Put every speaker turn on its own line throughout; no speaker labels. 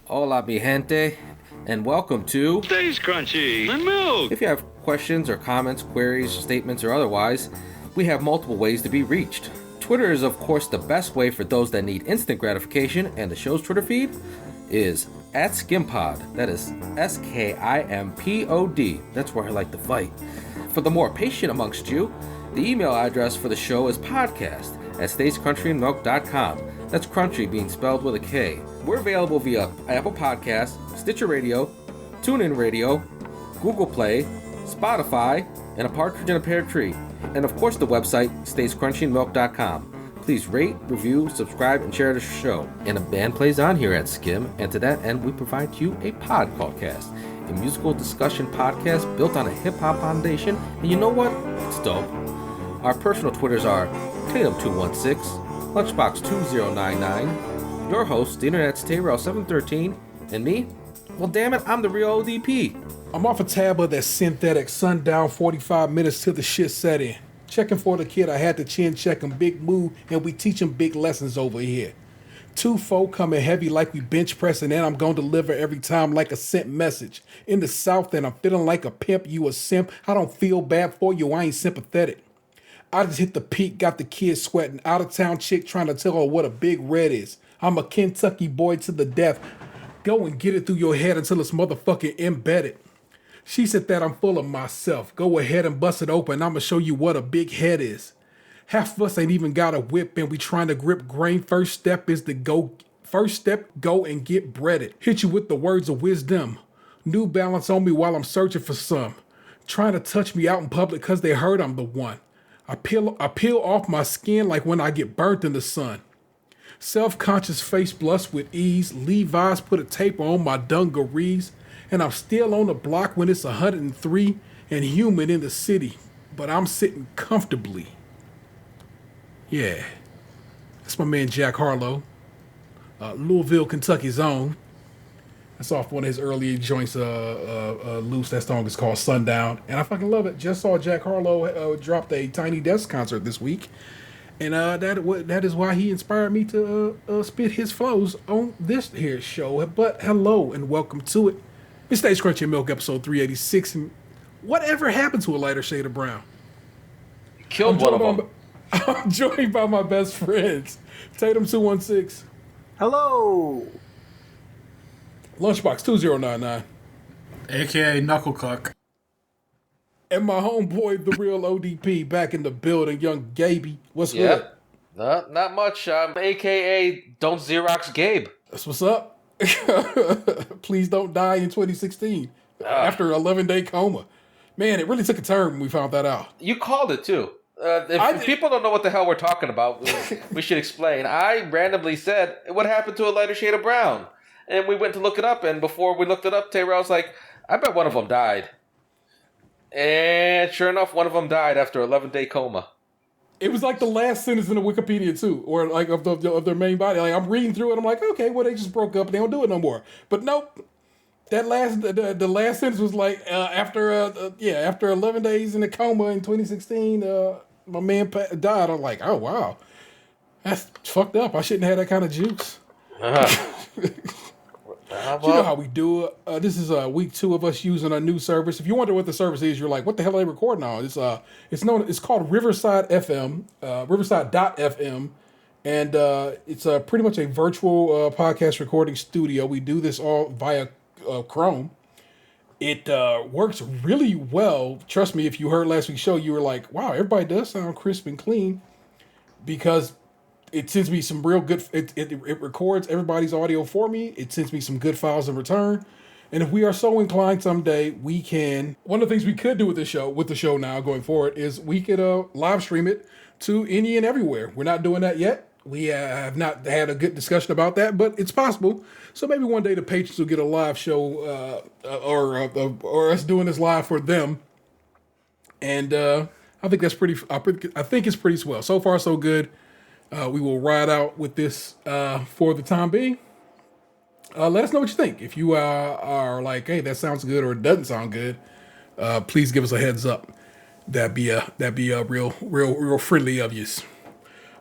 Hola, mi gente, and welcome to
Stays Crunchy and Milk.
If you have questions or comments, queries, statements, or otherwise, we have multiple ways to be reached. Twitter is, of course, the best way for those that need instant gratification, and the show's Twitter feed is at SKiMPod. That is SKIMPOD. That's where I like to fight. For the more patient amongst you, the email address for the show is podcast@stayscrunchyandmilk.com. That's crunchy being spelled with a K. We're available via Apple Podcasts, Stitcher Radio, TuneIn Radio, Google Play, Spotify, and a partridge in a pear tree. And of course the website, stayscrunchyandmilk.com. Please rate, review, subscribe, and share the show. And a band plays on here at SKiM, and to that end, we provide you a Podcast, a musical discussion podcast built on a hip-hop foundation, and you know what? It's dope. Our personal Twitters are Tatum216, Lunchbox2099, your host, the Internet's Tayrell713, and me? Well, damn it, I'm the real ODP.
I'm off a tab of that synthetic sundown 45 minutes till the shit set in. Checking for the kid, I had to chin check him, big move, and we teach him big lessons over here. 2-4 coming heavy like we bench pressing, and I'm gonna deliver every time like a sent message. In the South, and I'm feeling like a pimp, you a simp. I don't feel bad for you, I ain't sympathetic. I just hit the peak, got the kids sweating. Out of town chick trying to tell her what a big red is. I'm a Kentucky boy to the death. Go and get it through your head until it's motherfucking embedded. She said that I'm full of myself. Go ahead and bust it open. I'ma show you what a big head is. Half of us ain't even got a whip and we trying to grip grain. First step is to go and get breaded. Hit you with the words of wisdom. New Balance on me while I'm searching for some. Trying to touch me out in public cause they heard I'm the one. I peel off my skin like when I get burnt in the sun. Self-conscious face blush with ease. Levi's put a taper on my dungarees. And I'm still on the block when it's 103 and humid in the city. But I'm sitting comfortably. Yeah. That's my man Jack Harlow. Louisville, Kentucky's own. That's off one of his earlier joints, Loose. That song is called Sundown. And I fucking love it. Just saw Jack Harlow dropped a Tiny Desk concert this week. And that is why he inspired me to spit his flows on this here show. But hello and welcome to it. It's Stays Crunchy and Milk, episode 386. And whatever happened to a lighter shade of brown?
Killed one of them.
I'm joined by my best friends, Tatum216.
Hello.
Lunchbox2099.
AKA Knucklecluck.
And my homeboy, the real ODP, back in the building, young Gabe. What's good?
Not much. AKA Don't Xerox Gabe.
That's what's up. Please don't die in 2016 after an 11-day coma. Man, it really took a turn when we found that out.
You called it too. If people don't know what the hell we're talking about, we should explain. I randomly said, what happened to a lighter shade of brown? And we went to look it up, and before we looked it up, Tayrell was like, I bet one of them died. And sure enough, one of them died after an 11-day coma.
It was like the last sentence in the Wikipedia too, or like of their main body. Like I'm reading through it, I'm like, okay, well they just broke up and they don't do it no more. But nope, that the last sentence was like after 11 days in a coma in 2016, my man died. I'm like, oh wow, that's fucked up. I shouldn't have that kind of juice. You know how we do it. This is week 2 of us using a new service. If you wonder what the service is, you're like, what the hell are they recording on? It's called Riverside FM, Riverside.fm, and it's pretty much a virtual podcast recording studio. We do this all via Chrome. It works really well. Trust me, if you heard last week's show, you were like, wow, everybody does sound crisp and clean, because it sends me some real good. It records everybody's audio for me. It sends me some good files in return. And if we are so inclined someday, we can. One of the things we could do with the show now going forward is we could live stream it to any and everywhere. We're not doing that yet. We have not had a good discussion about that, but it's possible. So maybe one day the patrons will get a live show, or us doing this live for them. And I think that's pretty. I think it's pretty swell. So far, so good. We will ride out with this for the time being. Let us know what you think. If you are like, hey, that sounds good or it doesn't sound good, please give us a heads up. That'd be a real friendly of yous.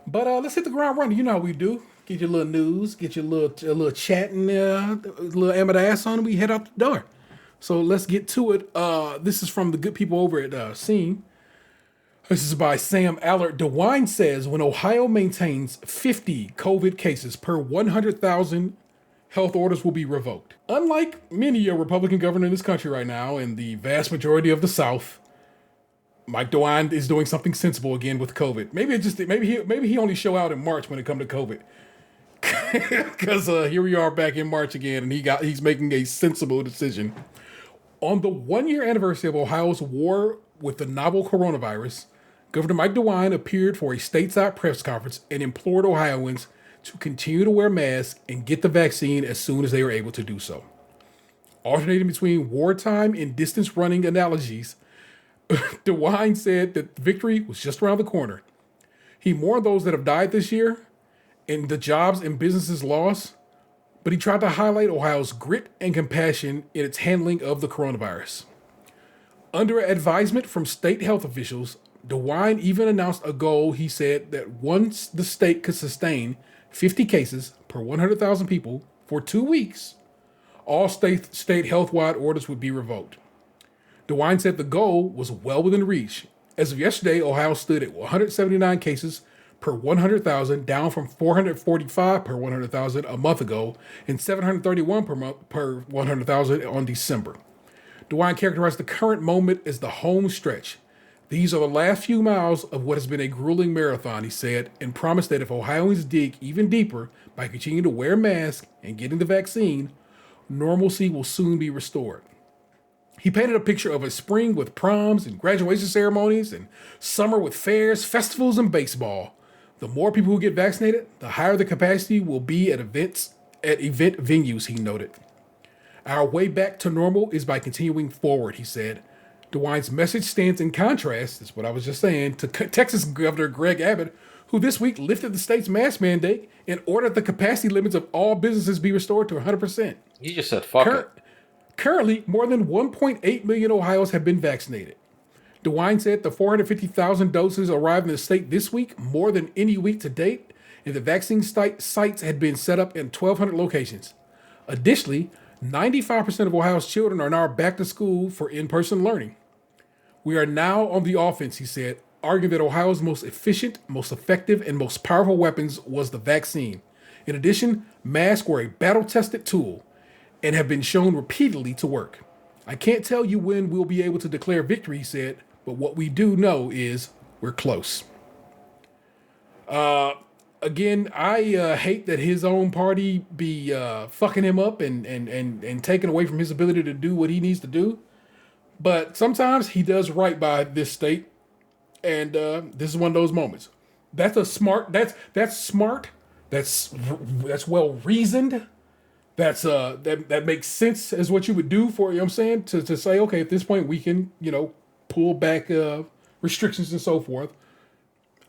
But let's hit the ground running. You know how we do. get your little news, get your little chatting, a little amateur ass on, and we head out the door. So let's get to it. This is from the good people over at SKiM. This is by Sam Allard. DeWine says when Ohio maintains 50 COVID cases per 100,000, health orders will be revoked. Unlike many a Republican governor in this country right now, and the vast majority of the South, Mike DeWine is doing something sensible again with COVID. Maybe he only show out in March when it comes to COVID. Because here we are back in March again, and he's making a sensible decision. On the 1-year anniversary of Ohio's war with the novel coronavirus, Governor Mike DeWine appeared for a stateside press conference and implored Ohioans to continue to wear masks and get the vaccine as soon as they are able to do so. Alternating between wartime and distance running analogies, DeWine said that victory was just around the corner. He mourned those that have died this year and the jobs and businesses lost, but he tried to highlight Ohio's grit and compassion in its handling of the coronavirus. Under advisement from state health officials, DeWine even announced a goal. He said that once the state could sustain 50 cases per 100,000 people for 2 weeks, all state health-wide orders would be revoked. DeWine said the goal was well within reach. As of yesterday, Ohio stood at 179 cases per 100,000, down from 445 per 100,000 a month ago, and 731 per 100,000 on December. DeWine characterized the current moment as the home stretch. These are the last few miles of what has been a grueling marathon, he said, and promised that if Ohioans dig even deeper by continuing to wear masks and getting the vaccine, normalcy will soon be restored. He painted a picture of a spring with proms and graduation ceremonies and summer with fairs, festivals, and baseball. The more people who get vaccinated, the higher the capacity will be at event venues, he noted. Our way back to normal is by continuing forward, he said. DeWine's message stands in contrast, that's what I was just saying, to Texas Governor Greg Abbott, who this week lifted the state's mask mandate and ordered the capacity limits of all businesses be restored to 100%.
He just said, fuck it.
Currently, more than 1.8 million Ohioans have been vaccinated. DeWine said the 450,000 doses arrived in the state this week, more than any week to date, and the vaccine sites had been set up in 1,200 locations. Additionally, 95% of Ohio's children are now back to school for in-person learning. We are now on the offense, he said, arguing that Ohio's most efficient, most effective, and most powerful weapons was the vaccine. In addition, masks were a battle-tested tool and have been shown repeatedly to work. I can't tell you when we'll be able to declare victory, he said, but what we do know is we're close. Again, I hate that his own party be fucking him up and taking away from his ability to do what he needs to do. But sometimes he does right by this state, and this is one of those moments. That's smart. That's well reasoned. That makes sense as what you would do for, you know what I'm saying, to say, okay, at this point we can, pull back restrictions and so forth.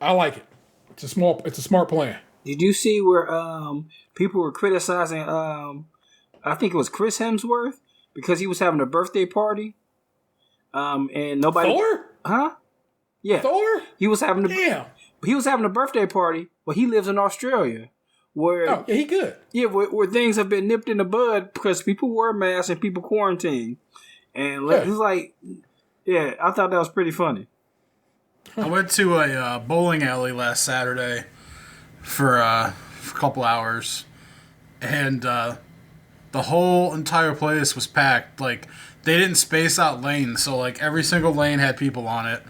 I like it. It's a smart plan.
Did you see where people were criticizing I think it was Chris Hemsworth because he was having a birthday party? And nobody
Thor?
Huh? Yeah.
Thor?
He was having a birthday party, but he lives in Australia. Where
he good.
Yeah, where things have been nipped in the bud because people wear masks and people quarantine. And it's like, yeah, I thought that was pretty funny.
I went to a bowling alley last Saturday for a couple hours, and the whole entire place was packed. Like, they didn't space out lanes, so like every single lane had people on it,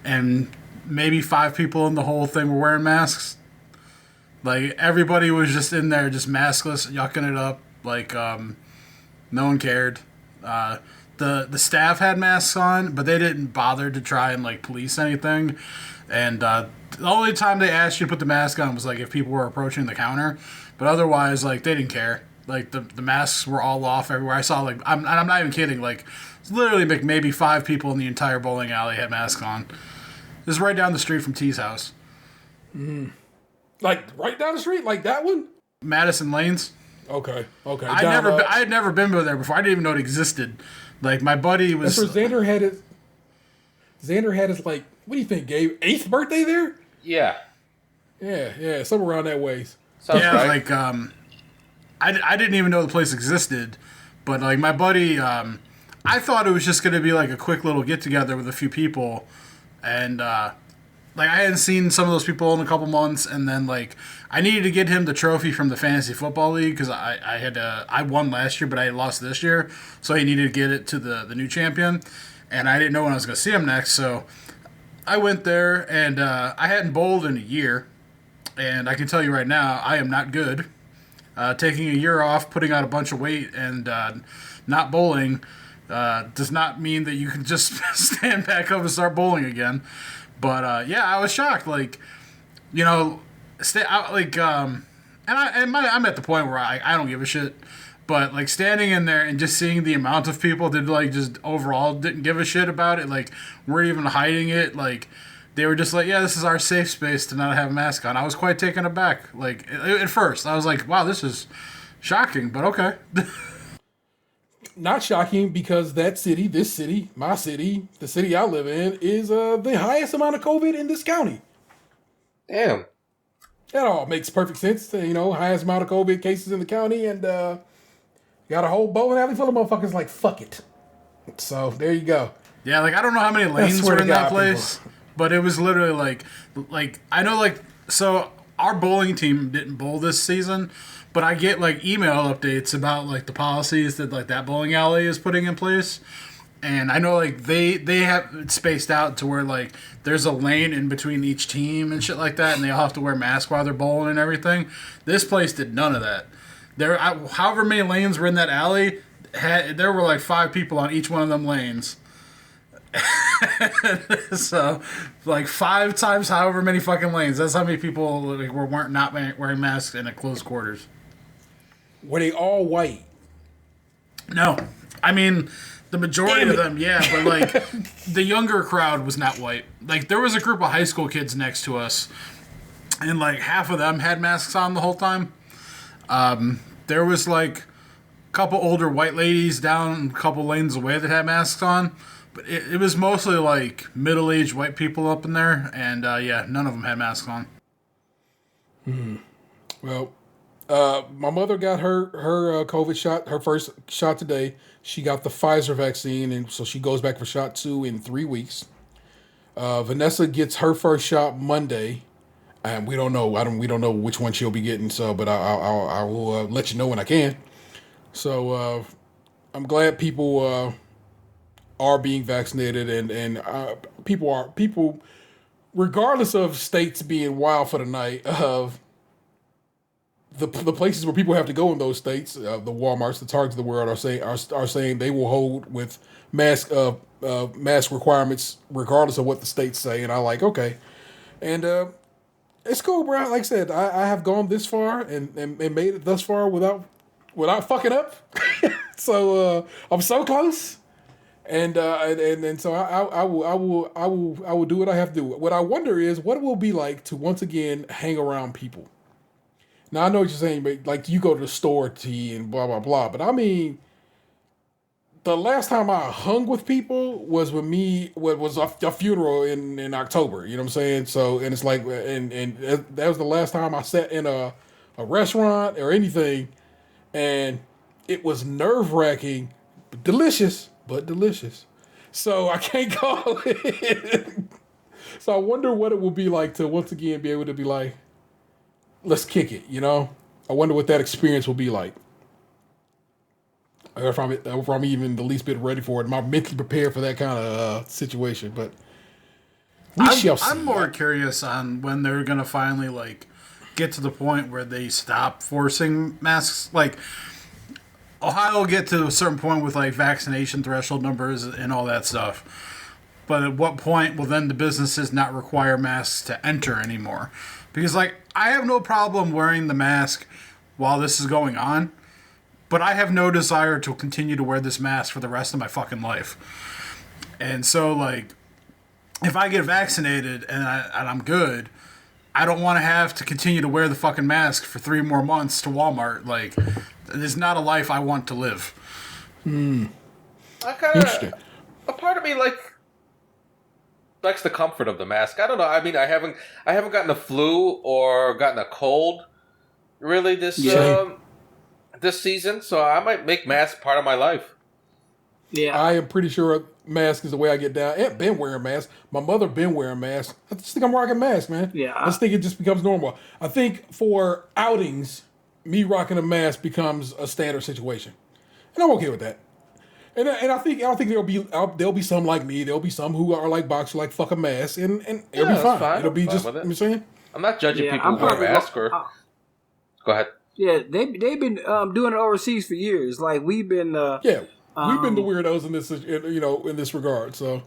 and maybe 5 people in the whole thing were wearing masks. Like, everybody was just in there, just maskless, yucking it up. Like, no one cared. The staff had masks on, but they didn't bother to try and, like, police anything. And the only time they asked you to put the mask on was, like, if people were approaching the counter. But otherwise, like, they didn't care. Like, the masks were all off everywhere. I saw, like, I'm not even kidding, like, literally maybe 5 people in the entire bowling alley had masks on. This is right down the street from T's house.
Mm. Like, right down the street? Like that one?
Madison Lanes.
Okay.
I had never been there before. I didn't even know it existed. Like, my buddy was...
That's where Xander had his, like, what do you think, Gabe? 8th birthday there?
Yeah.
Yeah, somewhere around that ways.
Sounds
yeah,
right.
like I didn't even know the place existed, but like my buddy, I thought it was just gonna be like a quick little get together with a few people, and like I hadn't seen some of those people in a couple months, and then like I needed to get him the trophy from the fantasy football league because I won last year, but I lost this year, so he needed to get it to the new champion, and I didn't know when I was gonna see him next, so I went there, and I hadn't bowled in a year, and I can tell you right now I am not good. Taking a year off, putting on a bunch of weight, and not bowling does not mean that you can just stand back up and start bowling again. But yeah, I was shocked. Like, you know, I'm at the point where I don't give a shit. But like standing in there and just seeing the amount of people that like just overall didn't give a shit about it, like weren't even hiding it, like. They were just like, yeah, this is our safe space to not have a mask on. I was quite taken aback. Like, at first, I was like, wow, this is shocking, but okay.
Not shocking because that city, this city, my city, the city I live in, is the highest amount of COVID in this county.
Damn.
That all makes perfect sense. You know, highest amount of COVID cases in the county, and got a whole bowling alley full of motherfuckers like, fuck it. So, there you go.
Yeah, like, I don't know how many lanes were in that place.
People.
But it was literally like I know, like, so our bowling team didn't bowl this season, but I get like email updates about like the policies that like that bowling alley is putting in place, and I know like they have it spaced out to where like there's a lane in between each team and shit like that, and they all have to wear masks while they're bowling and everything. This place did none of that. However many lanes were in that alley, there were like 5 people on each one of them lanes. So, like 5 times however many fucking lanes. That's how many people like, weren't not wearing masks in a closed quarters.
Were they all white?
No, I mean the majority of them, yeah, but like the younger crowd was not white. Like there was a group of high school kids next to us, and like half of them had masks on the whole time. There was like a couple older white ladies down a couple lanes away that had masks on. But it was mostly, like, middle-aged white people up in there, and, yeah, none of them had masks on.
Well, my mother got her COVID shot, her first shot today. She got the Pfizer vaccine, and so she goes back for shot 2 in 3 weeks. Vanessa gets her first shot Monday, and we don't know. We don't know which one she'll be getting, so, but I will let you know when I can. So, I'm glad people... are being vaccinated and people regardless of states being wild for the night of the places where people have to go in those states, the Walmarts, the Targets of the world are saying they will hold with mask requirements regardless of what the states say, and I like okay, and it's cool, bro. Like I said, I have gone this far and made it thus far without fucking up. So I'm so close. And so I will do what I have to do. What I wonder is what it will be like to once again hang around people. Now I know what you're saying, but like you go to the store, and blah blah blah. But I mean, the last time I hung with people was with me. What was a funeral in October. You know what I'm saying? So and it's like and that was the last time I sat in a restaurant or anything, and it was nerve-wracking, but delicious. So I can't call it. So I wonder what it will be like to once again be able to be like, let's kick it, you know? I wonder what that experience will be like. If I'm even the least bit ready for it. Am I mentally prepared for that kind of situation? But we shall see.
I'm more curious on when they're going to finally like get to the point where they stop forcing masks. Like, Ohio will get to a certain point with like vaccination threshold numbers and all that stuff. But at what point will then the businesses not require masks to enter anymore? Because like I have no problem wearing the mask while this is going on, but I have no desire to continue to wear this mask for the rest of my fucking life. And so like if I get vaccinated and I'm good, I don't want to have to continue to wear the fucking mask for 3 more months to Walmart. Like, it's not a life I want to live.
I kind of, a part of me likes the comfort of the mask. I don't know. I mean, I haven't gotten a flu or gotten a cold really this this season, so I might make masks part of my life.
Yeah.
I am pretty sure mask is the way I get down. Aunt been wearing masks. My mother been wearing masks. I just think I'm rocking masks, man.
Yeah.
I just think it just becomes normal. I think for outings, me rocking a mask becomes a standard situation, and I'm okay with that. And I think I don't think there'll be some like me. There'll be some who are like Box who like fuck a mask, and it'll be fine. It'll be just. You know what I'm saying?
I'm not judging people who wear masks. Go ahead.
Yeah, they've been doing it overseas for years. Like we've been.
We've been the weirdos in this, in this regard. So,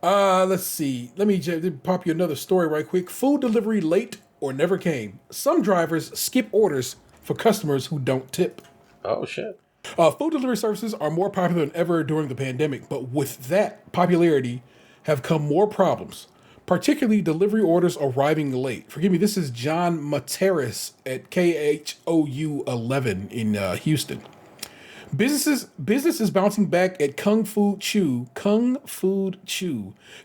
let's see. Let me pop you another story right quick. Food delivery late or never came. Some drivers skip orders for customers who don't tip.
Oh shit.
Food delivery services are more popular than ever during the pandemic, but with that popularity have come more problems, particularly delivery orders arriving late. Forgive me, this is John Materis at KHOU 11 in Houston. Business is bouncing back at Kung Fu Chew,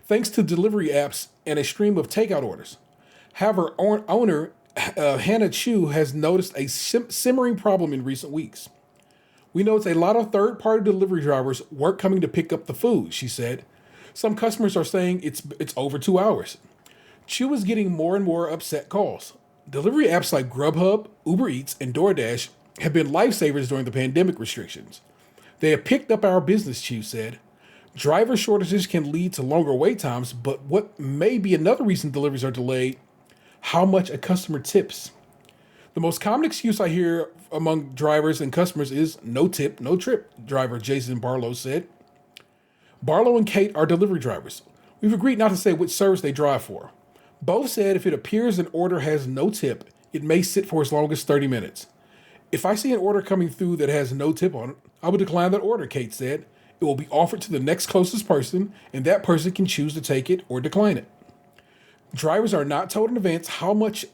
thanks to delivery apps and a stream of takeout orders. However, owner Hannah Chew has noticed a simmering problem in recent weeks. We notice a lot of third-party delivery drivers weren't coming to pick up the food, she said. Some customers are saying it's over 2 hours. Chew is getting more and more upset calls. Delivery apps like Grubhub, Uber Eats, and DoorDash have been lifesavers during the pandemic restrictions. They have picked up our business, Chew said. Driver shortages can lead to longer wait times, but what may be another reason deliveries are delayed, how much a customer tips. The most common excuse I hear among drivers and customers is no tip, no trip, driver Jason Barlow said. Barlow and Kate are delivery drivers. We've agreed not to say which service they drive for. Both said if it appears an order has no tip, it may sit for as long as 30 minutes. If I see an order coming through that has no tip on it, I would decline that order, Kate said. It will be offered to the next closest person, and that person can choose to take it or decline it. Drivers are not told in advance how much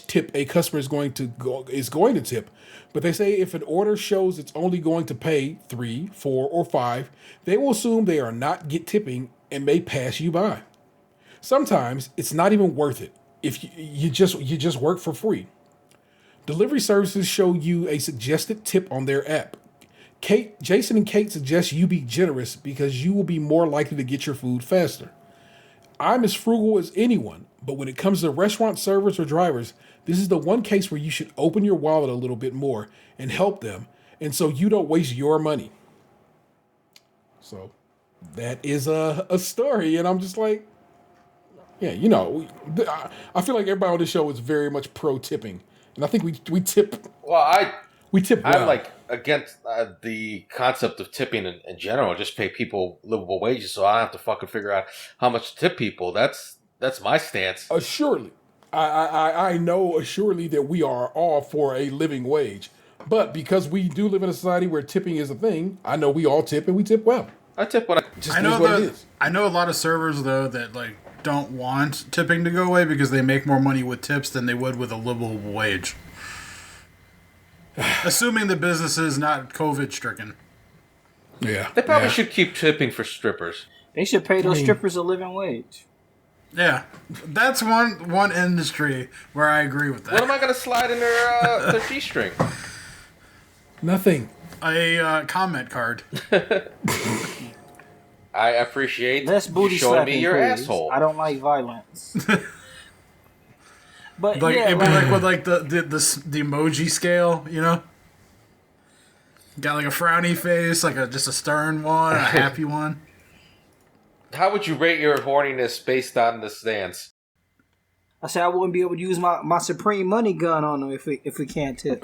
tip a customer is going to tip, but they say if an order shows it's only going to pay 3, 4, or 5, they will assume they are not tipping and may pass you by. Sometimes it's not even worth it if you just work for free. Delivery services show you a suggested tip on their app. Jason and Kate suggest you be generous because you will be more likely to get your food faster. I'm as frugal as anyone, but when it comes to restaurant servers or drivers, this is the one case where you should open your wallet a little bit more and help them, and so you don't waste your money. So that is a story, and I'm just like, yeah, I feel like everybody on this show is very much pro tipping, and I think we tip.
Well,
we tip well.
I'm like against the concept of tipping in general. Just pay people livable wages, so I don't have to fucking figure out how much to tip people. That's my stance.
Assuredly, I know assuredly that we are all for a living wage, but because we do live in a society where tipping is a thing, I know we all tip and we tip well.
I tip when
I know what it is. I know a lot of servers though that like don't want tipping to go away because they make more money with tips than they would with a livable wage. Assuming the business is not COVID stricken.
Yeah.
They probably should keep tipping for strippers.
They should pay those strippers a living wage.
Yeah. That's one industry where I agree with that.
What am I going to slide in their G-string?
Nothing.
A comment card.
I appreciate
less booty
you showing
slapping,
me your
please.
asshole.
I don't like violence. But
like,
yeah,
it'd be like with like the emoji scale, you know? Got like a frowny face, like just a stern one, a happy one.
How would you rate your horniness based on the stance?
I said I wouldn't be able to use my Supreme money gun on them if we can't tip.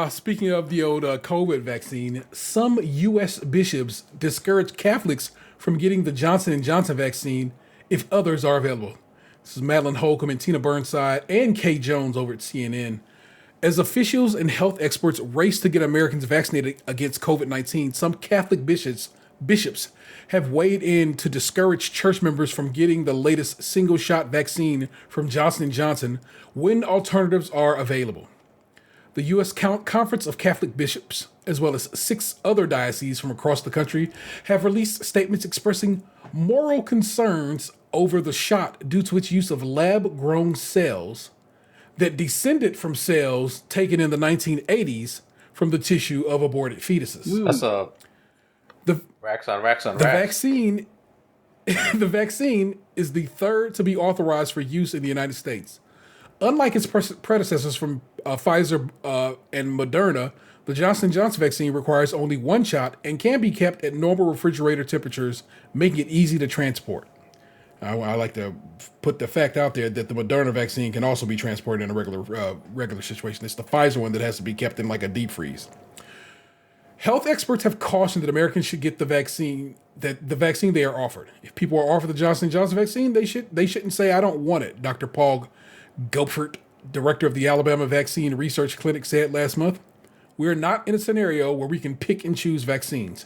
Speaking of the old COVID vaccine, some U.S. bishops discourage Catholics from getting the Johnson & Johnson vaccine if others are available. This is Madeline Holcomb and Tina Burnside and Kay Jones over at CNN. As officials and health experts race to get Americans vaccinated against COVID-19, some Catholic bishops have weighed in to discourage church members from getting the latest single-shot vaccine from Johnson & Johnson when alternatives are available. The U.S. Conference of Catholic Bishops, as well as 6 other dioceses from across the country, have released statements expressing moral concerns over the shot due to its use of lab-grown cells that descended from cells taken in the 1980s from the tissue of aborted fetuses.
That's a
The
racks on racks on
the
racks.
vaccine the vaccine is the third to be authorized for use in the United States. Unlike its predecessors from Pfizer and Moderna, the Johnson & Johnson vaccine requires only one shot and can be kept at normal refrigerator temperatures, making it easy to transport. I like to put the fact out there that the Moderna vaccine can also be transported in a regular situation. It's the Pfizer one that has to be kept in like a deep freeze. Health experts have cautioned that Americans should get the vaccine they are offered. If people are offered the Johnson & Johnson vaccine, they shouldn't say, I don't want it, Dr. Paul Gopfert, director of the Alabama Vaccine Research Clinic, said last month. We are not in a scenario where we can pick and choose vaccines.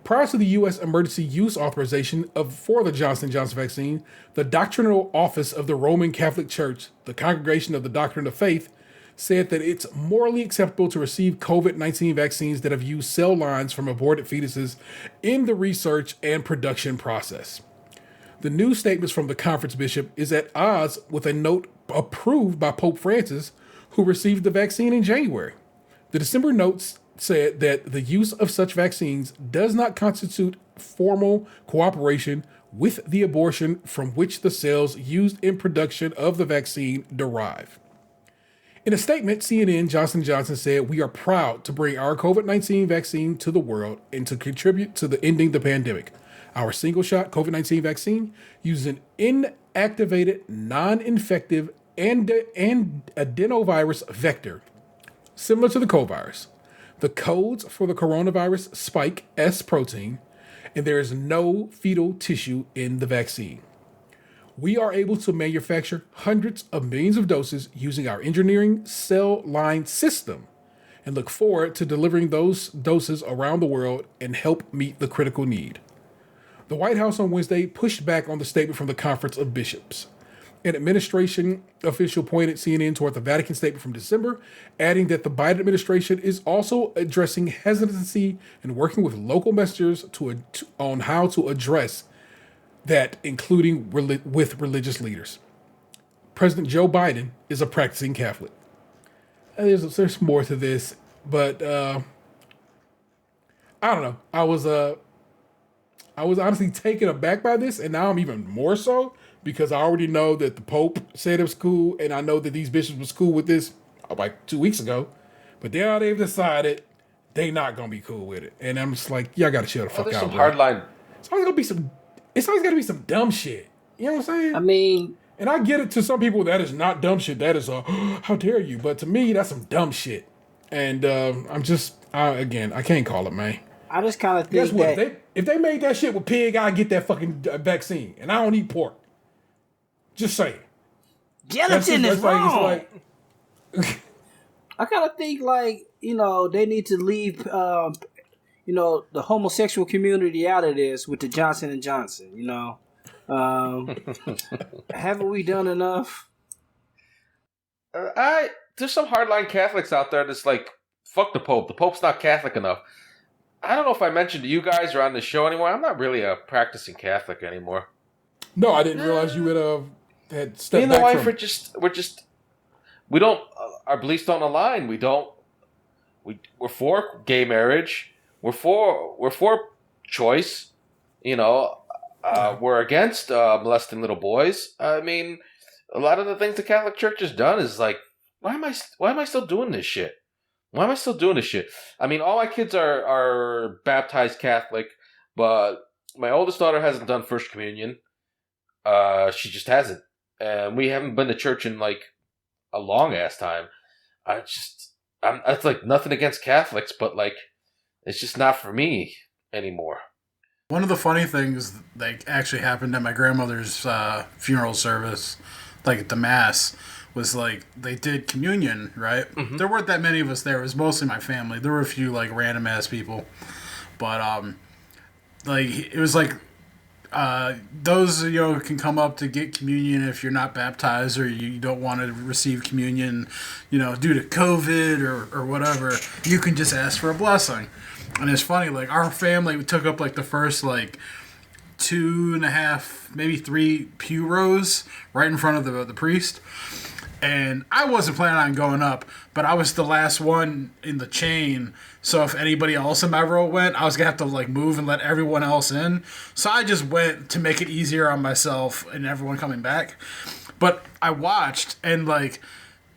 Prior to the U.S. emergency use authorization for the Johnson & Johnson vaccine, the doctrinal office of the Roman Catholic Church, the Congregation of the Doctrine of Faith, said that it's morally acceptable to receive COVID-19 vaccines that have used cell lines from aborted fetuses in the research and production process. The new statements from the conference bishop is at odds with a note approved by Pope Francis, who received the vaccine in January. The December notes said that the use of such vaccines does not constitute formal cooperation with the abortion from which the cells used in production of the vaccine derive. In a statement, CNN Johnson & Johnson said, we are proud to bring our COVID-19 vaccine to the world and to contribute to the ending the pandemic. Our single-shot COVID-19 vaccine uses an inactivated, non-infective adenovirus vector, similar to the COVID-virus. The codes for the coronavirus spike S protein, and there is no fetal tissue in the vaccine. We are able to manufacture hundreds of millions of doses using our engineering cell line system and look forward to delivering those doses around the world and help meet the critical need. The White House on Wednesday pushed back on the statement from the Conference of Bishops. An administration official pointed CNN toward the Vatican statement from December, adding that the Biden administration is also addressing hesitancy and working with local messengers on how to address that, including with religious leaders. President Joe Biden is a practicing Catholic. There's more to this, but I don't know. I was honestly taken aback by this, and now I'm even more so because I already know that the Pope said it was cool, and I know that these bishops was cool with this like 2 weeks ago, but now they've decided they not gonna be cool with it, and I'm just like, y'all gotta chill the fuck out.
Some hardline.
It's always gotta be some dumb shit. You know what I'm saying?
I mean,
and I get it, to some people that is not dumb shit. That is how dare you? But to me, that's some dumb shit. And I can't call it, man.
I just kind of think
guess what? If they made that shit with pig, I'd get that fucking vaccine. And I don't eat pork. Just saying.
Gelatin is wrong. I kind of think they need to leave the homosexual community out of this with the Johnson & Johnson, Haven't we done enough?
There's some hardline Catholics out there that's like, fuck the Pope. The Pope's not Catholic enough. I don't know if I mentioned to you guys or on the show anymore. I'm not really a practicing Catholic anymore.
No, I didn't realize you had stepped back.
Me and the wife we don't, our beliefs don't align. We're for gay marriage. We're for choice. We're against molesting little boys. I mean, a lot of the things the Catholic Church has done is like, why am I still doing this shit? Why am I still doing this shit? I mean, all my kids are baptized Catholic, but my oldest daughter hasn't done First Communion. She just hasn't. And we haven't been to church in like a long ass time. It's like nothing against Catholics, but like, it's just not for me anymore.
One of the funny things that actually happened at my grandmother's funeral service, like at the mass, was like they did communion, right? Mm-hmm. There weren't that many of us there. It was mostly my family. There were a few like random ass people, but it was like those can come up to get communion if you're not baptized or you don't want to receive communion, due to COVID or whatever. You can just ask for a blessing. And it's funny, like our family took up like the first like 2.5, maybe 3 pew rows right in front of the priest. And I wasn't planning on going up, but I was the last one in the chain. So if anybody else in my row went, I was going to have to like move and let everyone else in. So I just went to make it easier on myself and everyone coming back. But I watched, and like,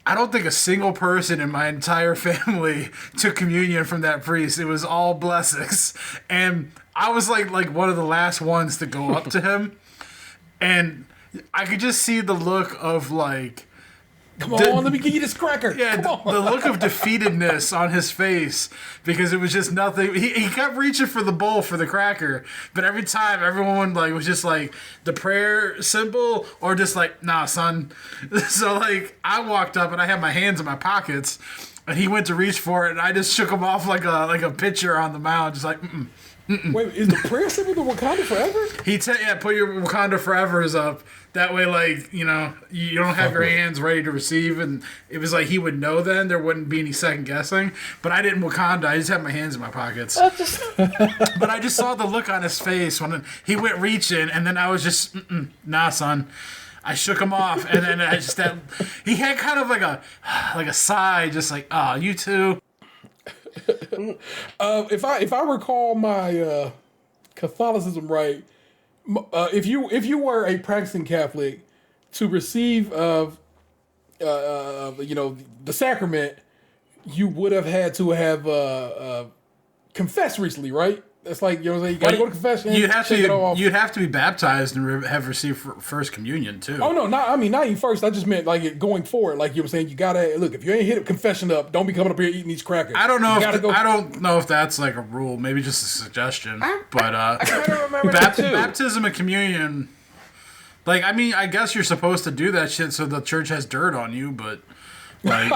I don't think a single person in my entire family took communion from that priest. It was all blessings. And I was like one of the last ones to go up to him. And I could just see the look of like,
come on, let me give you this cracker.
Yeah, the look of defeatedness on his face, because it was just nothing. He kept reaching for the bowl for the cracker, but every time everyone like was just like the prayer symbol or just like, nah, son. So like I walked up and I had my hands in my pockets, and he went to reach for it, and I just shook him off like a pitcher on the mound, just like.
Wait, is the prayer symbol the Wakanda Forever?
Put your Wakanda Forevers up. That way, like, you know, you don't have your hands ready to receive. And it was like he would know then. There wouldn't be any second guessing. But I didn't Wakanda. I just had my hands in my pockets. But I just saw the look on his face when he went reaching. And then I was just, nah, son. I shook him off. And then he had kind of like a sigh, just like, oh, you too.
If I recall my Catholicism right, if you were a practicing Catholic, to receive the sacrament, you would have had to have confessed recently, right? That's like, you know what I'm saying? You gotta go to confession.
You'd have to be baptized and have received first communion too.
Oh no, not even first. I just meant like going forward. Like you were saying, you gotta look. If you ain't hit a confession up, don't be coming up here eating these crackers.
I don't know. I don't know if that's like a rule. Maybe just a suggestion. I
kind of remember that too.
Baptism and communion. Like, I mean, I guess you're supposed to do that shit so the church has dirt on you, but like.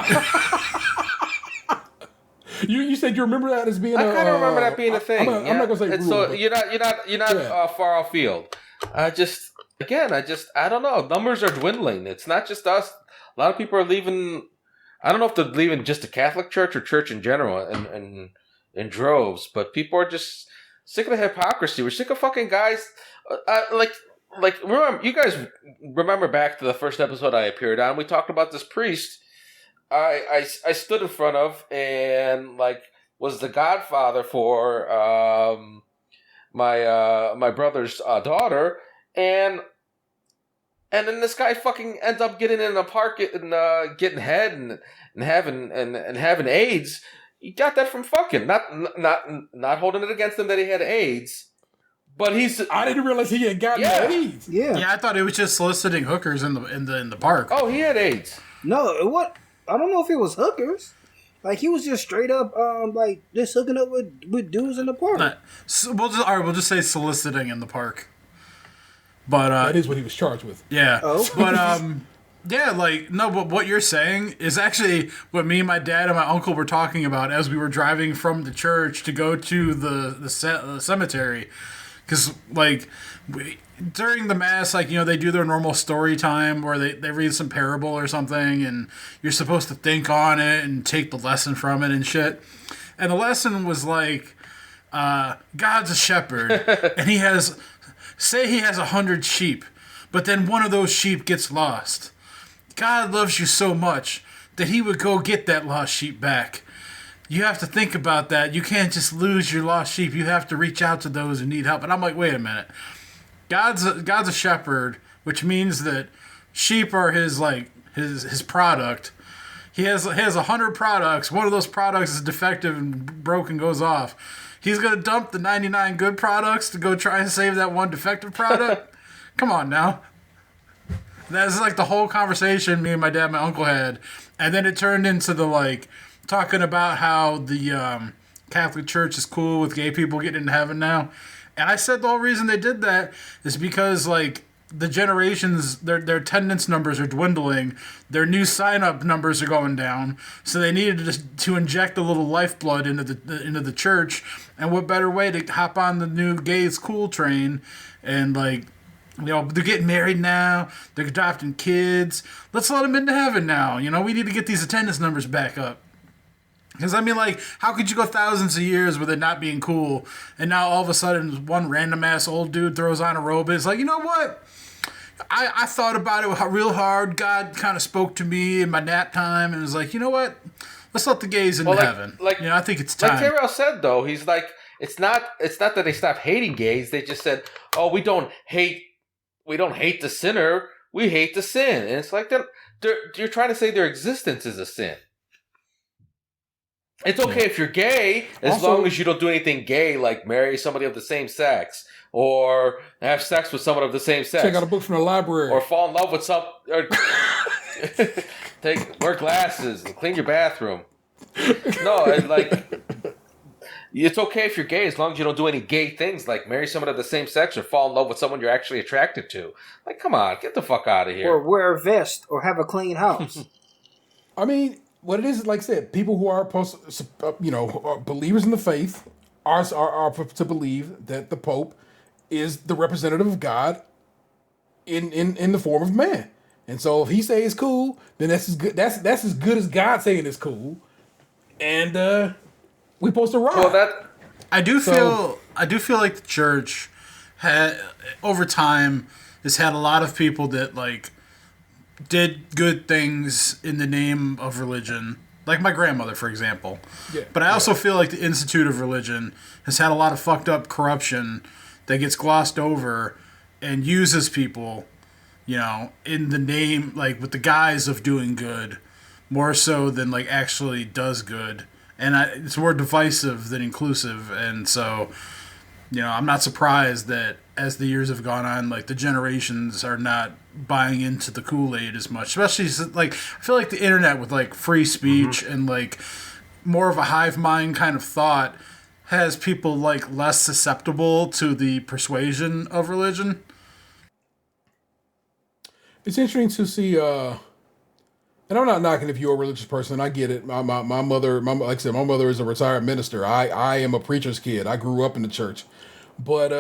You said you remember that as being.
I kind of remember that being a thing.
I'm not gonna say rule,
so.
But
You're not far off field. I don't know. Numbers are dwindling. It's not just us. A lot of people are leaving. I don't know if they're leaving just the Catholic Church or church in general, in droves. But people are just sick of the hypocrisy. We're sick of fucking guys. Remember, you guys remember back to the first episode I appeared on. We talked about this priest. I stood in front of and like was the godfather for my brother's daughter, and then this guy fucking ends up getting in a park and getting head and having AIDS. He got that from fucking not holding it against him that he had AIDS. But I
didn't realize he had gotten AIDS.
Yeah, I thought it was just soliciting hookers in the park.
Oh, he had AIDS.
No, what? I don't know if it was hookers. Like, he was just straight up, like, just hooking up with dudes in the park.
We'll just say soliciting in the park. But
that is what he was charged with.
Yeah. Oh. But but what you're saying is actually what me and my dad and my uncle were talking about as we were driving from the church to go to the cemetery. Because, like, during the Mass, like, you know, they do their normal story time where they read some parable or something, and you're supposed to think on it and take the lesson from it and shit. And the lesson was, like, God's a shepherd, and he has 100 sheep, but then one of those sheep gets lost. God loves you so much that he would go get that lost sheep back. You have to think about that. You can't just lose your lost sheep. You have to reach out to those who need help. And I'm like, wait a minute. God's a shepherd, which means that sheep are his product. He has 100 products. One of those products is defective and broken, goes off. He's gonna dump the 99 good products to go try and save that one defective product. Come on now. That's like the whole conversation me and my dad and my uncle had, and then it turned into talking about how the Catholic Church is cool with gay people getting into heaven now. And I said the whole reason they did that is because, like, the generations, their attendance numbers are dwindling. Their new sign-up numbers are going down. So they needed to inject a little lifeblood into the church. And what better way to hop on the new gays cool train and, like, you know, they're getting married now. They're adopting kids. Let's let them into heaven now. You know, we need to get these attendance numbers back up. Because, I mean, like, how could you go thousands of years with it not being cool, and now all of a sudden one random-ass old dude throws on a robe and it's like, you know what? I thought about it real hard. God kind of spoke to me in my nap time and was like, you know what? Let's let the gays into heaven. You know, I think it's time.
Like Terrell said, though, he's like, it's not that they stopped hating gays. They just said, oh, we don't hate the sinner. We hate the sin. And it's like, you're trying to say their existence is a sin. It's okay if you're gay, as long as you don't do anything gay, like marry somebody of the same sex, or have sex with someone of the same sex.
Check out a book from the library.
Or fall in love with or wear glasses and clean your bathroom. No, it's okay if you're gay, as long as you don't do any gay things, like marry someone of the same sex or fall in love with someone you're actually attracted to. Like, come on, get the fuck out of here.
Or wear a vest or have a clean house.
I mean, what it is, like I said, people who are are believers in the faith are to believe that the Pope is the representative of God in the form of man. And so if he say it's cool, then that's as good. That's as good as God saying it's cool. And we supposed to ride.
Well,
I do feel like the church over time has had a lot of people that like did good things in the name of religion, like my grandmother, for example. Yeah, but I also feel like the Institute of Religion has had a lot of fucked up corruption that gets glossed over and uses people, you know, in the name, like with the guise of doing good, more so than like actually does good. And it's more divisive than inclusive. And so, you know, I'm not surprised that as the years have gone on, like the generations are not buying into the Kool-Aid as much. Especially like, I feel like the internet with like free speech and like more of a hive mind kind of thought has people like less susceptible to the persuasion of religion.
It's interesting to see, and I'm not knocking if you're a religious person. I get it. My mother, like I said, my mother is a retired minister. I am a preacher's kid. I grew up in the church, but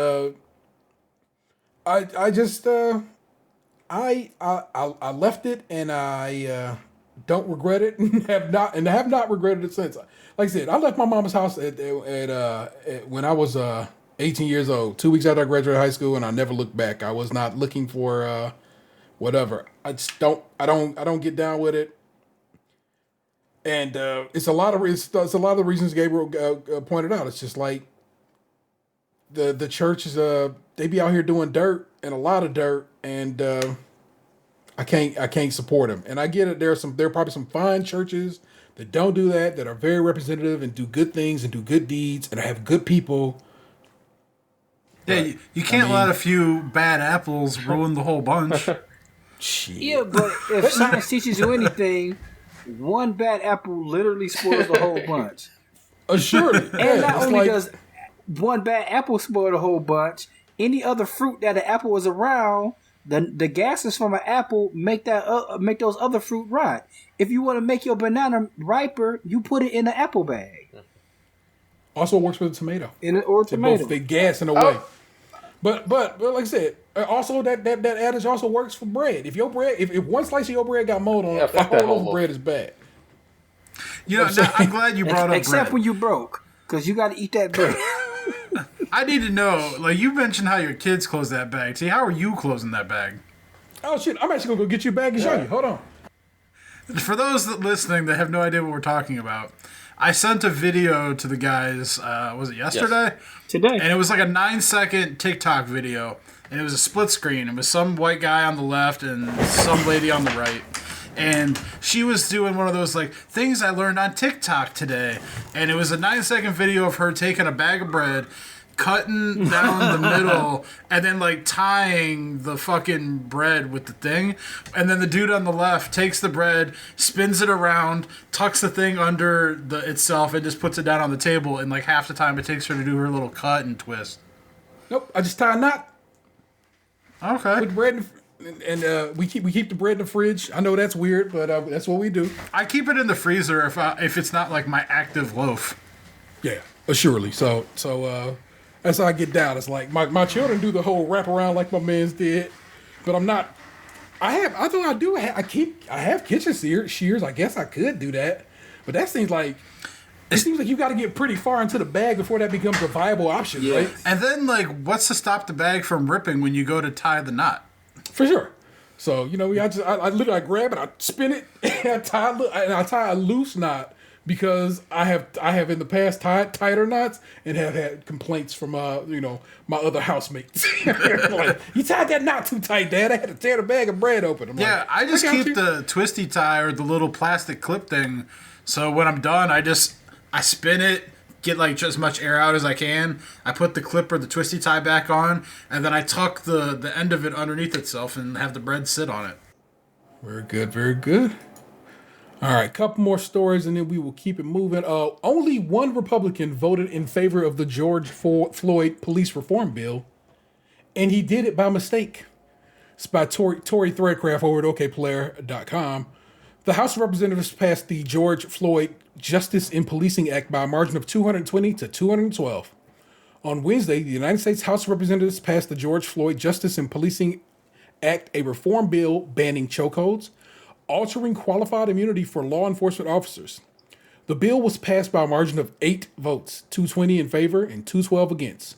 I just I left it, and I don't regret it, and have not regretted it since. Like I said, I left my mama's house at when I was 18 years old, 2 weeks after I graduated high school, and I never looked back. I was not looking for whatever. I just don't get down with it. And it's a lot of the reasons Gabriel pointed out. It's just like the church is they be out here doing dirt and a lot of dirt, and I can't support them. And I get it. There are probably some fine churches that don't do that are very representative and do good things and do good deeds and have good people.
Yeah, you can't let a few bad apples ruin the whole bunch.
Shit.
Yeah, but if science teaches you anything, one bad apple literally spoils the whole bunch.
Surely.
And not only does one bad apple spoil the whole bunch, any other fruit that an apple is around, the gases from an apple make those other fruit rot. If you want to make your banana riper, you put it in an apple bag. Also
works with a tomato.
Tomato.
They gas in a way. But like I said, also that adage also works for bread. If your bread, if one slice of your bread got mold on it, that whole loaf of bread is bad.
You know, I'm glad you brought up
except
bread.
when you broke, because you got to eat that bread.
I need to know, like you mentioned how your kids close that bag. See, how are you closing that bag?
Oh shit! I'm actually gonna go get you a bag and show you. Hold on.
For those listening that have no idea what we're talking about, I sent a video to the guys, was it yesterday?
Yes. Today.
And it was like a 9-second TikTok video. And it was a split screen. It was some white guy on the left and some lady on the right. And she was doing one of those like things I learned on TikTok today. And it was a 9-second video of her taking a bag of bread, cutting down the middle, and then like tying the fucking bread with the thing. And then the dude on the left takes the bread, spins it around, tucks the thing under itself, and just puts it down on the table. And like half the time it takes her to do her little cut and twist.
Nope, I just tie a knot.
Okay.
Put bread and we keep the bread in the fridge. I know that's weird, but that's what we do.
I keep it in the freezer if it's not like my active loaf.
Yeah, surely. So that's how I get down. It's like my children do the whole wrap around like my man's did, but I'm not. I have kitchen shears. I guess I could do that, but that seems like it seems like you got to get pretty far into the bag before that becomes a viable option, right?
And then, like, what's to stop the bag from ripping when you go to tie the knot?
For sure. So, you know, I literally grab it, I spin it, and I tie a loose knot because I have in the past tied tighter knots and have had complaints from you know, my other housemates. Like, you tied that knot too tight, Dad. I had to tear the bag of bread open.
Yeah, I just keep the twisty tie or the little plastic clip thing. So when I'm done, I spin it, get like just as much air out as I can. I put the clip or the twisty tie back on, and then I tuck the end of it underneath itself and have the bread sit on it.
Very good, very good. All right, couple more stories, and then we will keep it moving. Only one Republican voted in favor of the George Floyd police reform bill, and he did it by mistake. It's by Tory Threadcraft over at okplayer.com. The House of Representatives passed the George Floyd Justice in Policing Act by a margin of 220 to 212. On Wednesday, the United States House of Representatives passed the George Floyd Justice in Policing Act, a reform bill banning chokeholds, altering qualified immunity for law enforcement officers. The bill was passed by a margin of 8 votes, 220 in favor and 212 against.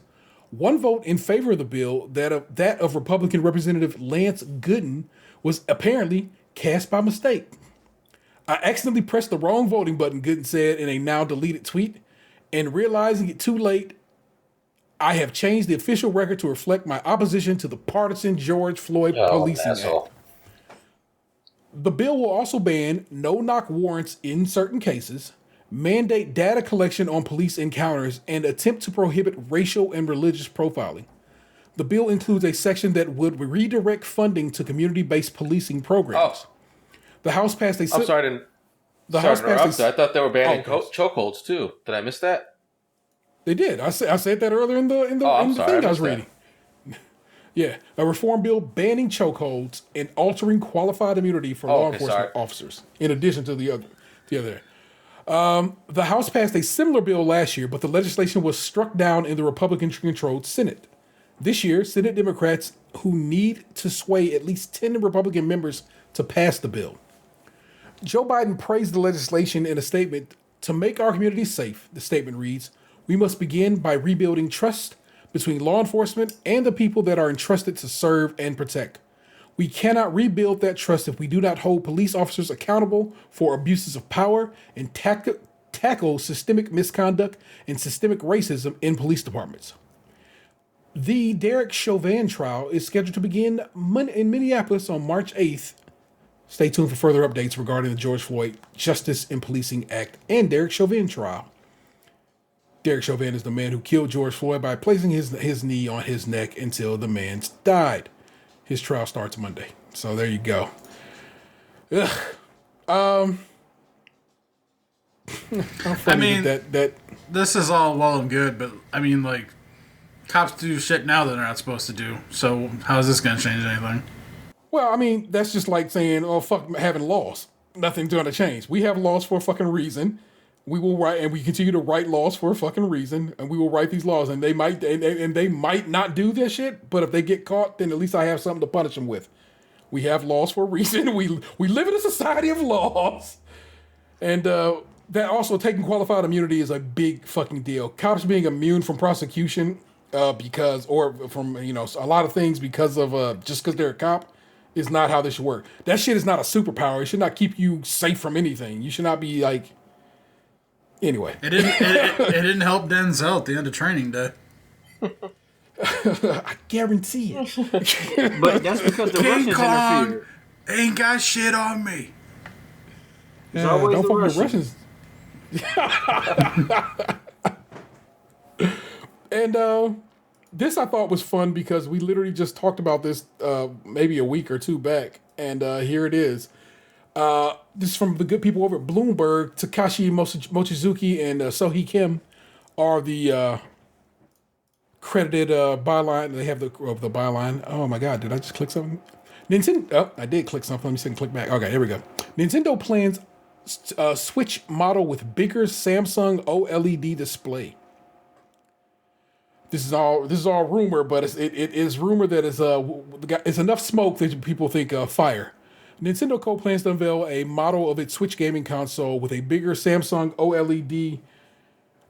One vote in favor of the bill, that of Republican Representative Lance Gooden, was apparently cast by mistake. I accidentally pressed the wrong voting button, Gooden said in a now deleted tweet, and realizing it too late, I have changed the official record to reflect my opposition to the partisan George Floyd Policing Act. The bill will also ban no-knock warrants in certain cases, mandate data collection on police encounters, and attempt to prohibit racial and religious profiling. The bill includes a section that would redirect funding to community-based policing programs. The House passed a...
I'm sorry, I thought they were banning chokeholds too. Did I miss that?
They did. I said that earlier in the thing I was reading. Yeah, a reform bill banning chokeholds and altering qualified immunity for law enforcement officers, in addition to the other. The House passed a similar bill last year, but the legislation was struck down in the Republican-controlled Senate. This year, Senate Democrats, who need to sway at least 10 Republican members to pass the bill. Joe Biden praised the legislation in a statement. To make our community safe, the statement reads, we must begin by rebuilding trust between law enforcement and the people that are entrusted to serve and protect. We cannot rebuild that trust if we do not hold police officers accountable for abuses of power and tackle systemic misconduct and systemic racism in police departments. The Derek Chauvin trial is scheduled to begin in Minneapolis on March 8th. Stay tuned for further updates regarding the George Floyd Justice in Policing Act and Derek Chauvin trial. Derek Chauvin is the man who killed George Floyd by placing his knee on his neck until the man died. His trial starts Monday. So there you go. I
mean, that this is all well and good, but I mean, like, cops do shit now that they're not supposed to do. So how is this going to change anything?
Well, I mean, that's just like saying, oh, fuck having laws. Nothing's going to change. We have laws for a fucking reason. We will write, and we continue to write laws for a fucking reason, and we will write these laws, and they might not do this shit, but if they get caught, then at least I have something to punish them with. We have laws for a reason. We live in a society of laws, and that also taking qualified immunity is a big fucking deal. Cops being immune from prosecution from a lot of things because of just because they're a cop is not how this should work. That shit is not a superpower. It should not keep you safe from anything. You should not be like. Anyway. It
didn't help Denzel at the end of training day.
I guarantee it.
But that's because the Russians interfered.
Ain't got shit on me.
It's always
don't
the
fuck with Russians. And this I thought was fun because we literally just talked about this maybe a week or two back. And here it is. This is from the good people over at Bloomberg. Takashi Mochizuki and Sohee Kim are the credited byline. They have the byline. Oh my god, did I just click something? Nintendo. Oh, I did click something. Let me see if I can click back. Okay, here we go. Nintendo plans Switch model with bigger Samsung OLED display. This is all rumor, but it is rumor that it's enough smoke that people think fire. Nintendo Co. plans to unveil a model of its Switch gaming console with a bigger Samsung OLED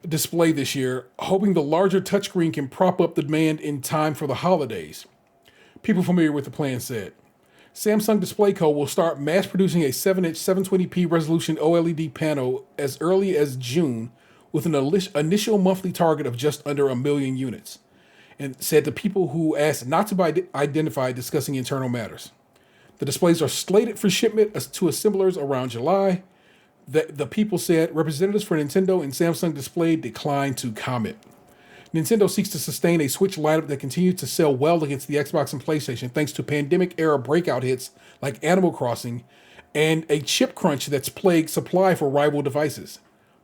display this year, hoping the larger touchscreen can prop up the demand in time for the holidays. People familiar with the plan said. Samsung Display Co. will start mass producing a 7-inch 720p resolution OLED panel as early as June, with an initial monthly target of just under 1 million units, and said to people who asked not to be identified discussing internal matters. The displays are slated for shipment to assemblers around July. The people said representatives for Nintendo and Samsung Display declined to comment. Nintendo seeks to sustain a Switch lineup that continues to sell well against the Xbox and PlayStation thanks to pandemic-era breakout hits like Animal Crossing and a chip crunch that's plagued supply for rival devices.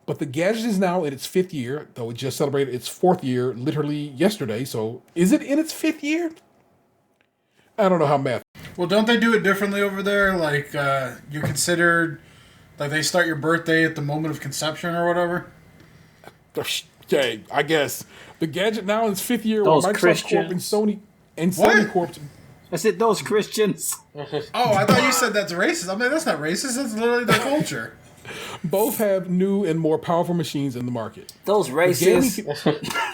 But the gadget is now in its 5th year, though it just celebrated its 4th year literally yesterday. So is it in its 5th year? I don't know how math.
Well, don't they do it differently over there? Like, you considered, like, they start your birthday at the moment of conception or whatever?
Okay, I guess. The gadget now in its 5th year
Those
with Microsoft
Christians.
Corp and Sony Corp.
I said those Christians.
Oh, I thought you said that's racist. I mean, that's not racist. That's literally their culture.
Both have new and more powerful machines in the market.
Those racists.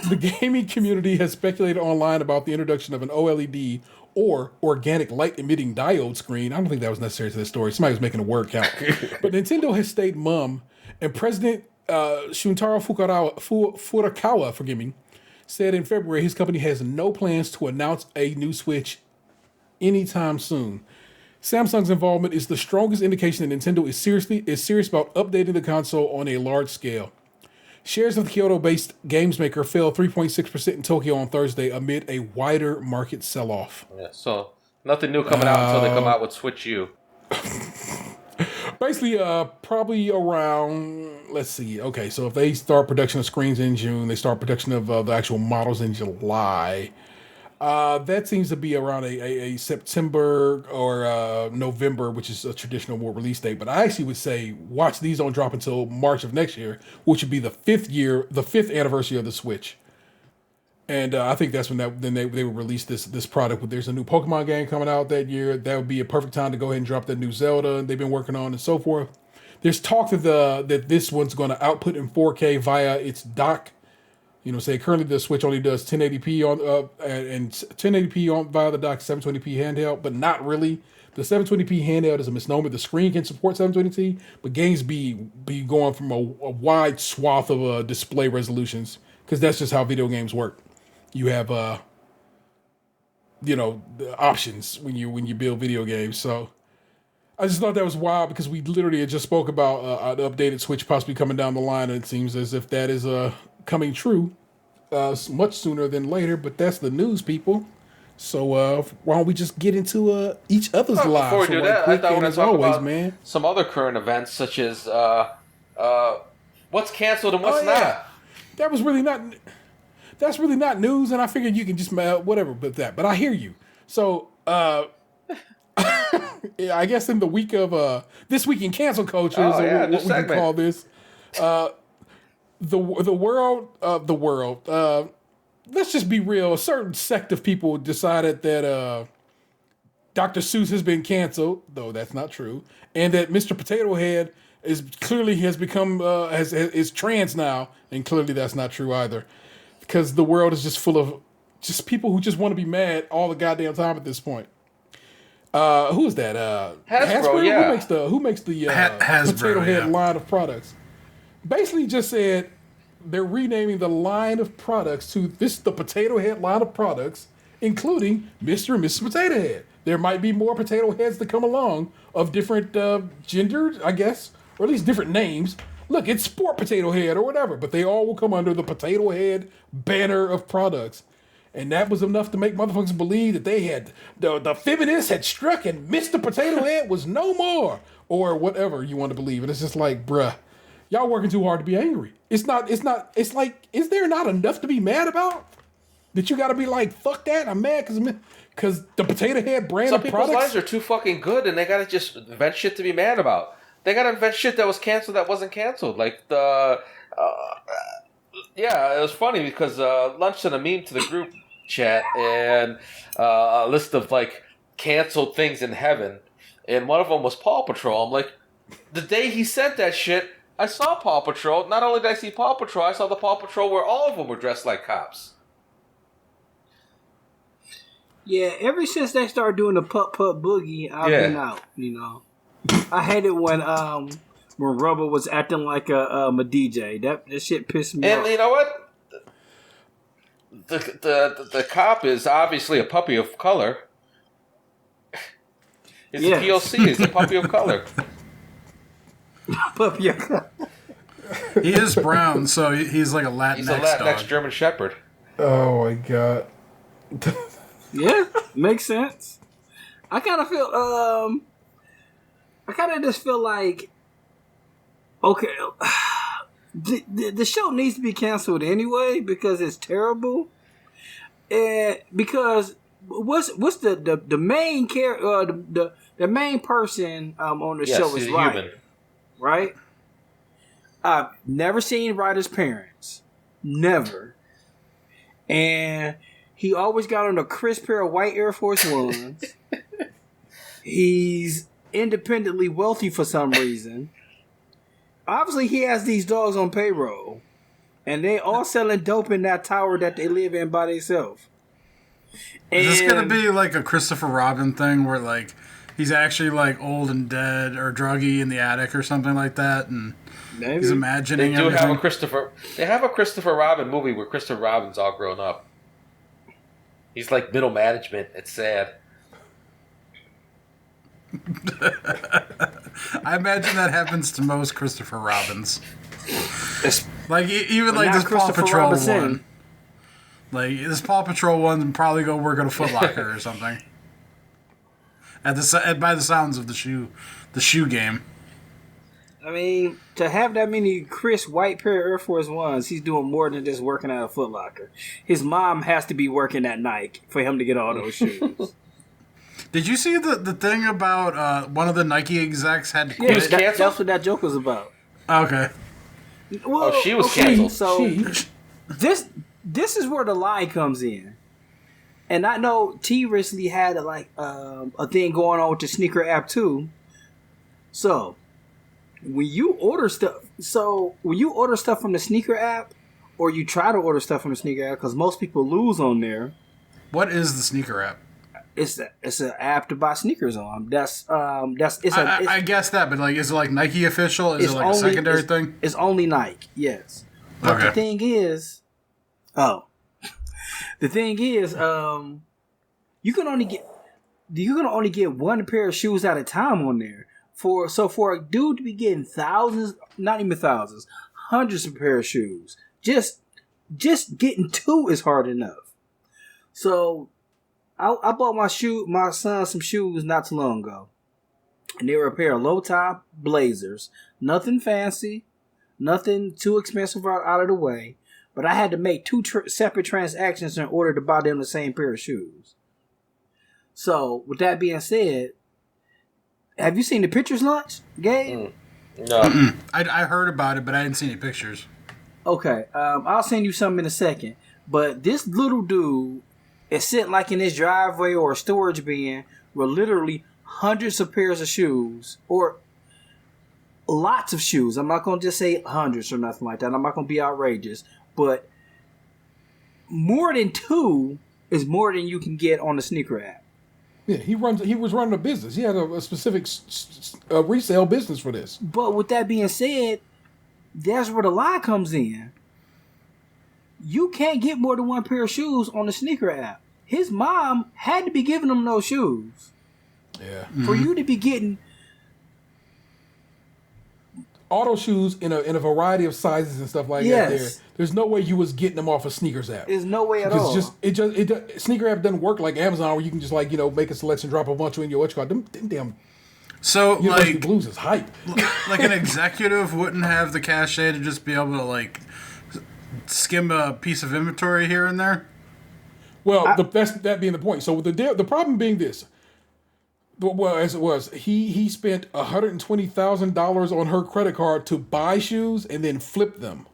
The gaming community has speculated online about the introduction of an OLED or organic light-emitting diode screen. I don't think that was necessary to this story. Somebody was making a word count. But Nintendo has stayed mum, and President Shuntaro Furukawa, said in February his company has no plans to announce a new Switch anytime soon. Samsung's involvement is the strongest indication that Nintendo is serious about updating the console on a large scale. Shares of the Kyoto-based games maker fell 3.6% in Tokyo on Thursday amid a wider market sell-off.
Yeah, so nothing new coming out until they come out with Switch U.
Basically, probably around, let's see, okay, so if they start production of screens in June, they start production of the actual models in July, that seems to be around a September or November, which is a traditional more release date. But I actually would say watch these don't drop until March of next year, which would be the 5th anniversary of the Switch. And I think that's when they would release this product. But there's a new Pokemon game coming out that year. That would be a perfect time to go ahead and drop that new Zelda they've been working on and so forth. There's talk that this one's going to output in 4K via its dock. You know, say currently the Switch only does 1080p on and 1080p on via the dock, 720p handheld, but not really. The 720p handheld is a misnomer. The screen can support 720p, but games be going from a wide swath of display resolutions because that's just how video games work. You have the options when you build video games. So I just thought that was wild because we literally had just spoke about an updated Switch possibly coming down the line, and it seems as if that is coming true much sooner than later. But that's the news, people. So why don't we just get into each other's lives?
Before we do that, I thought we were going to talk about
man,
some other current events, such as what's canceled and what's not.
That was really not. That's really not news, and I figured you can just whatever with that. But I hear you. So yeah, I guess in the week of this week in cancel culture is what we can call this. The world. Let's just be real. A certain sect of people decided that Dr. Seuss has been canceled, though that's not true, and that Mr. Potato Head is trans now, and clearly that's not true either, because the world is just full of just people who just want to be mad all the goddamn time at this point. Who is that?
Hasbro, yeah.
Who makes the
Hasbro,
Potato Head line of products? Basically just said they're renaming the line of products to the Potato Head line of products, including Mr. and Mrs. Potato Head. There might be more potato heads to come along of different genders, I guess, or at least different names. Look, it's Sport Potato Head or whatever, but they all will come under the Potato Head banner of products. And that was enough to make motherfuckers believe that they had, the feminists had struck and Mr. Potato Head was no more, or whatever you want to believe. And it's just like, bruh, y'all working too hard to be angry. It's like, is there not enough to be mad about? That you got to be like, fuck that, I'm mad because the Potato Head brand
Some
of products.
people's lives are too fucking good, and they got to just invent shit to be mad about. They got to invent shit that was canceled that wasn't canceled. Like yeah, it was funny because Lunch sent a meme to the group chat and a list of like canceled things in heaven, and one of them was Paw Patrol. I'm like, the day he sent that shit, I saw Paw Patrol. Not only did I see Paw Patrol, I saw the Paw Patrol where all of them were dressed like cops.
Yeah, ever since they started doing the putt boogie, I've been out. I hated when Rubber was acting like a DJ. That shit pissed me off.
And you know what? The cop is obviously a puppy of color. His POC is a puppy of color.
Puppy of color.
He is brown, so he's like a Latinx
He's a Latinx
dog.
German Shepherd.
Oh my god.
Yeah, makes sense. I kind of just feel like, okay, the show needs to be canceled anyway because it's terrible. And because what's the main the main person on the show is Ryder, human. Right? I've never seen Ryder's parents, never, and he always got on a crisp pair of white Air Force Ones. He's independently wealthy for some reason. Obviously, he has these dogs on payroll. And they all selling dope in that tower that they live in by themselves.
Is this going to be like a Christopher Robin thing where like he's actually like old and dead or druggy in the attic or something like that? And maybe he's imagining
they do
everything?
They have a Christopher Robin movie where Christopher Robin's all grown up. He's like middle management. It's sad.
I imagine that happens to most Christopher Robins. Like even like this Paw Patrol one. Like this Paw Patrol one probably go work at a Foot Locker or something. By the sounds of the shoe game.
I mean, to have that many crisp white pair of Air Force Ones, he's doing more than just working at a Foot Locker. His mom has to be working at Nike for him to get all those shoes.
Did you see the thing about one of the Nike execs had to
quit? Yeah, that's what that joke was about.
Okay.
Well,
she was canceled.
So this is where the lie comes in. And I know T recently had a thing going on with the sneaker app too. So when you order stuff from the sneaker app, or you try to order stuff from the sneaker app, because most people lose on there.
What is the sneaker app?
It's an app to buy sneakers on.
I guess that, but like, is it like Nike official? Is it like a secondary thing?
It's only Nike, yes. But the thing is, you can only get one pair of shoes at a time on there. For a dude to be getting thousands, not even thousands, hundreds of pair of shoes, just getting two is hard enough. So I bought my son some shoes not too long ago, and they were a pair of low top blazers. Nothing fancy, nothing too expensive out of the way. But I had to make two separate transactions in order to buy them the same pair of shoes. So with that being said, have you seen the pictures launch, Gabe?
No.
I heard about it, but I didn't see any pictures.
Okay, I'll send you something in a second. But this little dude is sitting like in his driveway or a storage bin with literally hundreds of pairs of shoes, or lots of shoes. I'm not going to just say hundreds or nothing like that. I'm not going to be outrageous. But more than two is more than you can get on the sneaker app.
Yeah, he was running a business. He had a specific resale business for this.
But with that being said, that's where the lie comes in. You can't get more than one pair of shoes on the sneaker app. His mom had to be giving him those shoes.
Yeah.
For you to be getting
auto shoes in a variety of sizes and stuff like that. There's no way you was getting them off a sneakers app.
There's no way at all.
Sneaker app doesn't work like Amazon, where you can just make a selection, drop a bunch in your them damn.
So
University Blues is hype.
Like an executive wouldn't have the cachet to just be able to skim a piece of inventory here and there.
Well, that being the point. So the problem being this. Well, as it was, he spent $120,000 on her credit card to buy shoes and then flip them.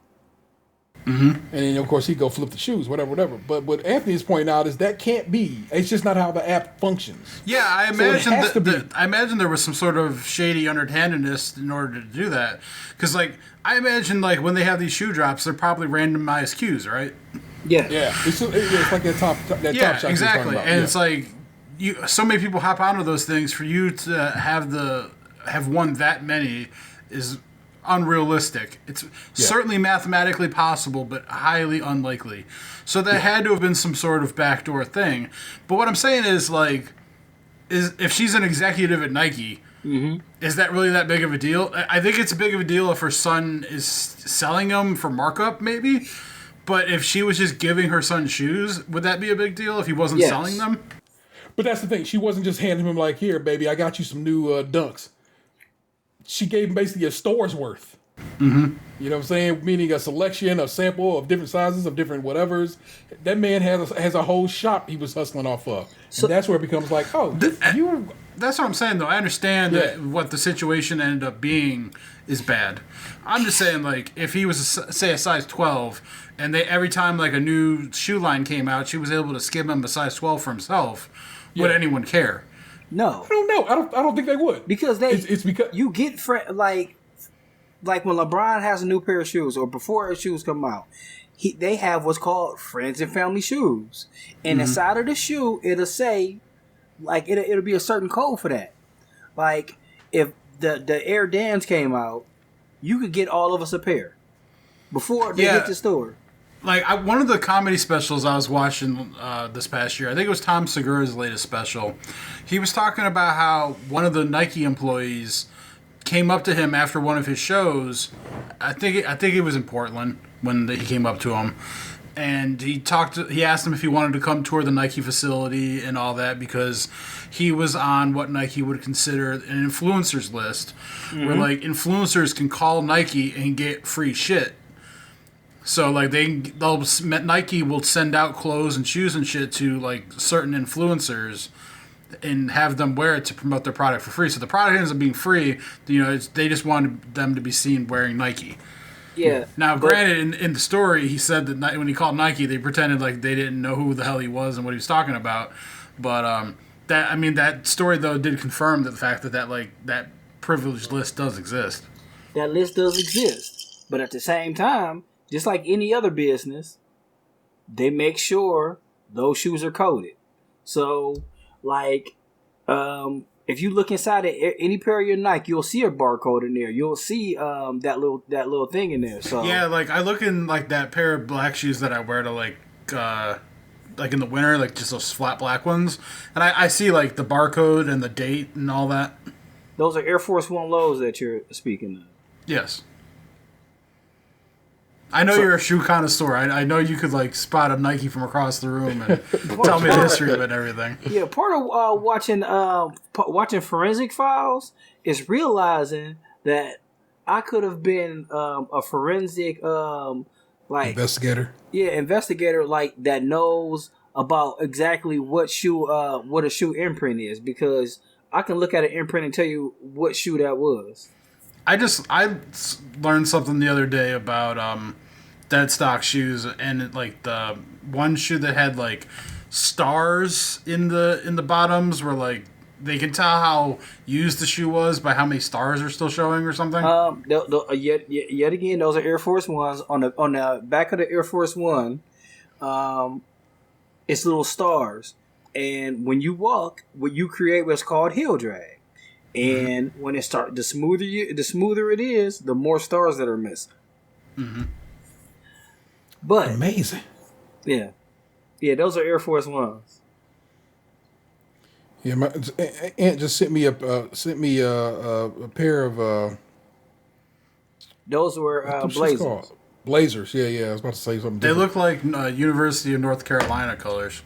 And then, of course, he'd go flip the shoes, whatever. But what Anthony is pointing out is that can't be. It's just not how the app functions.
Yeah, I
So
imagine I imagine there was some sort of shady underhandedness in order to do that. Because, like, I imagine, like, when they have these shoe drops, they're probably randomized cues, right?
Yeah.
Yeah, it's like that top shot.
Exactly. And
Yeah.
it's like so many people hop onto those things. For you to have won that many is unrealistic. It's certainly mathematically possible, but highly unlikely. So that had to have been some sort of backdoor thing. But what I'm saying is, like, if she's an executive at Nike, is that really that big of a deal? I think it's a big of a deal if her son is selling them for markup, maybe. But if she was just giving her son shoes, would that be a big deal if he wasn't selling them?
But that's the thing. She wasn't just handing him like, here, baby, I got you some new Dunks. She gave him basically a store's worth. You know what I'm saying? Meaning a selection, a sample of different sizes, of different whatevers. That man has a whole shop he was hustling off of. So and that's where it becomes like, oh,
That's what I'm saying, though. I understand that what the situation ended up being is bad. I'm just saying, like, if he was, say, a size 12, and every time, like, a new shoe line came out, she was able to skim him a size 12 for himself, would anyone care?
No.
I don't know. I don't think they would.
Because it's because you get like when LeBron has a new pair of shoes or before his shoes come out, they have what's called friends and family shoes. And inside of the shoe, it'll say, like, it'll be a certain code for that. Like, if the Air Dans came out, you could get all of us a pair before they hit the store.
Like, one of the comedy specials I was watching this past year, I think it was Tom Segura's latest special. He was talking about how one of the Nike employees came up to him after one of his shows. I think it was in Portland when he came up to him, and he asked him if he wanted to come tour the Nike facility and all that because he was on what Nike would consider an influencers list, where, like, influencers can call Nike and get free shit. So, like, Nike will send out clothes and shoes and shit to, like, certain influencers and have them wear it to promote their product for free. So the product ends up being free. You know, they just wanted them to be seen wearing Nike.
Yeah.
Now, granted, in the story, he said that when he called Nike, they pretended like they didn't know who the hell he was and what he was talking about. But that story, though, did confirm the fact that privileged list does exist.
That list does exist, but at the same time, just like any other business, they make sure those shoes are coded. So, like, if you look inside of any pair of your Nike, you'll see a barcode in there. You'll see that little thing in there. So
yeah, like, I look in, like, that pair of black shoes that I wear to, like in the winter, like, just those flat black ones, and I see, like, the barcode and the date and all that.
Those are Air Force One lows that you're speaking of.
Yes. I know you're a shoe connoisseur. I know you could, like, spot a Nike from across the room and tell me the history of it and everything.
Yeah, part of watching Forensic Files is realizing that I could have been a forensic
investigator.
Yeah, investigator, like, that knows about exactly what a shoe imprint is, because I can look at an imprint and tell you what shoe that was.
I learned something the other day about dead stock shoes, and, like, the one shoe that had, like, stars in the bottoms, where, like, they can tell how used the shoe was by how many stars are still showing or something.
Yet again, those are Air Force Ones. On the back of the Air Force One, it's little stars, and when you walk, what you create what's called heel drag. And when it starts, the smoother it is, the more stars that are missing. But
amazing.
Yeah, those are Air Force Ones.
Yeah, my aunt just sent me a pair of
those were Blazers.
Blazers. Yeah. I was about to say something.
They look like University of North Carolina colors.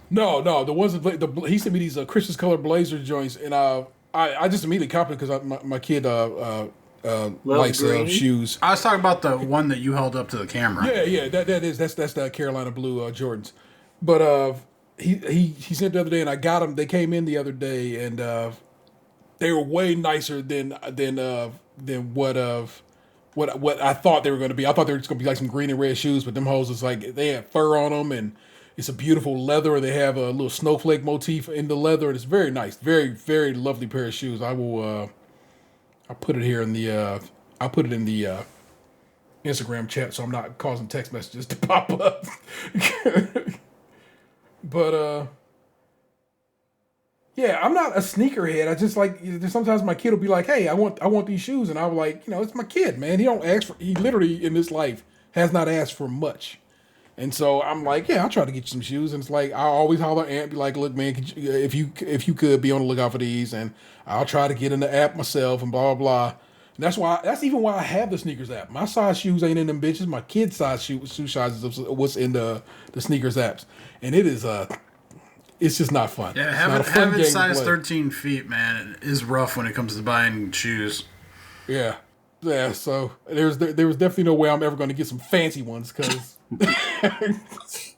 No, the ones that he sent me these Christmas color Blazer joints, and I just immediately copied it because my kid likes shoes.
I was talking about the one that you held up to the camera.
Yeah, that's the Carolina blue Jordans. But he sent the other day, and I got them. They came in the other day, and they were way nicer than what what I thought they were going to be. I thought they were just going to be like some green and red shoes, but them hoes is like they have fur on them and it's a beautiful leather. They have a little snowflake motif in the leather, and it's very nice, very very lovely pair of shoes. I will. I'll put it here in the. I'll put it in the Instagram chat, so I'm not causing text messages to pop up. But yeah, I'm not a sneakerhead. I just like sometimes my kid will be like, "Hey, I want these shoes," and I'm like, it's my kid, man. He don't ask for. He literally in this life has not asked for much, and so I'm like, yeah, I'll try to get you some shoes. And it's like I always holler at Aunt, be like, "Look, man, if you could be on the lookout for these," and I'll try to get in the app myself and blah blah blah. And that's even why I have the sneakers app. My size shoes ain't in them bitches. My kid's size shoe sizes is what's in the sneakers apps, and it is it's just not fun.
Yeah, having size 13 feet, man, it is rough when it comes to buying shoes.
Yeah. So there was definitely no way I'm ever going to get some fancy ones because it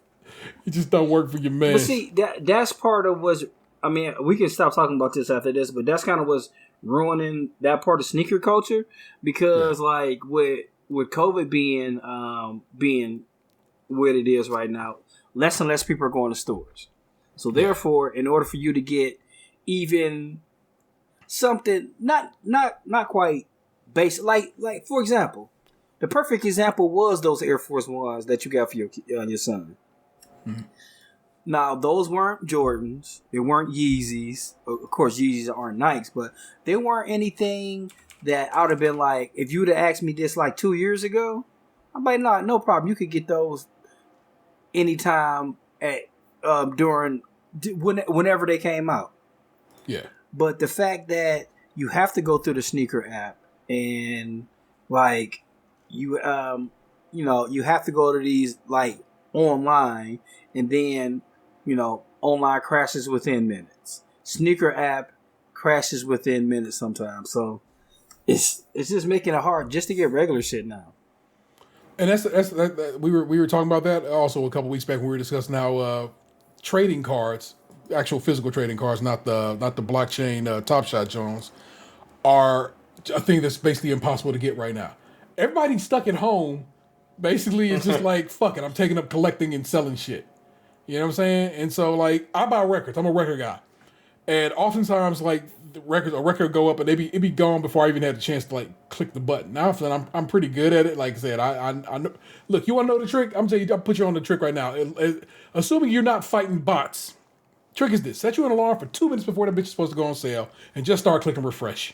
just don't work for your man.
But see, that's part of what's. I mean, we can stop talking about this after this, but that's kind of what's ruining that part of sneaker culture because, like, with COVID being what it is right now, less and less people are going to stores. So therefore, in order for you to get even something not quite basic, like for example, the perfect example was those Air Force Ones that you got for your son. Mm-hmm. Now those weren't Jordans, they weren't Yeezys. Of course, Yeezys aren't Nikes, but they weren't anything that I would have been like, if you would have asked me this like 2 years ago, I'm like, nah, no problem. You could get those anytime at whenever they came out.
Yeah.
But the fact that you have to go through the sneaker app and like you you have to go to these like online and then online crashes within minutes. Sneaker app crashes within minutes sometimes. So it's just making it hard just to get regular shit now.
And that's we were talking about that also a couple weeks back when we were discussing how trading cards, actual physical trading cards, not the blockchain Top Shot Jones, are a thing that's basically impossible to get right now. Everybody's stuck at home. Basically, it's just like, fuck it, I'm taking up collecting and selling shit. You know what I'm saying? And so, like, I buy records. I'm a record guy. And oftentimes, like, a record go up and it be gone before I even had the chance to, like, click the button. Now, I'm pretty good at it. Like I said, I know. Look, you want to know the trick? I'm telling you, I'll put you on the trick right now. Assuming you're not fighting bots. Trick is this. Set you an alarm for 2 minutes before that bitch is supposed to go on sale and just start clicking refresh.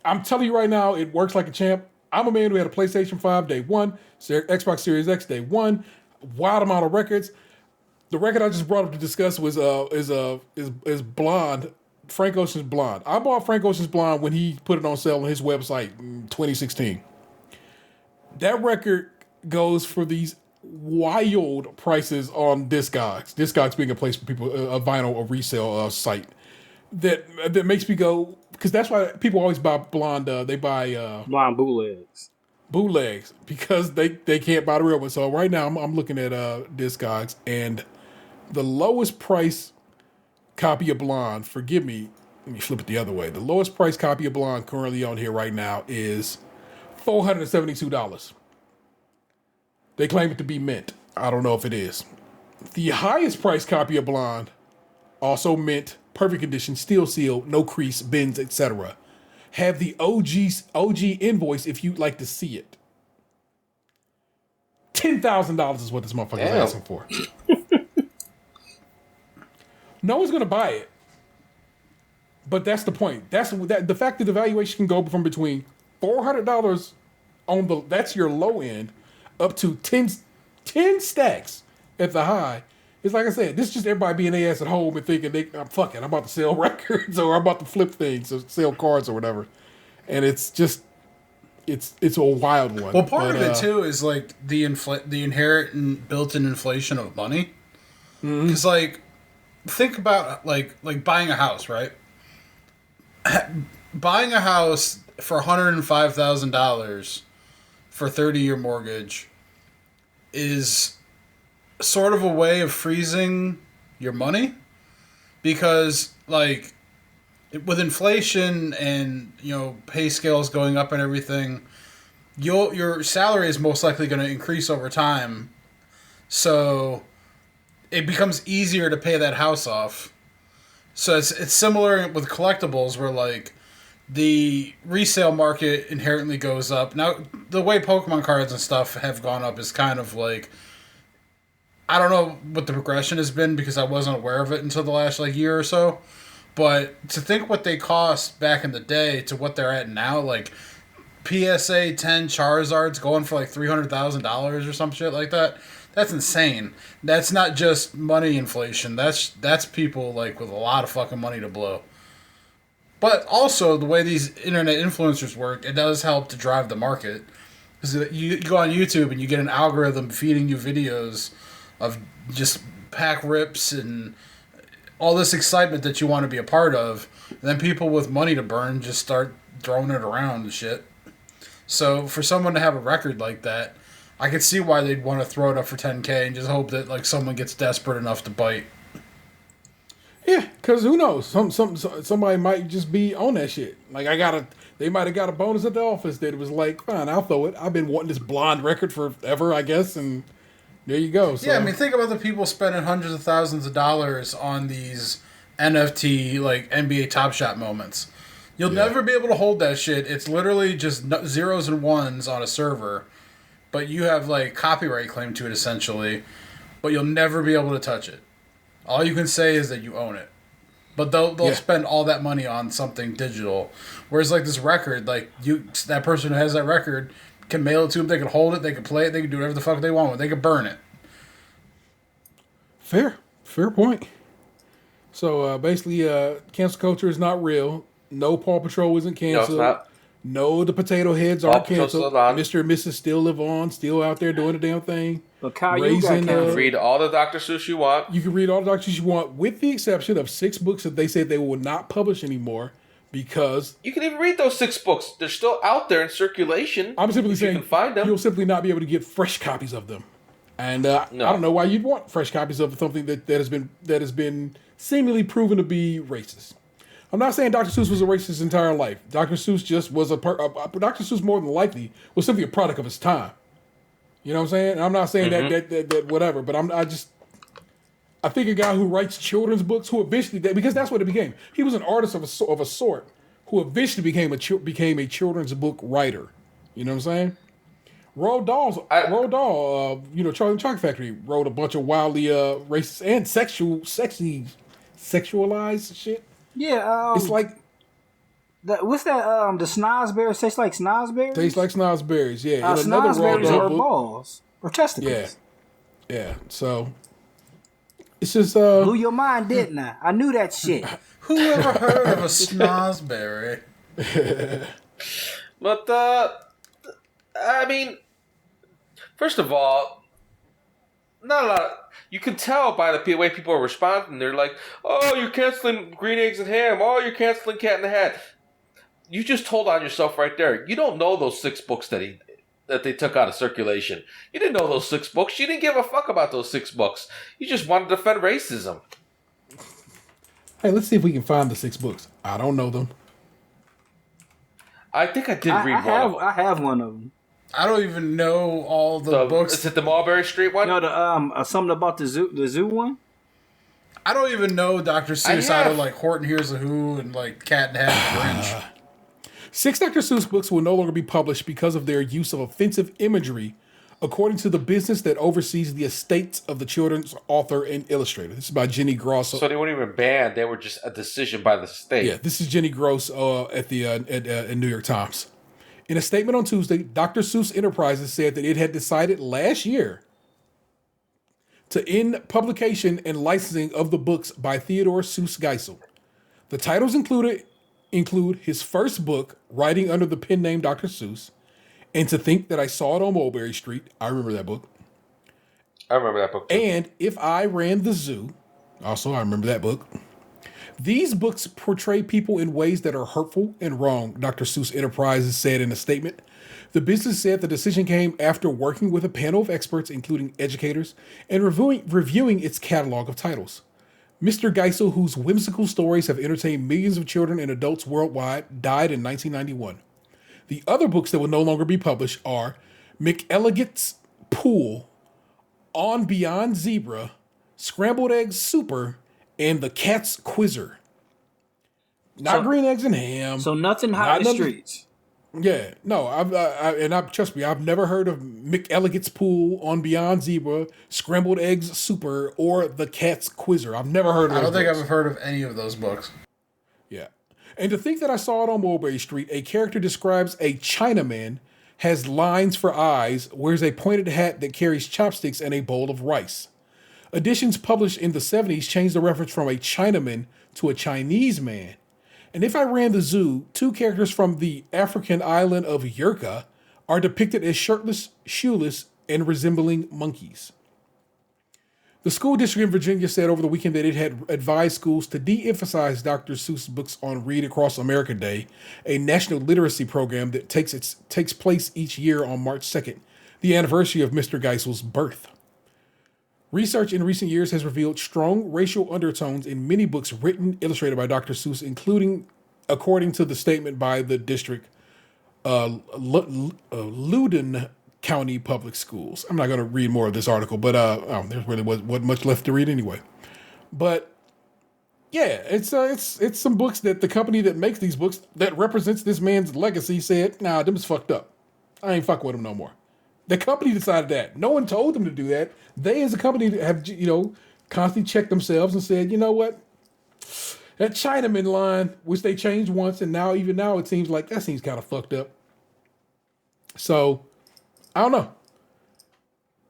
I'm telling you right now, it works like a champ. I'm a man who had a PlayStation 5 day one, Xbox Series X day one, wild amount of records. The record I just brought up to discuss was is Blonde, Frank Ocean's Blonde. I bought Frank Ocean's Blonde when he put it on sale on his website in 2016. That record goes for these wild prices on Discogs. Discogs being a place for people, a vinyl, a resale site that makes me go, because that's why people always buy Blonde. They buy
Blonde bootlegs
because they can't buy the real one. So right now I'm looking at Discogs, and the lowest price copy of Blonde, forgive me, let me flip it the other way. The lowest price copy of Blonde currently on here right now is $472. They claim it to be mint. I don't know if it is. The highest price copy of Blonde, also mint, perfect condition, steel seal, no crease, bends, etc. Have the OG invoice if you'd like to see it. $10,000 is what this motherfucker is asking for. No one's gonna buy it, but that's the point. The fact that the valuation can go from between $400 that's your low end, up to 10 stacks at the high. It's like I said, this is just everybody being their ass at home and thinking, fuck it, I'm about to sell records or I'm about to flip things or sell cards or whatever. And it's just, it's a wild one.
Well, part of it too is like the inherent and built-in inflation of money. Because like, think about like buying a house, right? Buying a house for $105,000 for 30-year mortgage is sort of a way of freezing your money, because like with inflation and pay scales going up and everything, your salary is most likely going to increase over time. So it becomes easier to pay that house off. So it's similar with collectibles where like the resale market inherently goes up. Now the way Pokemon cards and stuff have gone up is kind of like, I don't know what the progression has been because I wasn't aware of it until the last like year or so. But to think what they cost back in the day to what they're at now, like PSA 10 Charizards going for like $300,000 or some shit like that. That's insane. That's not just money inflation. That's people like with a lot of fucking money to blow. But also the way these internet influencers work, it does help to drive the market. Because you go on YouTube and you get an algorithm feeding you videos of just pack rips and all this excitement that you want to be a part of. And then people with money to burn just start throwing it around and shit. So for someone to have a record like that, I could see why they'd want to throw it up for $10K and just hope that like someone gets desperate enough to bite.
Yeah, because who knows? Somebody might just be on that shit. Like they might have got a bonus at the office that was like, fine, I'll throw it. I've been wanting this blonde record forever, I guess, and there you go. So.
Yeah, I mean, think about the people spending hundreds of thousands of dollars on these NFT like NBA Top Shot moments. You'll never be able to hold that shit. It's literally just zeros and ones on a server, but you have like copyright claim to it essentially, but you'll never be able to touch it. All you can say is that you own it. But they'll spend all that money on something digital. Whereas like this record, like that person who has that record can mail it to them, they can hold it, they can play it, they can do whatever the fuck they want with it. They can burn it.
Fair point. So basically cancel culture is not real. No, Paw Patrol isn't canceled.
No, it's not.
No, the potato heads aren't canceled. Mr. and Mrs. still live on, still out there doing the damn thing.
But Kyle, you can
read all the Dr. Seuss you want.
You can read all the Dr. Seuss you want, with the exception of 6 books that they said they will not publish anymore because...
You can even read those 6 books. They're still out there in circulation.
I'm simply saying
you can find them.
You'll simply not be able to get fresh copies of them. And I don't know why you'd want fresh copies of something that has been seemingly proven to be racist. I'm not saying Dr. Seuss was a racist his entire life. Dr. Seuss just was Dr. Seuss more than likely was simply a product of his time. You know what I'm saying? I'm not saying that whatever, but I think a guy who writes children's books who eventually, because that's what it became. He was an artist of a sort who eventually became a children's book writer. You know what I'm saying? Roald Dahl, Charlie and the Chocolate Factory wrote a bunch of wildly racist and sexualized shit.
Yeah,
it's like
what's that? The snozberries taste like snozberries.
Tastes like snozberries. Yeah,
snozberries are balls or testicles.
Yeah. So it's just
blew your mind, didn't I? I knew that shit.
Who ever heard of a snozberry?
But I mean, first of all, not a lot. You can tell by the way people are responding. They're like, "Oh, you're canceling Green Eggs and Ham. Oh, you're canceling Cat in the Hat." You just told on yourself right there. You don't know those 6 books that they took out of circulation. You didn't know those 6 books. You didn't give a fuck about those 6 books. You just wanted to defend racism.
Hey, let's see if we can find the 6 books. I don't know them.
I think I did read one of them.
I have one of them.
I don't even know all the books.
Is it the Mulberry Street one?
No, the something about the zoo one.
I don't even know Dr. Seuss out of like Horton Hears a Who and like Cat in the Hat and Grinch.
6 Dr. Seuss books will no longer be published because of their use of offensive imagery, according to the business that oversees the estates of the children's author and illustrator. This is by Jenny Gross.
So they weren't even banned; they were just a decision by the state.
Yeah, this is Jenny Gross at the New York Times. In a statement on Tuesday, Dr. Seuss Enterprises said that it had decided last year to end publication and licensing of the books by Theodore Seuss Geisel. The titles include his first book, writing under the pen name Dr. Seuss, and To Think That I Saw It on Mulberry Street. I remember that book.
I remember that book too.
And If I Ran the Zoo. Also, I remember that book. These books portray people in ways that are hurtful and wrong, Dr. Seuss Enterprises said in a statement. The business said the decision came after working with a panel of experts, including educators, and reviewing its catalog of titles. Mr. Geisel, whose whimsical stories have entertained millions of children and adults worldwide, died in 1991. The other books that will no longer be published are McElligot's Pool, On Beyond Zebra, Scrambled Eggs Super, and The Cat's Quizzer. Not Green Eggs and Ham.
So nothing hot in the streets.
Yeah, no, trust me, I've never heard of McElligot's Pool, On Beyond Zebra, Scrambled Eggs Super, or The Cat's Quizzer. I've never heard of
I don't think I've heard of any of those books.
Yeah. And to think that I saw it on Mulberry Street, a character describes a Chinaman, has lines for eyes, wears a pointed hat that carries chopsticks and a bowl of rice. Editions published in the 70s changed the reference from a Chinaman to a Chinese man. And if I ran the zoo, 2 characters from the African island of Yurka are depicted as shirtless, shoeless, and resembling monkeys. The school district in Virginia said over the weekend that it had advised schools to de-emphasize Dr. Seuss books on Read Across America Day, a national literacy program that takes place each year on March 2nd, the anniversary of Mr. Geisel's birth. Research in recent years has revealed strong racial undertones in many books written, illustrated by Dr. Seuss, including, according to the statement by the district, Loudoun County Public Schools. I'm not going to read more of this article, but there really wasn't much left to read anyway. But yeah, it's some books that the company that makes these books that represents this man's legacy said, nah, them is fucked up. I ain't fucking with them no more. The company decided that. No one told them to do that. They, as a company, have constantly checked themselves and said, you know what? That Chinaman line, which they changed once, and now it seems like that seems kind of fucked up. So, I don't know.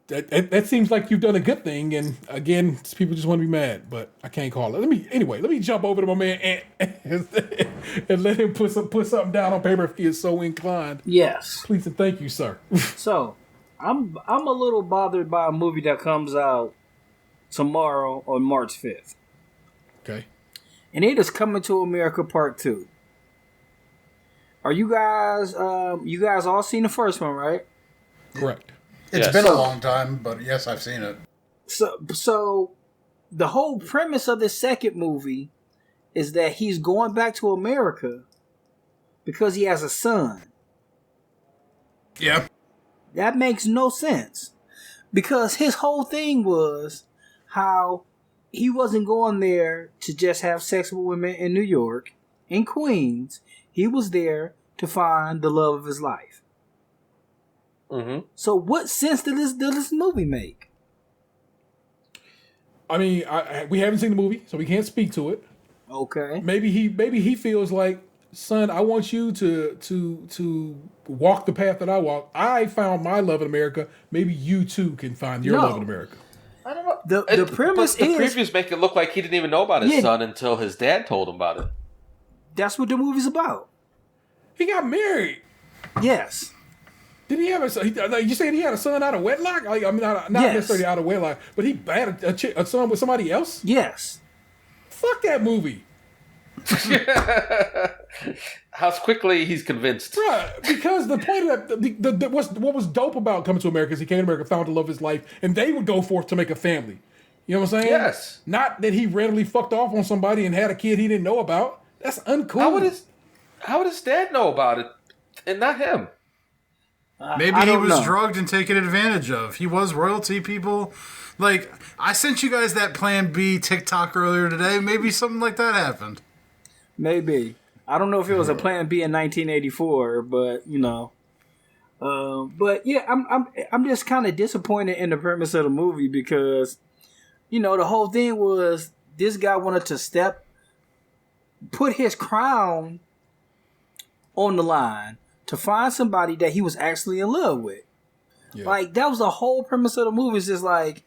That seems like you've done a good thing, and again, people just want to be mad, but I can't call it. Let me jump over to my man and let him put something down on paper if he is so inclined.
Yes.
Please and thank you, sir.
So, I'm a little bothered by a movie that comes out tomorrow on March 5th.
Okay.
And it is Coming to America Part 2. Are you guys all seen the first one, right?
Correct.
It's been a long time, but yes, I've seen it.
So the whole premise of this second movie is that he's going back to America because he has a son.
Yep.
That makes no sense. Because his whole thing was how he wasn't going there to just have sex with women in New York, in Queens. He was there to find the love of his life. Mm-hmm. So what sense did this movie make?
I mean, we haven't seen the movie, so we can't speak to it.
Okay.
Maybe he feels like, son, I want you to walk the path that I walk. I found my love in America. Maybe you too can find your love in America.
I don't know.
The premise is...
The previews make it look like he didn't even know about his son until his dad told him about it.
That's what the movie's about.
He got married.
Yes.
Did he have a son? Like you said, he had a son out of wedlock? Like, I mean, not necessarily out of wedlock, but he had a son with somebody else?
Yes.
Fuck that movie.
How quickly he's convinced.
Right, because the point of that, what was dope about Coming to America is he came to America, found the love of his life, and they would go forth to make a family. You know what I'm saying?
Yes.
Not that he randomly fucked off on somebody and had a kid he didn't know about. That's uncool.
How would his dad know about it and not him?
Maybe he was drugged and taken advantage of. He was royalty, people. Like, I sent you guys that Plan B TikTok earlier today. Maybe something like that happened.
Maybe. I don't know if it was a Plan B in 1984, but but yeah, I'm just kind of disappointed in the premise of the movie because, the whole thing was this guy wanted to put his crown on the line to find somebody that he was actually in love with. Yeah. Like, that was the whole premise of the movie. It's just like,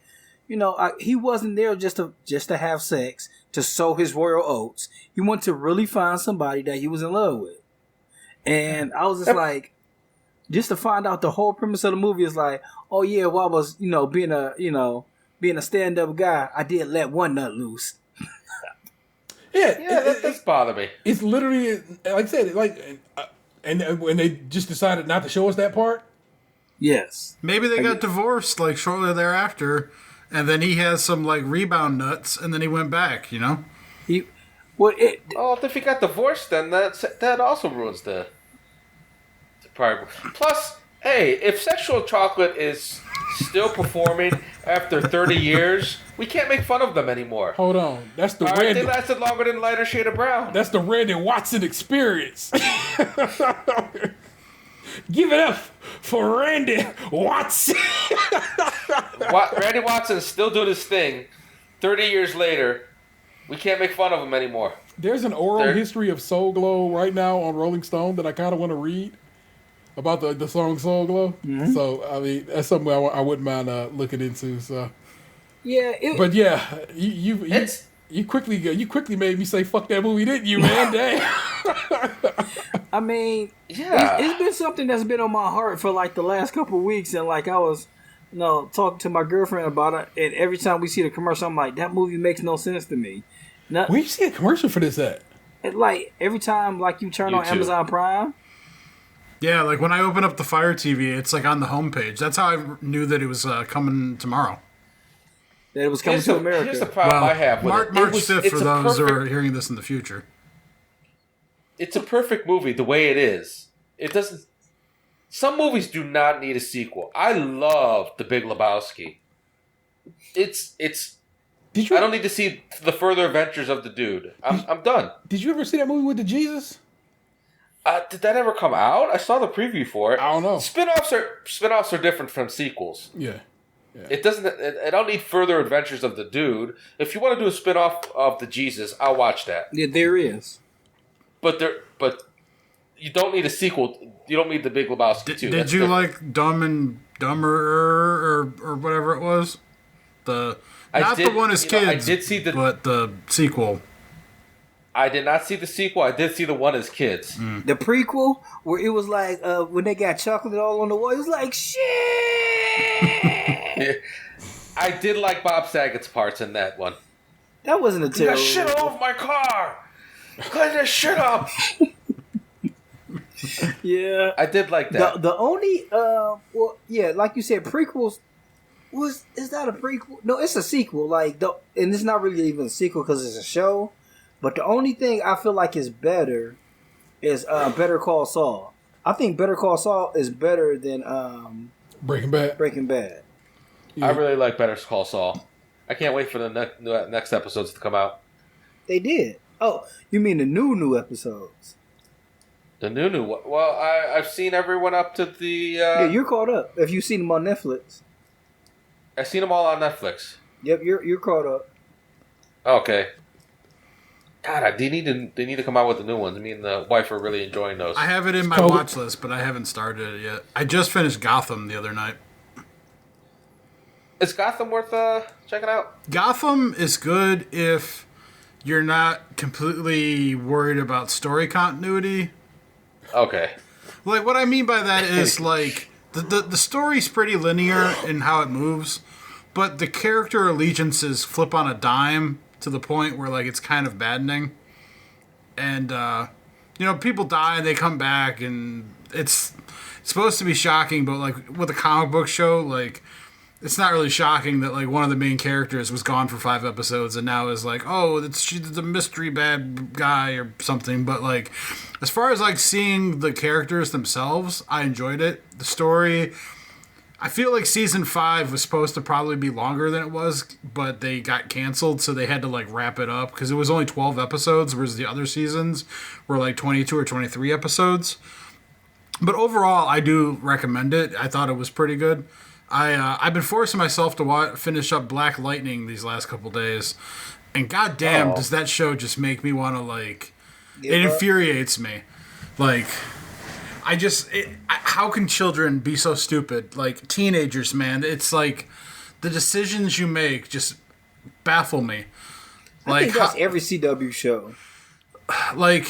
he wasn't there just to have sex, to sow his royal oats. He wanted to really find somebody that he was in love with. And I was just like, just to find out the whole premise of the movie is like, oh yeah, while I was, being a stand-up guy, I did let one nut loose.
That does bother me.
It's literally, like I said, and when they just decided not to show us that part?
Yes.
Maybe they got divorced, shortly thereafter, and then he has some, rebound nuts, and then he went back,
if he got divorced, then that also ruins the probably. Plus, hey, if Sexual Chocolate is still performing after 30 years, we can't make fun of them anymore.
Hold on. That's the
They lasted longer than Lighter Shade of Brown.
That's the Randy Watson experience. Give it up for Randy Watson.
Randy Watson is still doing his thing. 30 years later, we can't make fun of him anymore.
There's an oral history of Soul Glow right now on Rolling Stone that I kind of want to read about the song Soul Glow. Mm-hmm. So, I mean, that's something I wouldn't mind looking into. So,
yeah.
But yeah, you quickly made me say fuck that movie, didn't you, man? Damn.
I mean, it's been something that's been on my heart for like the last couple of weeks, and like I was, talking to my girlfriend about it, and every time we see the commercial, I'm like, that movie makes no sense to me.
Where you see a commercial for this at?
Like every time, like you turn on Amazon Prime.
Yeah, like when I open up the Fire TV, it's like on the homepage. That's how I knew that it was coming tomorrow.
That it was coming to America.
Here's the problem I have with
March 5th for those who are hearing this in the future.
It's a perfect movie the way it is. It doesn't. Some movies do not need a sequel. I love The Big Lebowski. It's. I don't need to see the further adventures of the dude. I'm done.
Did you ever see that movie with the Jesus?
Did that ever come out? I saw the preview for it.
I don't know.
Spinoffs are different from sequels.
Yeah.
It doesn't. I don't need further adventures of the dude. If you want to do a spinoff of the Jesus, I'll watch that.
Yeah, there is.
But you don't need a sequel. You don't need The Big Lebowski 2.
Did you like Dumb and Dumber or whatever it was? The one as kids. I did see but the sequel.
I did not see the sequel. I did see the one as kids.
Mm. The prequel, where it was like when they got chocolate all on the wall, it was like shit.
I did like Bob Saget's parts in that one.
That wasn't a terrible.
You got shit all over my car. Clean this shit up.
Yeah,
I did like that.
The only like you said, prequels is that a prequel? No, it's a sequel. And it's not really even a sequel because it's a show. But the only thing I feel like is better is Better Call Saul. I think Better Call Saul is better than
Breaking Bad.
Yeah. I really like Better Call Saul. I can't wait for the next episodes to come out.
They did. Oh, you mean the new episodes?
The new one. Well, I've seen everyone up to the...
yeah, you're caught up. If you've seen them on Netflix.
I've seen them all on Netflix.
Yep, you're caught up.
Okay. God, they need to come out with the new ones. Me and the wife are really enjoying those.
I have it in my watch list, but I haven't started it yet. I just finished Gotham the other night.
Is Gotham worth checking out?
Gotham is good if you're not completely worried about story continuity.
Okay.
Like, what I mean by that is, like, the story's pretty linear in how it moves, but the character allegiances flip on a dime to the point where, like, it's kind of maddening. And, people die and they come back, and it's supposed to be shocking, but, like, with a comic book show, like, it's not really shocking that, like, one of the main characters was gone for 5 episodes and now is like, oh, she's a mystery bad guy or something. But, like, as far as, like, seeing the characters themselves, I enjoyed it. The story, I feel like season 5 was supposed to probably be longer than it was, but they got canceled, so they had to, like, wrap it up because it was only 12 episodes, whereas the other seasons were, like, 22 or 23 episodes. But overall, I do recommend it. I thought it was pretty good. I've been forcing myself to finish up Black Lightning these last couple days, and goddamn, does that show just make me want to, like, it infuriates me. Like, how can children be so stupid? Like, teenagers, man, it's like the decisions you make just baffle me.
I think that's every CW show.
Like,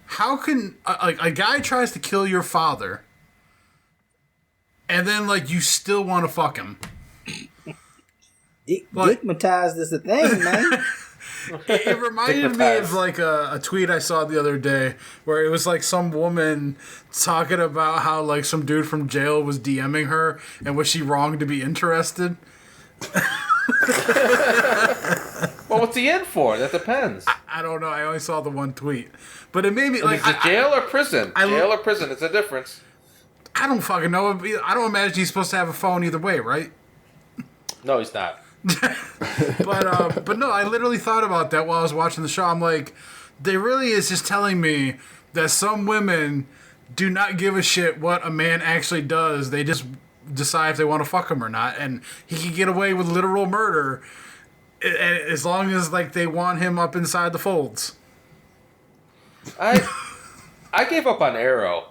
how can a guy tries to kill your father, and then, like, you still want to fuck him?
Dickmatized is the thing, man.
It reminded me of, like, a tweet I saw the other day where it was, like, some woman talking about how, like, some dude from jail was DMing her, and was she wrong to be interested?
Well, Well, what's he in for? That depends.
I don't know. I only saw the one tweet, but it made me
Is it jail or prison? Jail or prison? It's a difference.
I don't fucking know. I don't imagine he's supposed to have a phone either way, right?
No, he's not.
But no, I literally thought about that while I was watching the show. I'm like, they really is just telling me that some women do not give a shit what a man actually does. They just decide if they want to fuck him or not, and he can get away with literal murder as long as like they want him up inside the folds.
I gave up on Arrow,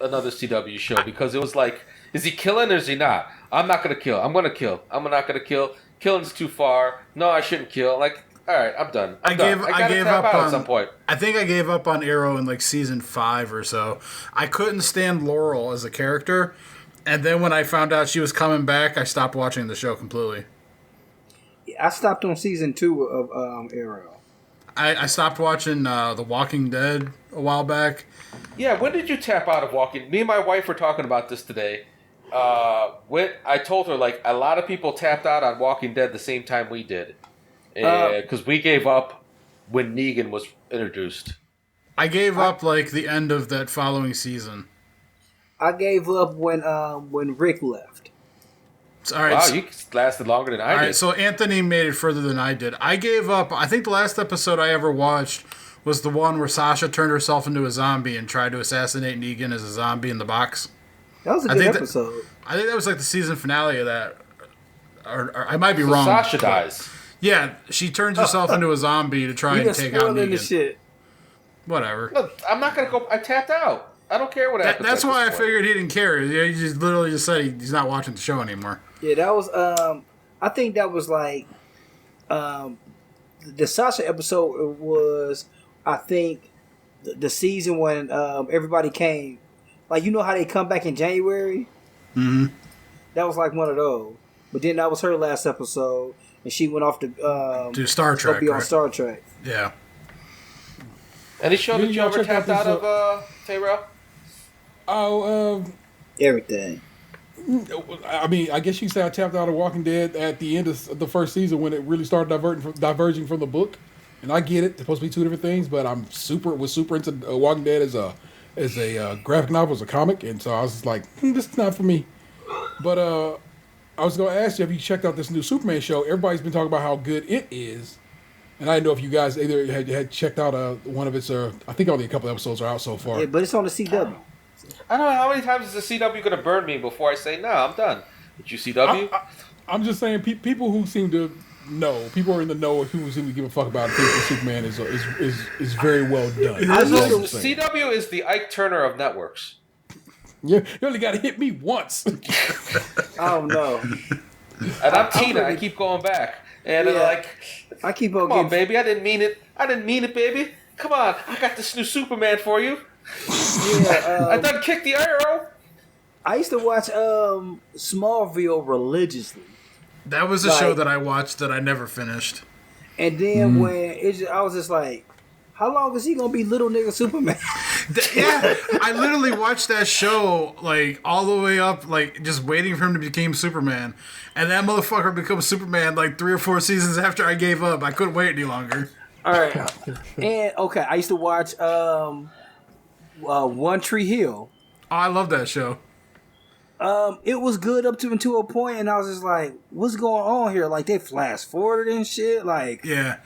another CW show, because it was like, is he killing or is he not? I'm not gonna kill. I'm gonna kill. I'm not gonna kill. Killing's too far. No, I shouldn't kill. Like, all right, I'm done. I gave up
on,
at some point.
I think I gave up on Arrow in like season 5 or so. I couldn't stand Laurel as a character, and then when I found out she was coming back, I stopped watching the show completely.
I stopped on season 2 of Arrow.
I stopped watching The Walking Dead a while back.
Yeah, when did you tap out of Walking? Me and my wife were talking about this today. I told her, like, a lot of people tapped out on Walking Dead the same time we did. Because we gave up when Negan was introduced.
I gave up, like, the end of that following season.
I gave up when Rick left.
All right,
wow, you lasted longer than I did.
All right, so Anthony made it further than I did. I gave up. I think the last episode I ever watched was the one where Sasha turned herself into a zombie and tried to assassinate Negan as a zombie in the box.
That was a good episode.
I think that was like the season finale of that. Or I might be
so
wrong.
Sasha dies.
Yeah, she turns herself into a zombie to try and take out Negan.
The shit.
Whatever.
Look, I'm not going to go. I tapped out. I don't care what happens.
That's why I figured he didn't care. He just literally just said he's not watching the show anymore.
Yeah, that was. I think that was like the Sasha episode was. I think the season when everybody came, like, you know how they come back in January.
Mm-hmm.
That was like one of those. But then that was her last episode, and she went off to
Star Trek.
Be on Star Trek.
Yeah.
Any show that you ever tapped out of, Taylor?
Everything.
I mean, I guess you say I tapped out of Walking Dead at the end of the first season when it really started diverging from the book. And I get it; it's supposed to be two different things. But I'm super into Walking Dead as a graphic novel, as a comic, and so I was just like, this is not for me. But I was going to ask you, have you checked out this new Superman show? Everybody's been talking about how good it is, and I didn't know if you guys either had checked out one of its. I think only a couple episodes are out so far.
Yeah, but it's on the CW.
I don't know how many times is the CW going to burn me before I say, no, I'm done. Did you CW?
I'm just saying, people who seem to know, people are in the know, who seem to give a fuck about it, think that Superman is very well done.
CW is the Ike Turner of networks.
Yeah, you only got to hit me once.
Oh, no.
And I'm Tina. I keep going back. And they're like,
I keep on
come on, baby. I didn't mean it, baby. Come on. I got this new Superman for you. Yeah, I done kicked the arrow.
I used to watch Smallville religiously.
That was a show that I watched that I never finished.
And then I was just like, how long is he gonna be little nigga Superman?
Yeah, I literally watched that show like all the way up, like just waiting for him to become Superman, and that motherfucker becomes Superman like 3 or 4 seasons after I gave up. I couldn't wait any longer.
All right, and I used to watch One Tree Hill.
Oh, I love that show.
It was good up to a point, and I was just like, what's going on here? Like, they flash forwarded and shit. Like,
yeah,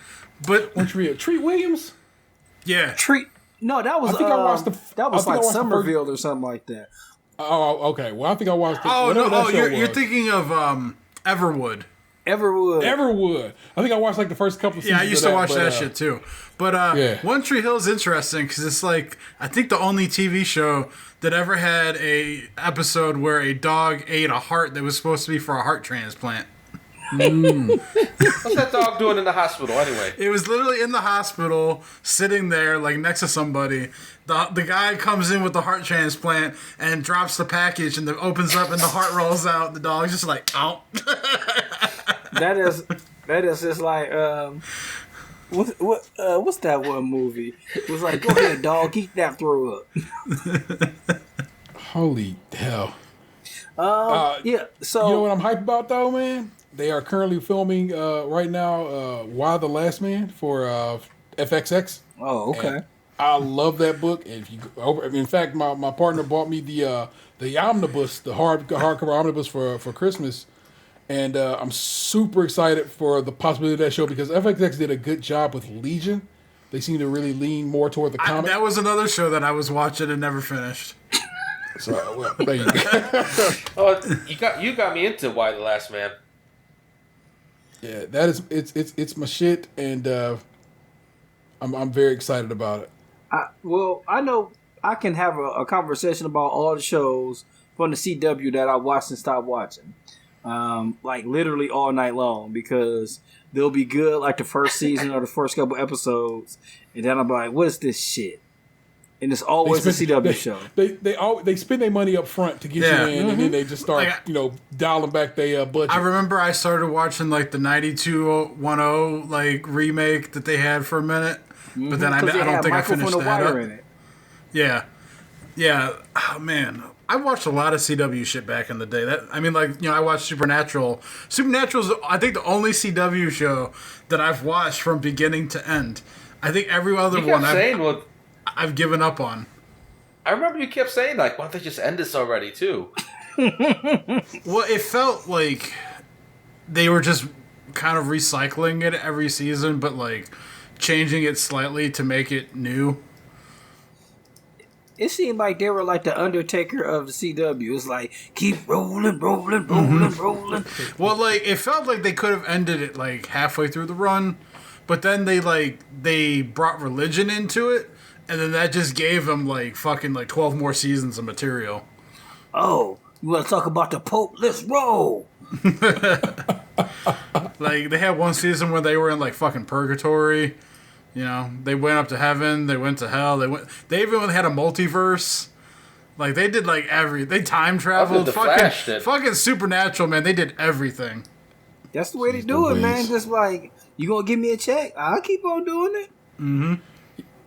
but
One Tree Hill, Treat Williams.
Yeah,
No, that was.
I think I watched
that was like Somerville or something like that.
Oh, okay. Well, I think I watched.
You're thinking of Everwood.
Everwood. I think I watched like the first couple of seasons.
Yeah, I used to watch that shit too. But One Tree Hill is interesting because it's like, I think the only TV show that ever had a episode where a dog ate a heart that was supposed to be for a heart transplant.
What's that dog doing in the hospital anyway?
It was literally in the hospital, sitting there like next to somebody. The guy comes in with the heart transplant and drops the package, and it opens up and the heart rolls out. The dog's just like, out.
That is just like what's that one movie? It was like, go ahead, dog, keep that throw up.
Holy hell.
Yeah. So
you know what I'm hyped about though, man? They are currently filming right now. Why the Last Man for FXX.
Oh, okay.
And I love that book. And if you in fact, my partner bought me the omnibus, the hardcover omnibus for Christmas, and I'm super excited for the possibility of that show because FXX did a good job with Legion. They seem to really lean more toward the comic.
That was another show that I was watching and never finished.
So, well, there you go.
Oh, you got me into Why the Last Man.
Yeah, that is it's my shit, and I'm very excited about it.
I know I can have a conversation about all the shows from the CW that I watched and stopped watching, like literally all night long because they'll be good like the first season or the first couple episodes, and then I'll be like, "What is this shit?" And it's always a CW show.
They spend their money up front to get you in, and then they just start dialing back their budget.
I remember I started watching like the 9210 like remake that they had for a minute, but then I don't think I finished that up. In it. Yeah. Oh man, I watched a lot of CW shit back in the day. I watched Supernatural. Supernatural's I think the only CW show that I've watched from beginning to end. I think every other one I've given up on.
I remember you kept saying, like, why don't they just end this already, too?
Well, it felt like they were just kind of recycling it every season, but, like, changing it slightly to make it new.
It seemed like they were like the Undertaker of the CW. It's like, keep rolling. Well,
like, it felt like they could have ended it, like, halfway through the run, but then they brought religion into it. And then that just gave them, like, fucking, like, 12 more seasons of material.
Oh, you want to talk about the Pope? Let's roll!
Like, they had one season where they were in, like, fucking purgatory. You know, they went up to heaven, they went to hell, they even had a multiverse. Like, they did, like, they time traveled. Fucking Supernatural, man, they did everything.
That's the way to do it, man. Just like, you gonna give me a check? I'll keep on doing it.
Mm-hmm.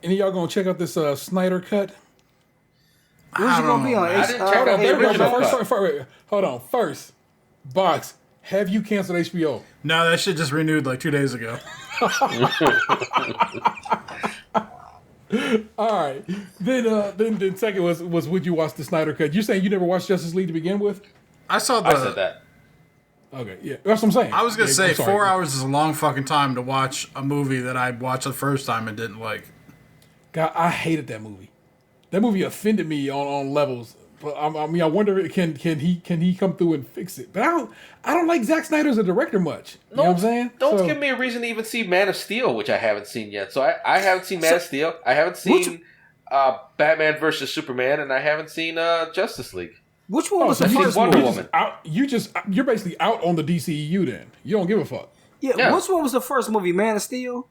Any of y'all gonna check out this Snyder cut?
Where's it gonna be on?
I didn't check out the original cut.
Hold on. First, Box, have you canceled HBO?
No, that shit just renewed like 2 days ago.
All right. Then second was would you watch the Snyder cut? You saying you never watched Justice League to begin with?
I said
that.
Okay, yeah, that's what I'm saying.
I was gonna say 4 hours is a long fucking time to watch a movie that I watched the first time and didn't like.
God, I hated that movie. That movie offended me on levels. But I mean, I wonder can he come through and fix it? But I don't like Zack Snyder as a director much. You know what I'm saying?
Don't give me a reason to even see Man of Steel, which I haven't seen yet. So I haven't seen Man of Steel. I haven't seen Batman versus Superman, and I haven't seen Justice League.
Which one was the first
Wonder
movie?
Woman?
You're basically out on the DCEU then. You don't give a fuck.
Yeah. Which one was the first movie? Man of Steel?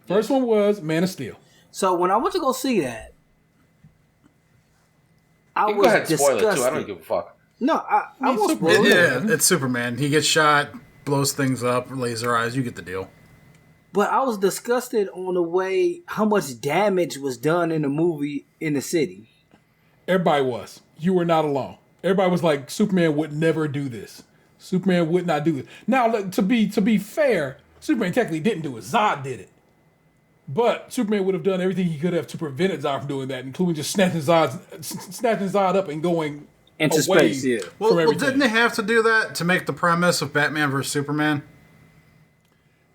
First one was Man of Steel.
So when I went to go see that, I
you
was
go ahead and
disgusted.
spoil it too. I don't give a fuck.
No, I won't spoil it.
Yeah, it's Superman. He gets shot, blows things up, laser eyes. You get the deal.
But I was disgusted on the way how much damage was done in the movie in the city.
Everybody was. You were not alone. Everybody was like, Superman would never do this. Superman would not do it. Now, to be fair, Superman technically didn't do it. Zod did it. But Superman would have done everything he could have to prevent Zod from doing that, including just snatching Zod up and going
into
away
space. Yeah.
Well, didn't they have to do that to make the premise of Batman versus Superman?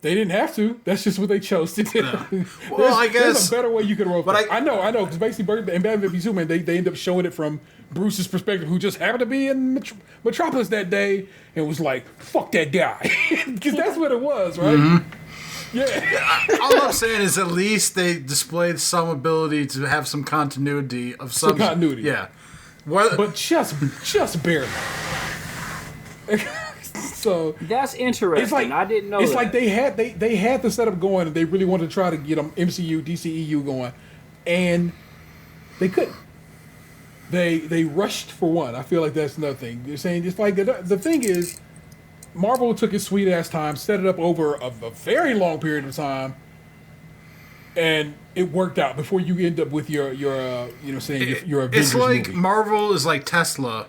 They didn't have to. That's just what they chose to do.
No. Well, I guess
there's a better way you could roll.
But
I know. Because basically, in Batman vs Superman, they end up showing it from Bruce's perspective, who just happened to be in Metropolis that day, and was like, "Fuck that guy," because that's what it was, right? Mm-hmm. Yeah.
All I'm saying is, at least they displayed some ability to have some continuity of some
continuity.
Yeah,
but just barely. So
that's interesting. It's like, I didn't know.
It's like they had the setup going, and they really wanted to try to get them MCU, DCEU going, and they couldn't. They rushed for one. I feel like that's another thing. They're saying just like the thing is, Marvel took its sweet ass time, set it up over a very long period of time, and it worked out before you end up with your Avengers
It's like
movie.
Marvel is like Tesla.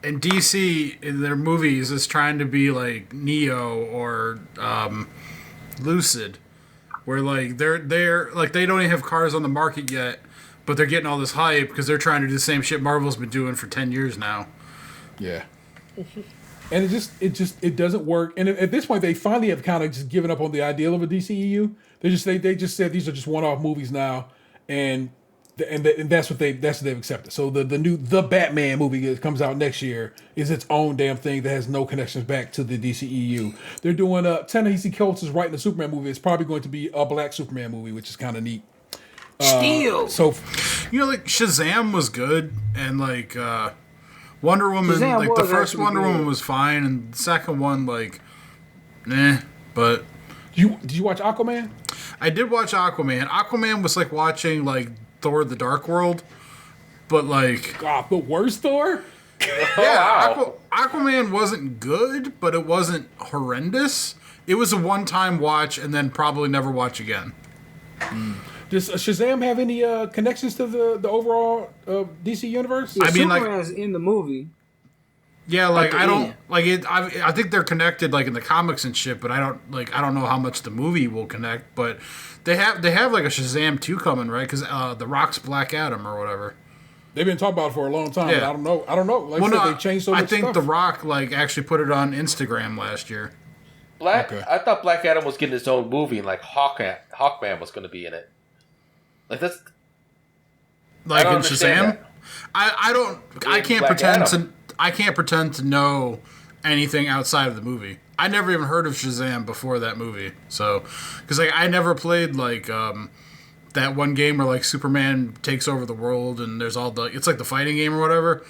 And DC in their movies is trying to be like Neo or Lucid, where like they're like they don't even have cars on the market yet, but they're getting all this hype because they're trying to do the same shit Marvel's been doing for 10 years now.
Yeah. And it doesn't work. And at this point, they finally have kind of just given up on the ideal of a DCEU. They just said these are just one-off movies now, and that's what they've accepted. So the new Batman movie that comes out next year is its own damn thing that has no connections back to the DCEU. They're doing Ta-Nehisi Coates is writing a Superman movie. It's probably going to be a black Superman movie, which is kind of neat. So
like Shazam was good, and like Wonder Woman, like the first Wonder Woman was fine, and the second one like, But
did you watch Aquaman?
I did watch Aquaman. Aquaman was like watching like Thor: The Dark World, but like
the worst Thor.
Yeah, Aquaman wasn't good, but it wasn't horrendous. It was a one-time watch, and then probably never watch again.
Does Shazam have any connections to the overall DC universe?
Yeah,
I mean,
Superman's in the movie.
Yeah, like I don't like it. I think they're connected, like in the comics and shit. But I don't know how much the movie will connect. But they have like a Shazam 2 coming, right? Because The Rock's Black Adam or whatever.
They've been talking about it for a long time.
Yeah.
But I don't know. Like I said, they changed so much
I think
stuff.
The Rock like actually put it on Instagram last year.
I thought Black Adam was getting his own movie, and like Hawkman was going to be in it. Like that's
like in Shazam.
That.
I can't pretend to know anything outside of the movie. I never even heard of Shazam before that movie. So, because like I never played like that one game where like Superman takes over the world and there's all it's like the fighting game or whatever.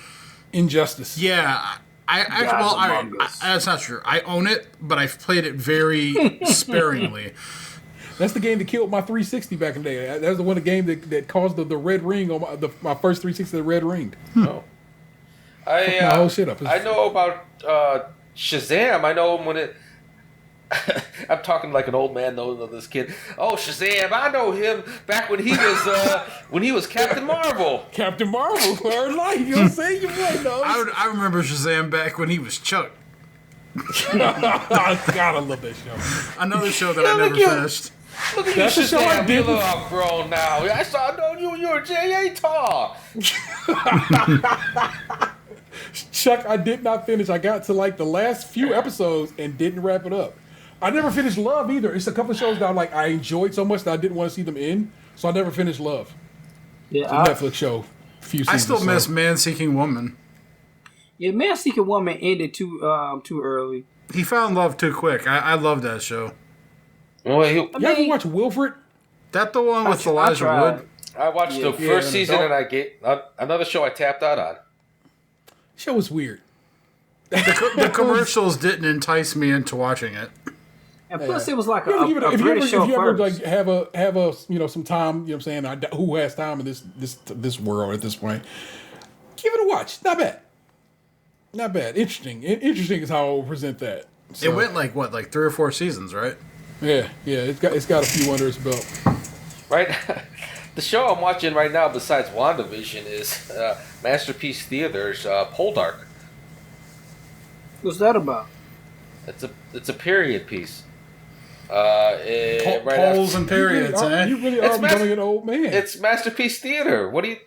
Injustice.
Yeah. That's not true. I own it, but I've played it very sparingly.
That's the game that killed my 360 back in the day. That was the game that caused the red ring on my first 360. The red ring.
Oh.
My whole shit up.
I know about Shazam. I know him when it. I'm talking like an old man knows this kid. Oh, Shazam! I know him back when he was Captain Marvel.
Captain Marvel for her life. You know what I'm saying? You might know.
I remember Shazam back when he was Chuck.
God, I love that show.
Another show that I never finished.
Look at you, Shazam. You're a little grown now. I saw you were J.A. Tall.
Chuck, I did not finish. I got to like the last few episodes and didn't wrap it up. I never finished Love either. It's a couple of shows that I enjoyed so much that I didn't want to see them end, so I never finished Love.
Yeah,
it's a Netflix show.
I still miss Man Seeking Woman.
Yeah, Man Seeking Woman ended too early.
He found love too quick. I love that show.
Well,
you ever watch Wilfred?
That the one with Elijah Wood?
I watched the first season and I get another show I tapped out on.
Show was weird.
The commercials didn't entice me into watching it.
And plus, it was like a
British show. If you ever
first.
have a some time, you know what I'm saying? Who has time in this world at this point? Give it a watch. Not bad. Not bad. Interesting. Interesting is how I'll present that. So,
it went like 3 or 4 seasons, right?
Yeah. It's got a few under its belt.
Right. The show I'm watching right now, besides WandaVision, is Masterpiece Theater's Poldark.
What's that about?
It's a period piece.
Poles and periods.
You really are becoming an old man.
It's Masterpiece Theater. What do you?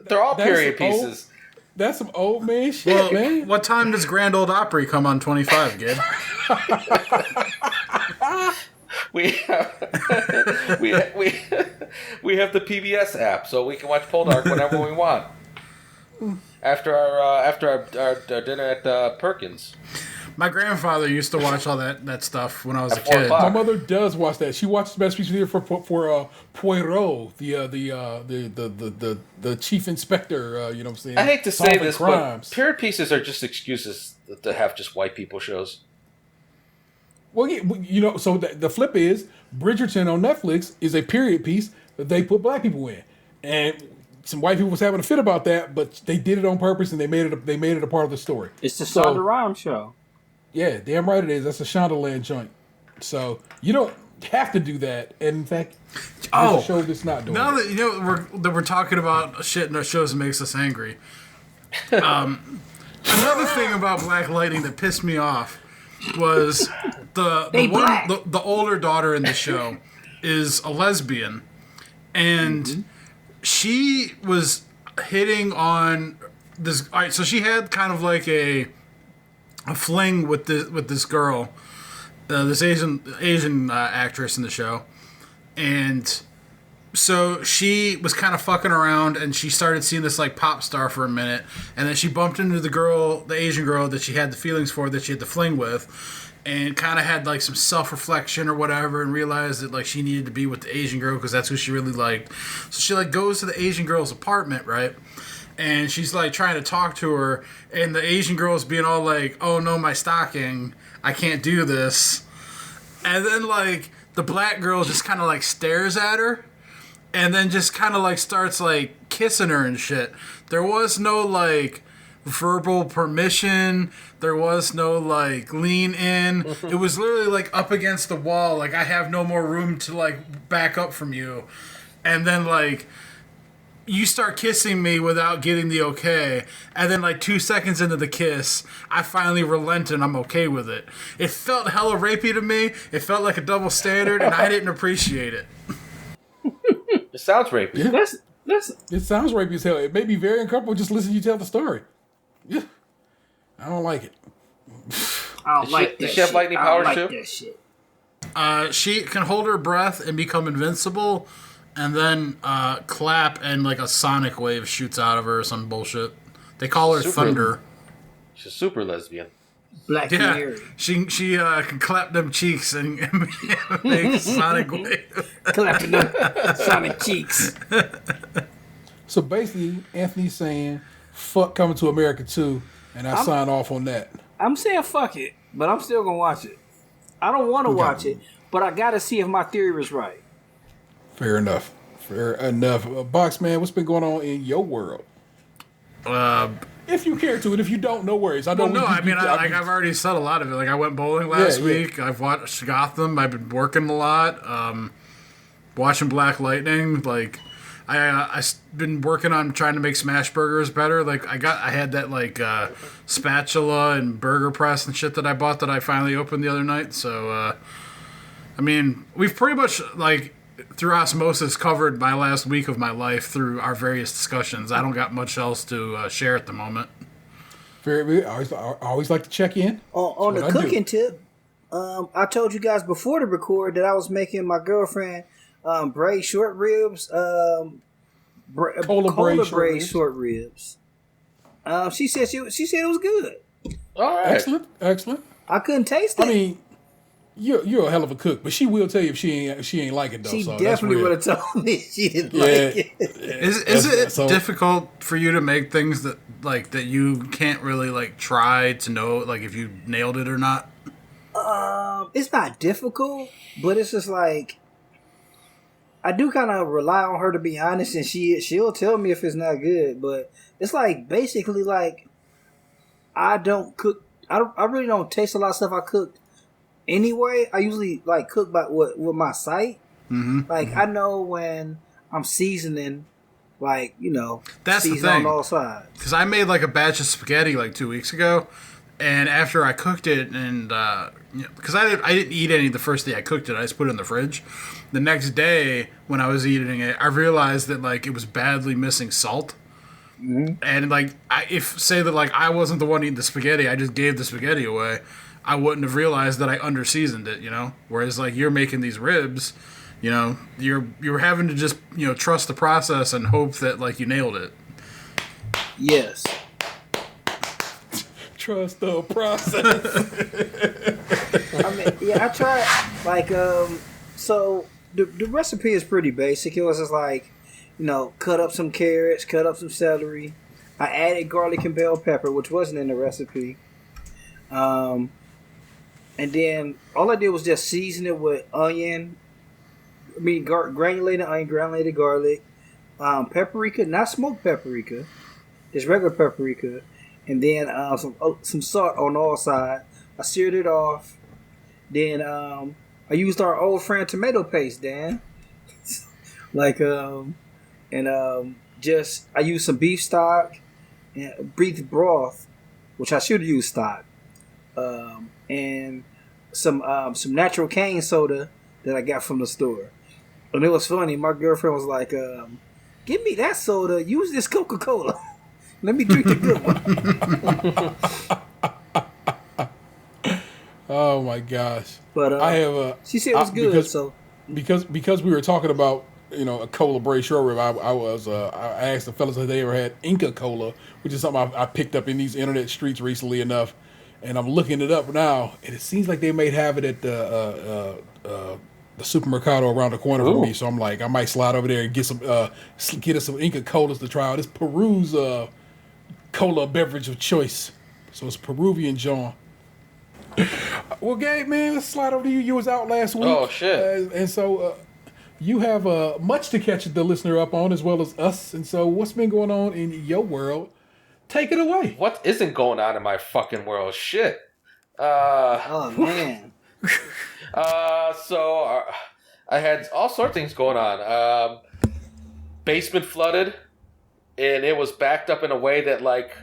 They're all period pieces.
That's some old man shit, man.
What time does Grand Ole Opry come on 25, Gabe?
we have the PBS app, so we can watch Poldark whenever we want. After our dinner at Perkins.
My grandfather used to watch all that stuff when I was a kid.
My mother does watch that. She watches Masterpiece Theater for Poirot, the chief inspector. You know what I'm saying?
I hate to say this,
crimes.
but period pieces are just excuses to have just white people shows.
Well, yeah, so the flip is Bridgerton on Netflix is a period piece that they put black people in, and some white people was having a fit about that, but they did it on purpose and they made it a part of the story.
It's the Shonda Rhimes show.
Yeah, damn right it is. That's a Shondaland joint. So you don't have to do that. And in fact, there's a show that's not doing
now
it.
That we're talking about shit in our shows that makes us angry. Another thing about Black Lightning that pissed me off was the older daughter in the show is a lesbian, and she was hitting on this. All right, so she had kind of like a fling with this girl, this Asian actress in the show, and so she was kind of fucking around, and she started seeing this like pop star for a minute, and then she bumped into the Asian girl that she had the feelings for, that she had the fling with, and kind of had like some self-reflection or whatever, and realized that like she needed to be with the Asian girl because that's who she really liked. So she like goes to the Asian girl's apartment, right? And she's like trying to talk to her, and the Asian girl's being all like, "Oh no, my stocking, I can't do this." And then like the black girl just kind of like stares at her, and then just kind of like starts like kissing her and shit. There was no like verbal permission. There was no like lean in. It was literally like up against the wall. Like, I have no more room to like back up from you. And then like you start kissing me without getting the okay. And then like 2 seconds into the kiss, I finally relent and I'm okay with it. It felt hella rapey to me. It felt like a double standard, and I didn't appreciate it.
It sounds rapey.
Yeah. It sounds rapey as hell. It made me very uncomfortable just listening to you tell the story. Yeah. I don't like it.
I don't like that shit.
Does she have lightning powers too?
That shit.
She can hold her breath and become invincible, and then clap, and like a sonic wave shoots out of her or some bullshit. They call her Thunder.
She's a super lesbian.
Black Canary.
She can clap them cheeks and make a sonic wave.
Clapping them sonic cheeks.
So basically, Anthony's saying, fuck Coming to America 2, and I sign off on that.
I'm saying fuck it, but I'm still going to watch it. I don't want to watch it, but I got to see if my theory was right.
Fair enough. Boxman, what's been going on in your world? If you care to, and if you don't, no worries.
I've already said a lot of it. Like, I went bowling last week. I've watched Gotham. I've been working a lot. Watching Black Lightning. Like, I've been working on trying to make smash burgers better. Like, I had that like spatula and burger press and shit that I bought that I finally opened the other night. So, I mean, we've pretty much like through osmosis covered my last week of my life through our various discussions. I don't got much else to share at the moment.
I always like to check in.
On the cooking tip, I told you guys before to record that I was making my girlfriend braised short ribs, cola braised short ribs. She said it was good.
All right.
Excellent.
I couldn't taste it.
I mean, you're a hell of a cook, but she will tell you if she ain't like it though.
She
so
definitely would have told me she didn't like it.
Is it difficult for you to make things that you can't really like try to know like if you nailed it or not?
It's not difficult, but it's just like I do kind of rely on her to be honest, and she'll tell me if it's not good. But it's like basically like I don't cook. I really don't taste a lot of stuff I cooked. Anyway, I usually like cook by with my sight. Mm-hmm. Like I know when I'm seasoning, like
that's the thing
on all sides.
Because I made like a batch of spaghetti like 2 weeks ago, and after I cooked it, and because I didn't eat any the first day I cooked it, I just put it in the fridge. The next day when I was eating it, I realized that like it was badly missing salt. Mm-hmm. And like if I wasn't the one eating the spaghetti, I just gave the spaghetti away, I wouldn't have realized that I under-seasoned it, Whereas, like, you're making these ribs, you're having to just, trust the process and hope that, like, you nailed it.
Yes.
Trust the process.
I mean, yeah, I tried, like, so the recipe is pretty basic. It was just like, cut up some carrots, cut up some celery. I added garlic and bell pepper, which wasn't in the recipe. And then all I did was just season it with onion. Granulated onion, granulated garlic, paprika, not smoked paprika, just regular paprika, and then some salt on all sides. I seared it off. Then I used our old friend tomato paste, Dan. I used some beef stock and beef broth, which I should have used stock, and some natural cane soda that I got from the store. And it was funny. My girlfriend was like, "Give me that soda. Use this Coca-Cola. Let me drink the good one."
Oh my gosh!
But
I have
she said it was good.
Because we were talking about a cola braised short rib. I asked the fellas if they ever had Inca Cola, which is something I picked up in these internet streets recently enough, and I'm looking it up now, and it seems like they may have it at the supermercado around the corner from me. So I'm like, I might slide over there and get us some Inca Colas to try out. It's Peru's cola beverage of choice, so it's Peruvian John. Well, Gabe, man, let's slide over to you. You was out last week.
Oh, shit.
And so you have much to catch the listener up on, as well as us. And so what's been going on in your world? Take it away.
What isn't going on in my fucking world? Shit.
Oh, man.
So I had all sorts of things going on. Basement flooded, and it was backed up in a way that, like,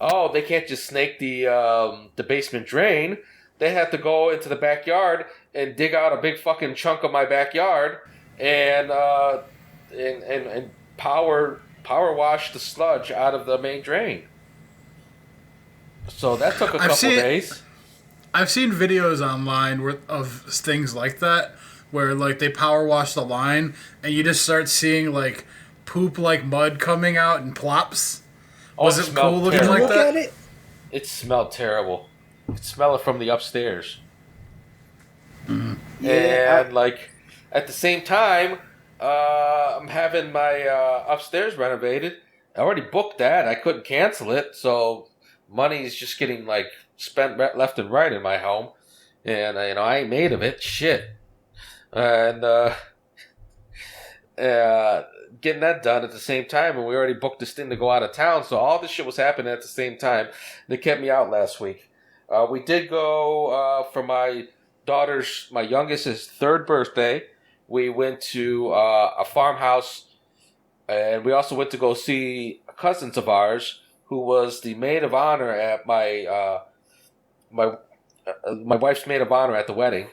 oh, they can't just snake the basement drain. They have to go into the backyard and dig out a big fucking chunk of my backyard and power wash the sludge out of the main drain. So that took a couple days.
I've seen videos online of things like that where like they power wash the line and you just start seeing like poop like mud coming out in plops. Was it cool looking like that?
At it?
It smelled terrible. You could smell it from the upstairs.
Mm-hmm.
Yeah. And like at the same time, I'm having my upstairs renovated. I already booked that. I couldn't cancel it, so money's just getting like spent left and right in my home, and I ain't made of it. Shit, and getting that done at the same time, and we already booked this thing to go out of town, so all this shit was happening at the same time. They kept me out last week. We did go for my youngest's third birthday. We went to a farmhouse, and we also went to go see cousins of ours who was the maid of honor at my wife's maid of honor at the wedding.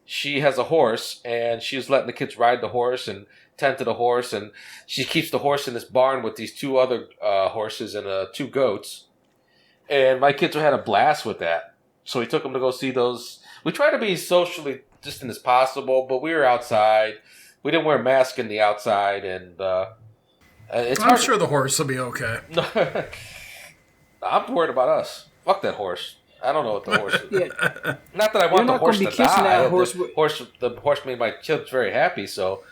She has a horse, and she was letting the kids ride the horse and tend to the horse, and she keeps the horse in this barn with these two other horses and 2 goats. And my kids had a blast with that. So we took them to go see those. We try to be socially distant as possible, but we were outside. We didn't wear masks in the outside, and
I'm sure the horse will be okay.
I'm worried about us. Fuck that horse. I don't know what the horse is.
Yeah.
Not that I want the horse to die.
The
horse made my kids very happy, so...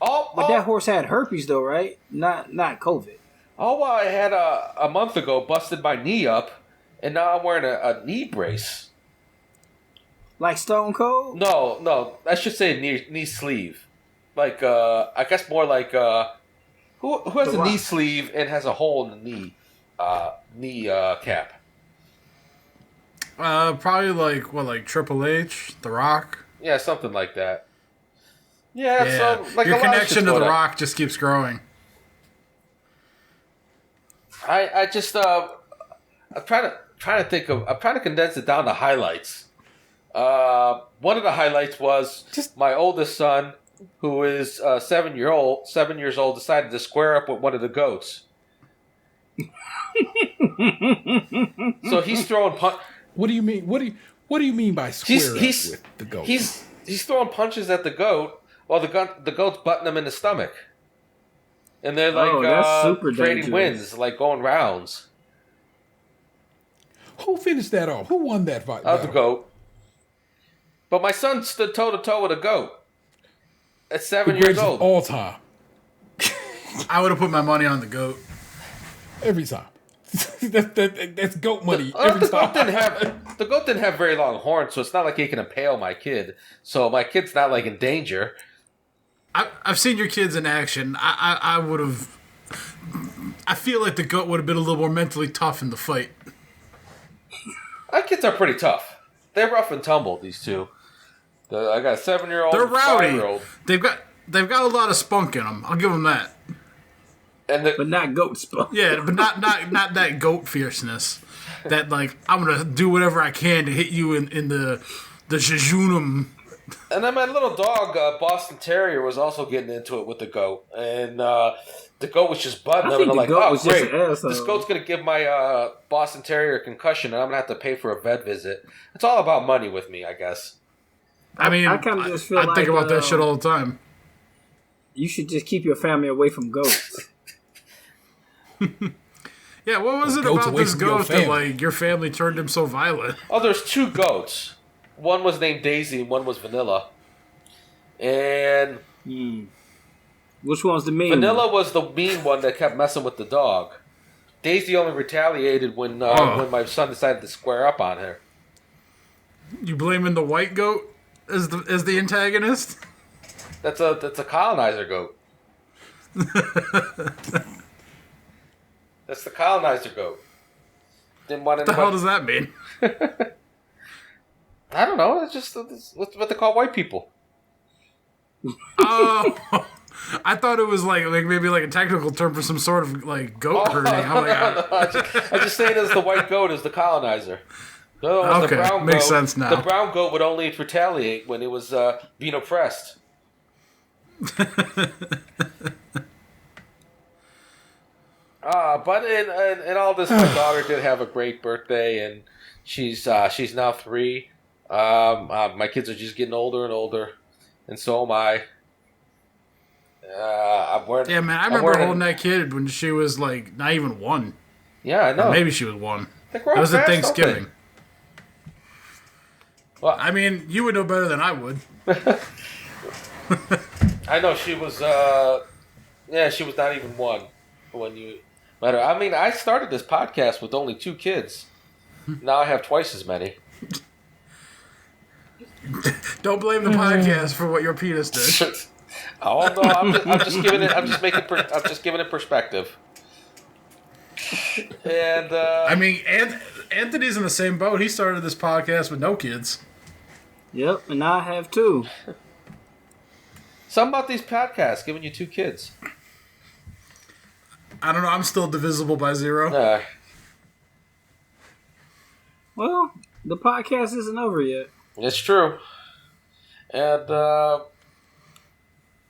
But that horse had herpes, though, right? Not COVID.
Oh, well, I had a month ago busted my knee up, and now I'm wearing a knee brace.
Like Stone Cold?
No. I should say knee sleeve. Like, I guess more like... Who has a knee sleeve and has a hole in the knee cap?
Probably like Triple H, The Rock?
Yeah, something like that. Yeah. So like
your
a lot
connection to The
up.
Rock just keeps growing.
I just I'm trying to think of. I'm trying to condense it down to highlights. One of the highlights was just my oldest son, who is 7 years old, decided to square up with one of the goats. So he's throwing
What do you mean? What do you mean by square up with the goat?
He's throwing punches at the goat while the goat's butting him in the stomach, and they're like trading wins, like going rounds.
Who finished that off? Who won that fight?
The goat. But my son stood toe to toe with a goat at 7 years old.
All time.
I would have put my money on the goat.
Every time. That's goat money. Every time.
The goat didn't have very long horns, so it's not like he can impale my kid. So my kid's not like in danger.
I've seen your kids in action. I would have. I feel like the goat would have been a little more mentally tough in the fight.
My kids are pretty tough. They're rough and tumble. These two. I got a 7-year-old.
They're rowdy.
5-year-old.
They've got a lot of spunk in them. I'll give them that.
But
not goat spunk.
Yeah, but not that goat fierceness. that like I'm gonna do whatever I can to hit you in the jejunum.
And then my little dog, Boston Terrier, was also getting into it with the goat, and the goat was just butting him, and I'm like, "Oh, great! This goat's gonna give my Boston Terrier a concussion, and I'm gonna have to pay for a vet visit." It's all about money with me, I guess.
I mean,
I kind of just feel
I think about that shit all the time.
You should just keep your family away from goats.
Yeah, what was it about this goat that like your family turned him so violent?
Oh, there's two goats. One was named Daisy, and one was Vanilla. And
which one's the mean?
Vanilla was the mean one that kept messing with the dog. Daisy only retaliated when my son decided to square up on her.
You blaming the white goat as the antagonist?
That's a colonizer goat. That's the colonizer goat. Didn't want
what the hell does that mean?
I don't know. It's just what they call white people.
Oh, I thought it was like maybe like a technical term for some sort of like goat herding.
I just say it as the white goat is the colonizer.
Okay,
the brown
makes
goat,
sense now.
The brown goat would only retaliate when it was being oppressed. But in all this, my daughter did have a great birthday, and she's now 3. My kids are just getting older and older, and so am I.
Yeah, man, I remember holding that kid when she was like not even 1.
Yeah, I know.
Or maybe she was 1.
That
was at Thanksgiving.
Well,
I mean, you would know better than I would.
I know she was. She was not even 1 when you met her. I mean, I started this podcast with only 2 kids. Now I have twice as many.
Don't blame the podcast for what your penis did.
Oh no, I'm just giving it. I'm just giving it perspective. And
I mean, Anthony's in the same boat. He started this podcast with no kids.
Yep, and I have 2.
Something about these podcasts giving you 2 kids.
I don't know. I'm still divisible by 0.
Well, the podcast isn't over yet.
It's true. And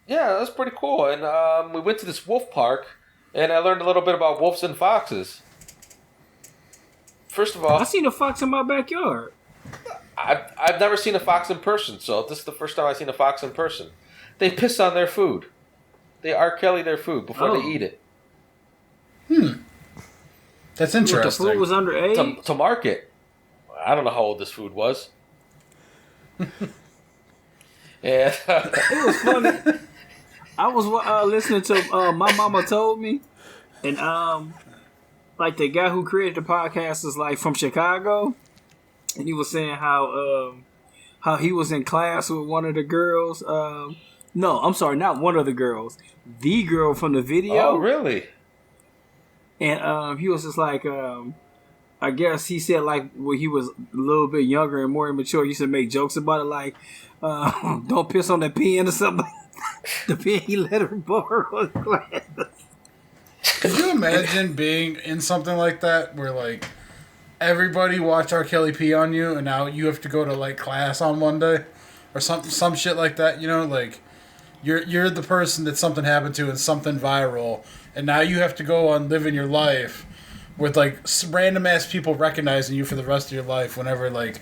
that's pretty cool. And we went to this wolf park, and I learned a little bit about wolves and foxes. First of all,
I seen a fox in my backyard.
I've never seen a fox in person, so this is the first time I've seen a fox in person. They piss on their food. They R. Kelly their food before they eat it.
That's interesting.
The food was underage?
To market. I don't know how old this food was. And
it was funny. I was listening to My Mama Told Me, and like the guy who created the podcast is like from Chicago, and he was saying how he was in class with one of the girls. No, I'm sorry, not one of the girls. The girl from the video.
Oh, really?
And he was just like, I guess he said like when he was a little bit younger and more immature, he used to make jokes about it like, don't piss on the pen or something. The pen he let her borrow.
Could you imagine being in something like that where like everybody watched R. Kelly pee on you and now you have to go to like class on Monday or some shit like that, you know, like you're the person that something happened to and something viral and now you have to go on living your life with like random ass people recognizing you for the rest of your life whenever like,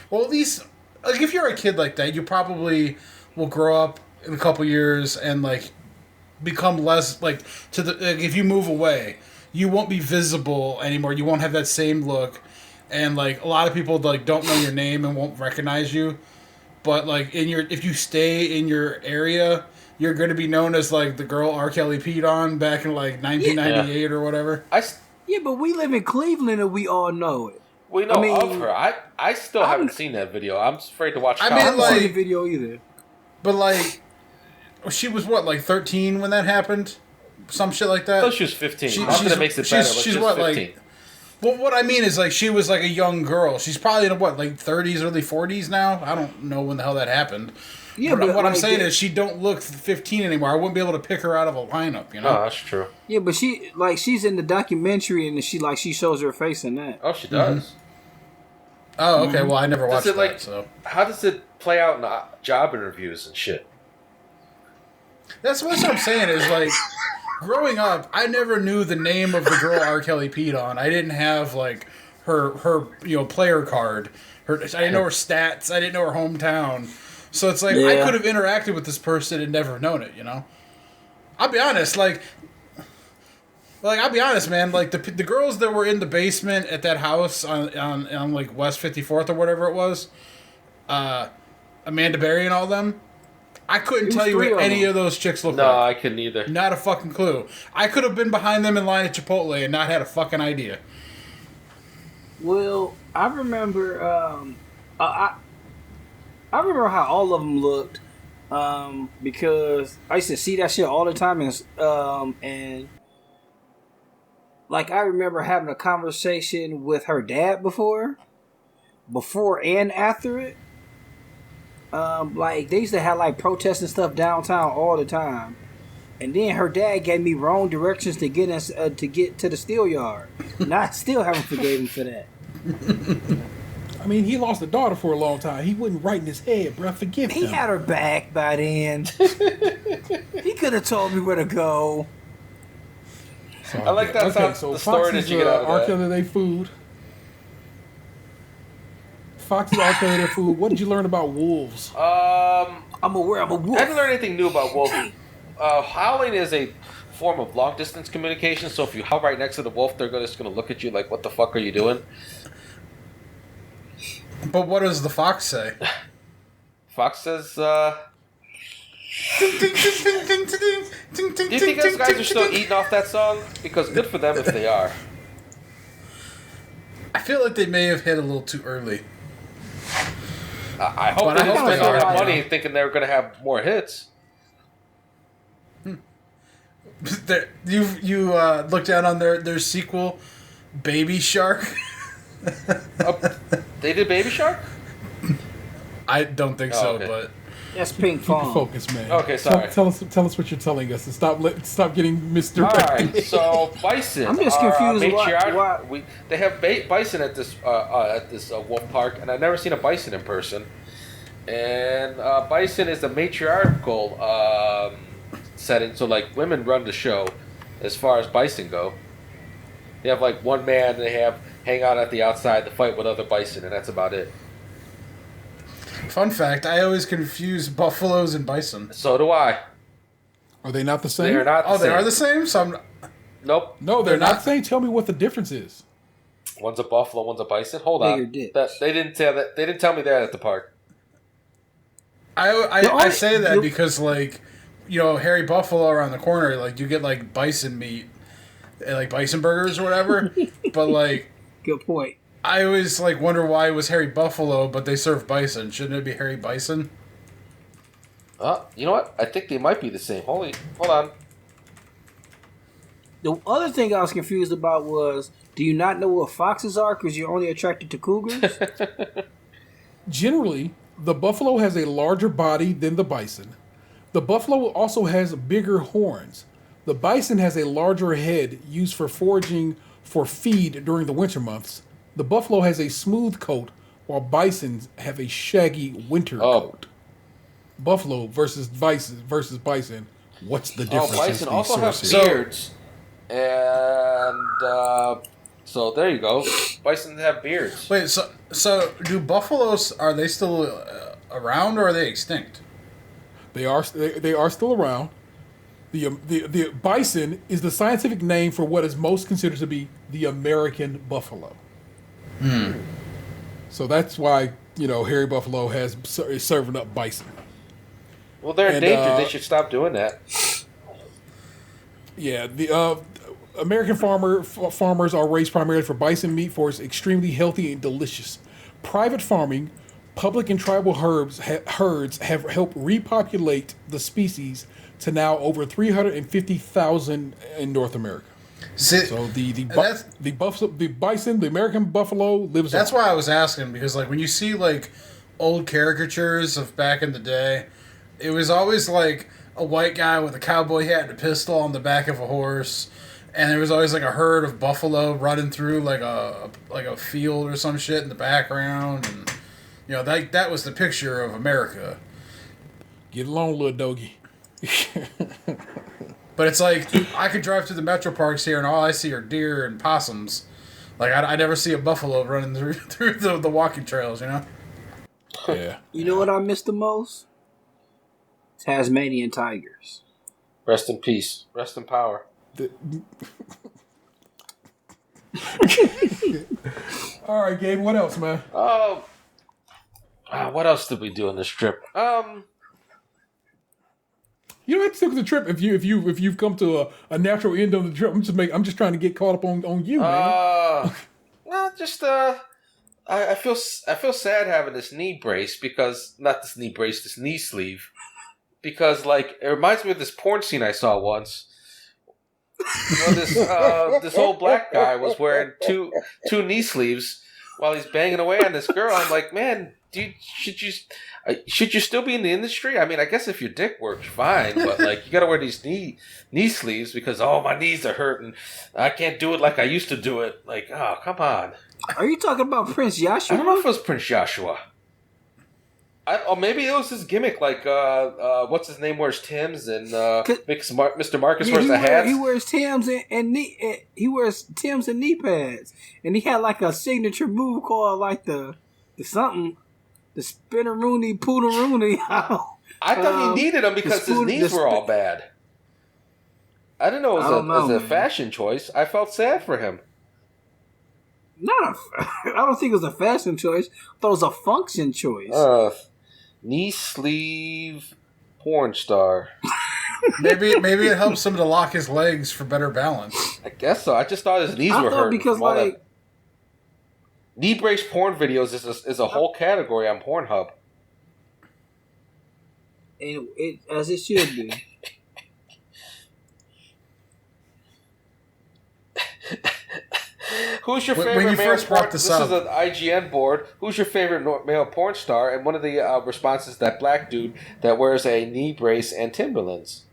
well, at least like if you're a kid like that, you probably will grow up in a couple years and like become less like if you move away, you won't be visible anymore. You won't have that same look, and like a lot of people like don't know your name and won't recognize you. But like if you stay in your area, you're going to be known as like the girl R. Kelly peed on back in like 1998 or whatever.
Yeah, but we live in Cleveland and we all know it.
We know of her. I still haven't seen that video. I'm afraid to watch.
I haven't seen the video either.
But like, she was what, like 13 when that happened? Some shit like that?
I thought she was 15. Not that it makes it better, but she's what, 15.
Like, well, what I mean is like she was like a young girl. She's probably in what, like 30s, early 40s now? I don't know when the hell that happened.
Yeah,
but what I'm
like,
saying is she don't look 15 anymore. I wouldn't be able to pick her out of a lineup, you know?
Oh, that's true.
Yeah, but she's in the documentary and she shows her face in that.
Oh, she does.
Oh, okay. Well, I never watched that, so.
How does it play out in job interviews and shit?
That's what I'm saying is, like, growing up, I never knew the name of the girl R. Kelly peed on. I didn't have, like, her player card. I didn't know her stats. I didn't know her hometown. So it's like, I could have interacted with this person and never known it, you know? I'll be honest, man. Like, the girls that were in the basement at that house on like, West 54th or whatever it was, Amanda Berry and all them, I couldn't tell you what any of those chicks looked like.
No, I couldn't either.
Not a fucking clue. I could have been behind them in line at Chipotle and not had a fucking idea.
Well, I remember, I remember how all of them looked, because I used to see that shit all the time, and like I remember having a conversation with her dad before and after it. Like they used to have like protests and stuff downtown all the time, and then her dad gave me wrong directions to get us to get to the steel yard. And I still haven't forgave him for that.
I mean, he lost a daughter for a long time. He wasn't right in his head, bro. Forgive him.
He had her back by then. He could have told me where to go.
So,
I like that the story that you get out of
R.
that.
Kelly their food. Foxes R. Kelly their food. What did you learn about wolves?
I'm a wolf.
I didn't learn anything new about wolves. Howling is a form of long distance communication. So if you howl right next to the wolf, they're just going to look at you like, "What the fuck are you doing?"
But what does the fox say?
Fox says, "Do you think those guys are still eating off that song? Because good for them if they are."
I feel like they may have hit a little too early.
I hope they didn't spend all that money thinking they were going to have more hits.
You look down on their sequel, Baby Shark.
They did Baby Shark?
I don't think so,
okay.
but
That's Pink
Keep your
Phone.
focus, man.
Okay, sorry.
Tell us what you're telling us, and stop getting misdirected.
All right, so bison.
I'm just confused why.
They have bison at this wolf park, and I've never seen a bison in person. And bison is the matriarchal setting, so like women run the show as far as bison go. They have like one man, and they hang out at the outside to fight with other bison, and that's about it.
fun fact, I always confuse buffaloes and bison.
So do I.
Are they not the same?
They're not the same.
They are the same?
Nope.
No, they're not the same. Tell me what the difference is.
One's a buffalo, one's a bison. Hold on.
Bigger
They didn't tell that. They didn't tell me that at the park.
I say that because, like, you know, Hairy Buffalo around the corner, like, you get, like, bison meat, like, bison burgers or whatever. But, like...
Good point.
I always, like, wonder why it was Hairy Buffalo, but they serve bison. Shouldn't it be Hairy Bison?
You know what? I think they might be the same. Hold on.
The other thing I was confused about was, do you not know what foxes are because you're only attracted to cougars?
Generally, the buffalo has a larger body than the bison. The buffalo also has bigger horns. The bison has a larger head used for foraging for feed during the winter months. The buffalo has a smooth coat, while bisons have a shaggy winter coat. Buffalo versus bison. What's the difference?
Bison also have beards. And so there you go. Bison have beards.
Wait, so do buffaloes, are they still around or are they extinct?
They are still around. The bison is the scientific name for what is most considered to be the American buffalo. So that's why, you know, Hairy Buffalo is serving up bison.
Well, they're endangered. They should stop doing that.
Yeah, the American farmers are raised primarily for bison meat, for it's extremely healthy and delicious. Private farming, public and tribal herds have helped repopulate the species to now over 350,000 in North America. So the bison, the American buffalo, lives on.
That's why I was asking, because like when you see like old caricatures of back in the day it was always like a white guy with a cowboy hat and a pistol on the back of a horse, and there was always like a herd of buffalo running through like a field or some shit in the background, and that was the picture of America.
Get along, little doggy.
But it's like I could drive through the metro parks here, and all I see are deer and possums. Like I never see a buffalo running through the walking trails,
Yeah.
You know what I miss the most? Tasmanian tigers.
Rest in peace. Rest in power.
All right, Gabe. What else, man?
What else did we do on this trip?
You don't have to stick with the trip if you've come to a natural end of the trip. I'm just trying to get caught up on you, man.
No, just I feel sad having this knee brace because not this knee brace, this knee sleeve, because like it reminds me of this porn scene I saw once. This old black guy was wearing two knee sleeves while he's banging away on this girl. I'm like, man, dude, should you still be in the industry? I mean, I guess if your dick works, fine, but like you got to wear these knee sleeves because my knees are hurting. I can't do it like I used to do it. Like, oh, come on.
Are you talking about Prince Joshua?
I don't know if it was Prince Joshua. Or maybe it was his gimmick, like what's his name wears Tim's and Mr. Marcus wears the hats.
He wears Tim's and knee pads, and he had like a signature move called like the something. The Spinner-Rooney, Pooter-Rooney.
I thought he needed them because his knees were all bad. I didn't know it was a fashion choice. I felt sad for him.
I don't think it was a fashion choice. I thought it was a function choice.
Knee sleeve porn star.
Maybe it helps him to lock his legs for better balance.
I guess so. I just thought his knees were hurting.
Because like...
Knee brace porn videos is a whole category on Pornhub.
And as it should be.
Who's your favorite
when you
male
first
porn?
brought
This
up.
is an IGN board. Who's your favorite male porn star? And one of the responses, that black dude that wears a knee brace and Timberlands.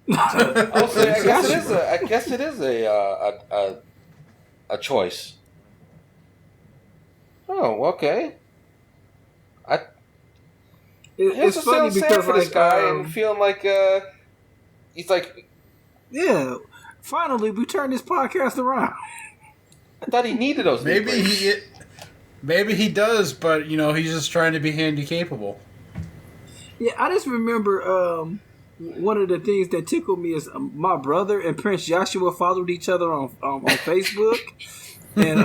I guess it is a choice. Oh, okay.
It's funny because
for this guy and feeling like he's like,
yeah. Finally, we turned this podcast around.
I thought he needed those.
Maybe he does, but he's just trying to be handy capable.
Yeah, I just remember one of the things that tickled me is my brother and Prince Joshua followed each other on Facebook, and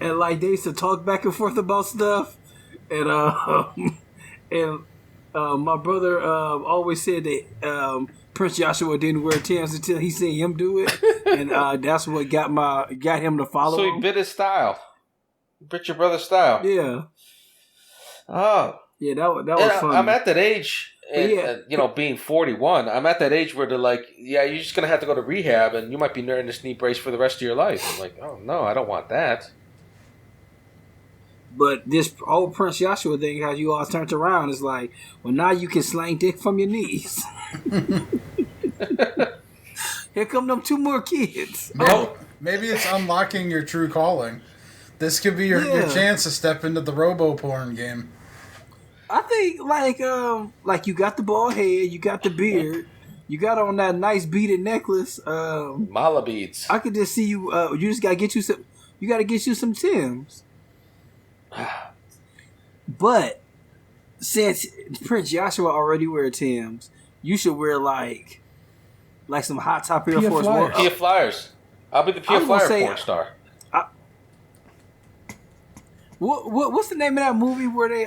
and like they used to talk back and forth about stuff, and my brother always said that Prince Joshua didn't wear Tim's until he seen him do it, and that's what got him to follow.
So he bit his style. Bit your brother's style.
Yeah.
Oh.
Yeah, that was funny.
I'm at that age, and being 41, I'm at that age where they're like, yeah, you're just gonna have to go to rehab, and you might be wearing this knee brace for the rest of your life. I'm like, oh no, I don't want that.
But this whole Prince Joshua thing, how you all turned around, is like, well, now you can slang dick from your knees. Here come them 2 more kids.
Maybe it's unlocking your true calling. This could be your chance to step into the robo-porn game.
I think, like you got the bald head, you got the beard, you got on that nice beaded necklace.
Mala beads.
I could just see you. You just gotta get you some. You gotta get you some Timbs. But since Prince Joshua already wear Timbs, you should wear like some hot top Air Force One.
Pia Flyers. I'll be the Pia Flyer porn star.
What's the name of that movie where they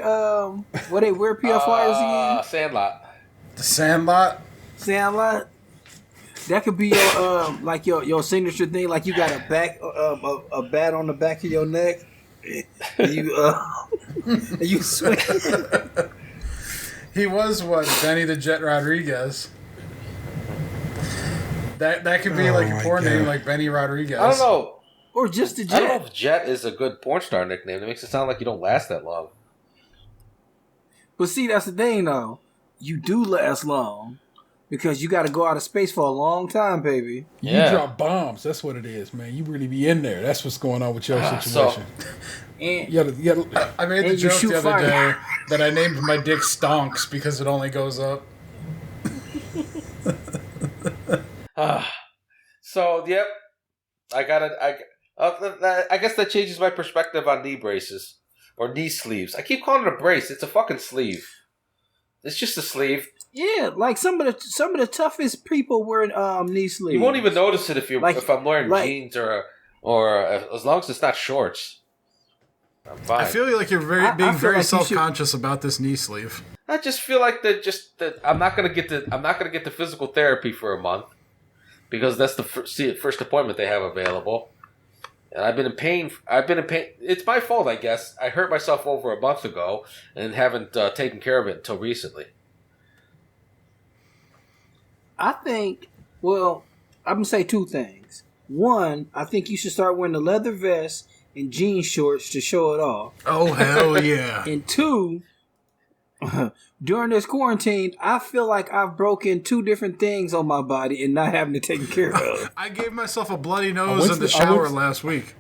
wear Pia Flyers again?
Sandlot.
The Sandlot.
Sandlot. That could be your your signature thing. Like you got a bat on the back of your neck. You swing.
He was Benny the Jet Rodriguez. That could be like a porn name, like Benny Rodriguez.
I don't know.
Or just the Jet.
I don't know if Jet is a good porn star nickname. It makes it sound like you don't last that long.
But see, that's the thing, though. You do last long because you got to go out of space for a long time, baby.
You drop bombs. That's what it is, man. You really be in there. That's what's going on with your situation.
And
You gotta,
I made the
you
joke
shoot
the other
fire.
day that I named my dick Stonks because it only goes up.
So, yep. I guess that changes my perspective on knee braces. Or knee sleeves. I keep calling it a brace. It's a fucking sleeve. It's just a sleeve.
yeah, like some of the toughest people wear knee sleeves.
You won't even notice it if I'm wearing
like-
jeans or as long as it's not shorts. I'm fine.
I feel like you're
I
being
feel
very
like you
self-conscious about this knee sleeve.
I just feel like that I'm not gonna get the physical therapy for a month because that's the first appointment they have available. And I've been in pain. It's my fault, I guess. I hurt myself over a month ago and haven't taken care of it until recently.
I think, well, I'm going to say two things. One, I think you should start wearing the leather vest and jean shorts to show it off.
Oh, hell yeah.
And two, during this quarantine, I feel like I've broken two different things on my body and not having to take care of.
I gave myself a bloody nose in the shower last week.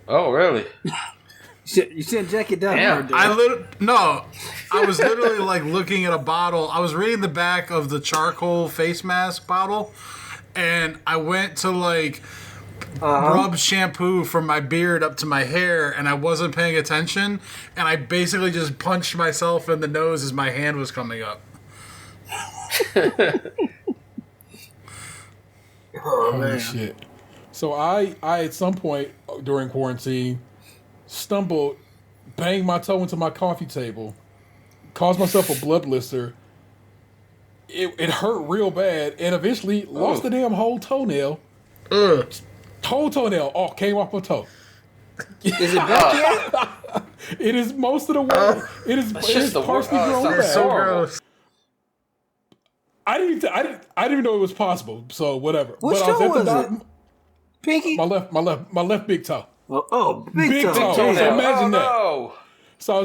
Oh, really?
You shouldn't jack it down.
Damn.
I was literally like looking at a bottle. I was reading the back of the charcoal face mask bottle, and I went to like rub shampoo from my beard up to my hair, and I wasn't paying attention, and I basically just punched myself in the nose as my hand was coming up.
holy shit. So I at some point during quarantine stumbled, banged my toe into my coffee table, caused myself a blood blister. It hurt real bad, and eventually lost the damn whole toenail. Whole toenail came off my toe.
Is it back yet?
It is most of the way. It is partially grown back.
So gross.
I didn't even know it was possible. So whatever.
Which
But I
toe
was
was
at the
it? Pinky?
my left big toe.
Big toe.
toe. So imagine that.
No.
So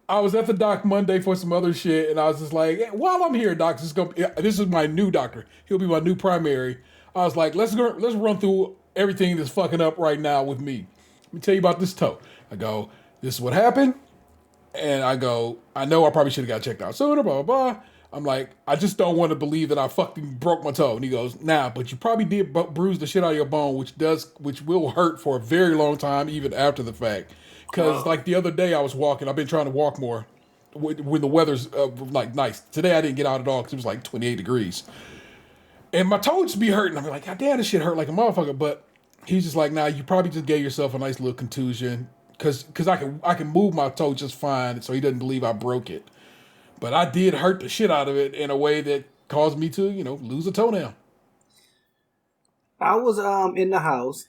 I was at the doc Monday for some other shit, and I was just like, hey, while I'm here, doc, this is my new doctor. He'll be my new primary. I was like, let's run through everything that's fucking up right now with me. Let me tell you about this toe. I go, this is what happened, and I go, I know I probably should have got checked out sooner. Blah blah blah. I'm like, I just don't want to believe that I fucking broke my toe. And he goes, nah, but you probably did bruise the shit out of your bone, which will hurt for a very long time, even after the fact. Because like the other day I was walking, I've been trying to walk more when the weather's like nice. Today I didn't get out at all because it was like 28 degrees. And my toe just be hurting. I'm like, God damn, this shit hurt like a motherfucker. But he's just like, nah, you probably just gave yourself a nice little contusion. Because I can move my toe just fine, so he doesn't believe I broke it. But I did hurt the shit out of it in a way that caused me to, lose a toenail.
I was in the house,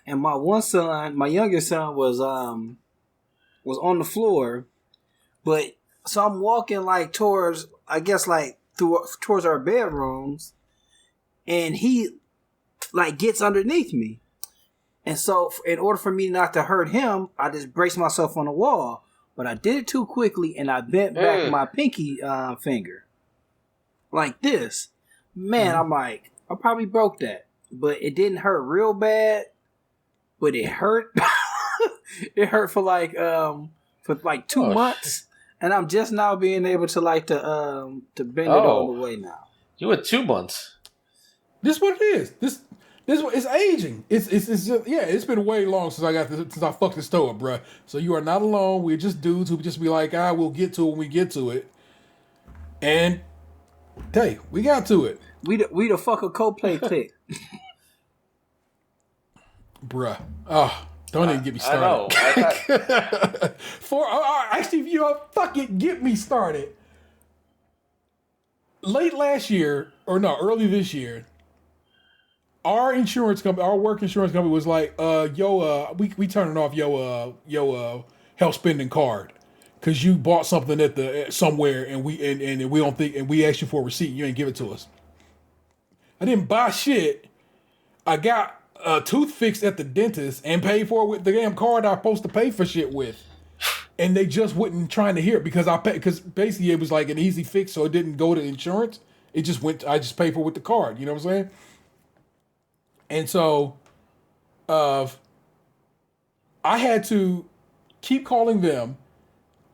and my youngest son, was on the floor, but so I'm walking like towards, I guess like towards our bedrooms, and he like gets underneath me, and so in order for me not to hurt him, I just braced myself on the wall. But I did it too quickly, and I bent back my pinky finger. Like this. Man, I'm like, I probably broke that. But it didn't hurt real bad. But it hurt. It hurt for like 2 months. Shit. And I'm just now being able to bend it all the way now.
You had 2 months.
This is what it is. This it's aging. It's just, it's been way long since I fucked this toe up, bruh. So you are not alone. We're just dudes who just be like, we'll get to it when we get to it. And hey, we got to it.
We the fuck a Coldplay click.
Bruh. Don't even get me started.
I know.
Actually, fucking get me started. Late last year, early this year, our insurance company, our work insurance company was like, we turning off your health spending card because you bought something at somewhere and we don't think, and we asked you for a receipt, you ain't give it to us. I didn't buy shit. I got a tooth fixed at the dentist and paid for it with the damn card I'm supposed to pay for shit with. and they just wouldn't trying to hear it because basically it was like an easy fix, so it didn't go to insurance. It just went. I just paid for it with the card. You know what I'm saying? And so, I had to keep calling them,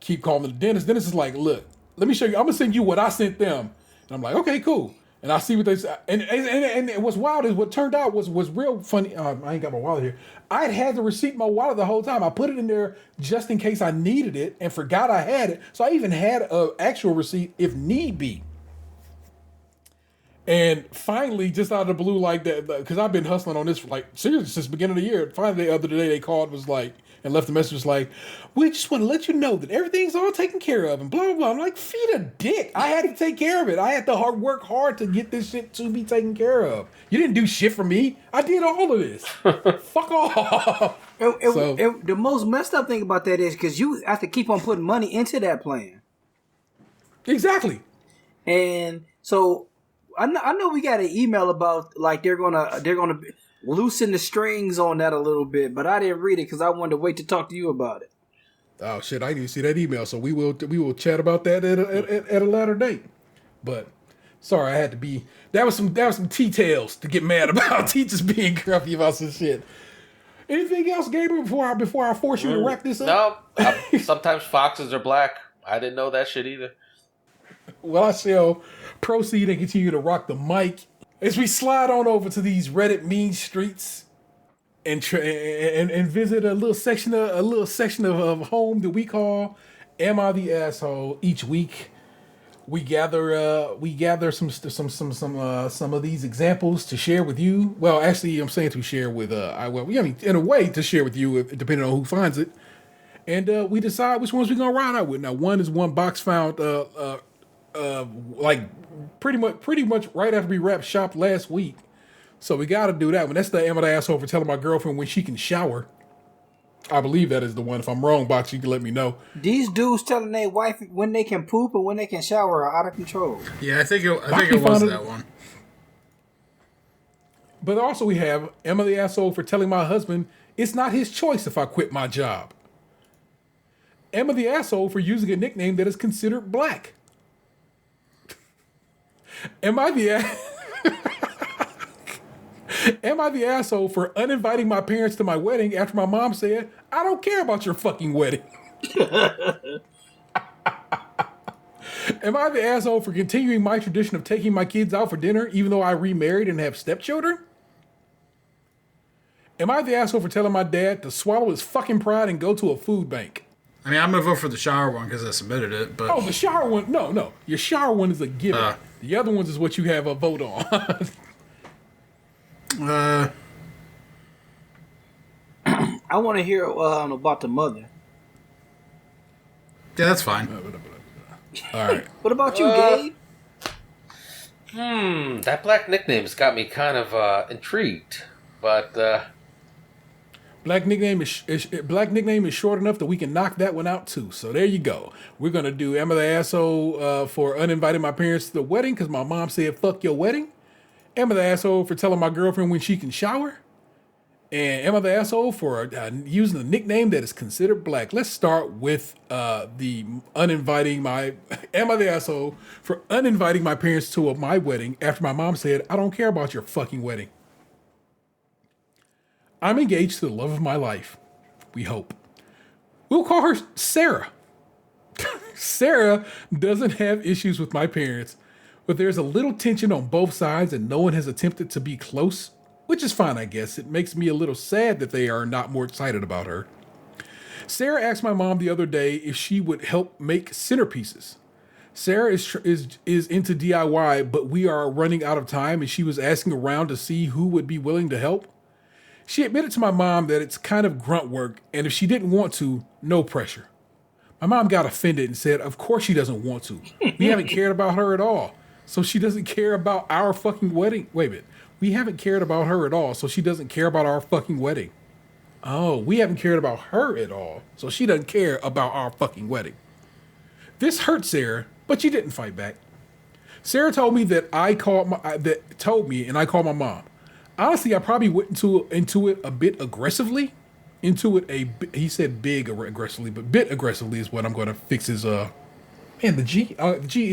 keep calling the dentist. Dentist is like, look, let me show you. I'm gonna send you what I sent them. And I'm like, okay, cool. And I see what they say. And what's wild is what turned out was real funny. I ain't got my wallet here. I had the receipt in my wallet the whole time. I put it in there just in case I needed it and forgot I had it. So I even had an actual receipt if need be. And finally, just out of the blue like that, because I've been hustling on this for like seriously since the beginning of the year. Finally, the other day they called, was like, and left a message was like, we just want to let you know that everything's all taken care of and blah, blah, blah. I'm like, feed a dick. I had to take care of it. I had to work hard to get this shit to be taken care of. You didn't do shit for me. I did all of this. Fuck off.
The most messed up thing about that is because you have to keep on putting money into that plan.
Exactly.
And so I know we got an email about like they're gonna loosen the strings on that a little bit, but I didn't read it because I wanted to wait to talk to you about it.
Oh shit! I didn't even see that email, so we will chat about that at a later date. But sorry, I had to be. That was some details to get mad about. Teachers being grumpy about some shit. Anything else, Gabriel? Before I force you to wrap this up?
No. Sometimes foxes are black. I didn't know that shit either.
Well, I shall proceed and continue to rock the mic as we slide on over to these Reddit mean streets and visit a little section of home that we call "Am I the Asshole?" Each week, we gather some of these examples to share with you. Well, actually, I'm saying to share with in a way to share with you, depending on who finds it, and we decide which ones we're gonna ride out with. Now, one box found like pretty much right after we wrapped shop last week. So we got to do that one. That's the "Am I the Asshole for telling my girlfriend when she can shower?" I believe that is the one. If I'm wrong, Box, you can let me know.
These dudes telling their wife when they can poop and when they can shower are out of control.
Yeah, I think it was that one.
But also we have "Am I the Asshole for telling my husband it's not his choice if I quit my job?" "Am I the Asshole for using a nickname that is considered black?" Am I the asshole for uninviting my parents to my wedding after my mom said, "I don't care about your fucking wedding"? Am I the asshole for continuing my tradition of taking my kids out for dinner even though I remarried and have stepchildren? Am I the asshole for telling my dad to swallow his fucking pride and go to a food bank?
I mean, I'm going to vote for the shower one because I submitted it. But
the shower one. No. Your shower one is a given. The other ones is what you have a vote on.
I want to hear about the mother.
Yeah, that's fine.
All right.
What about you, Gabe?
That black nickname's got me kind of intrigued, but
Black nickname is short enough that we can knock that one out too. So there you go. We're gonna do "Am I the Asshole for uninviting my parents to the wedding because my mom said fuck your wedding?" "Am I the Asshole for telling my girlfriend when she can shower?" And "Am I the Asshole for using a nickname that is considered black?" Let's start with the uninviting my. Am I the asshole for uninviting my parents to my wedding after my mom said, "I don't care about your fucking wedding"? I'm engaged to the love of my life. We hope. We'll call her Sarah. Sarah doesn't have issues with my parents, but there's a little tension on both sides and no one has attempted to be close, which is fine, I guess. It makes me a little sad that they are not more excited about her. Sarah asked my mom the other day if she would help make centerpieces. Sarah is into DIY, but we are running out of time and she was asking around to see who would be willing to help. She admitted to my mom that it's kind of grunt work, and if she didn't want to, no pressure. My mom got offended and said, of course she doesn't want to. We haven't cared about her at all, so she doesn't care about our fucking wedding. Wait a minute. We haven't cared about her at all, so she doesn't care about our fucking wedding. Oh, we haven't cared about her at all, so she doesn't care about our fucking wedding. This hurt Sarah, but she didn't fight back. Sarah told me and I called my mom. Honestly, I probably went into it a bit aggressively into it he said big aggressively, but bit aggressively is what I'm going to fix his man, the G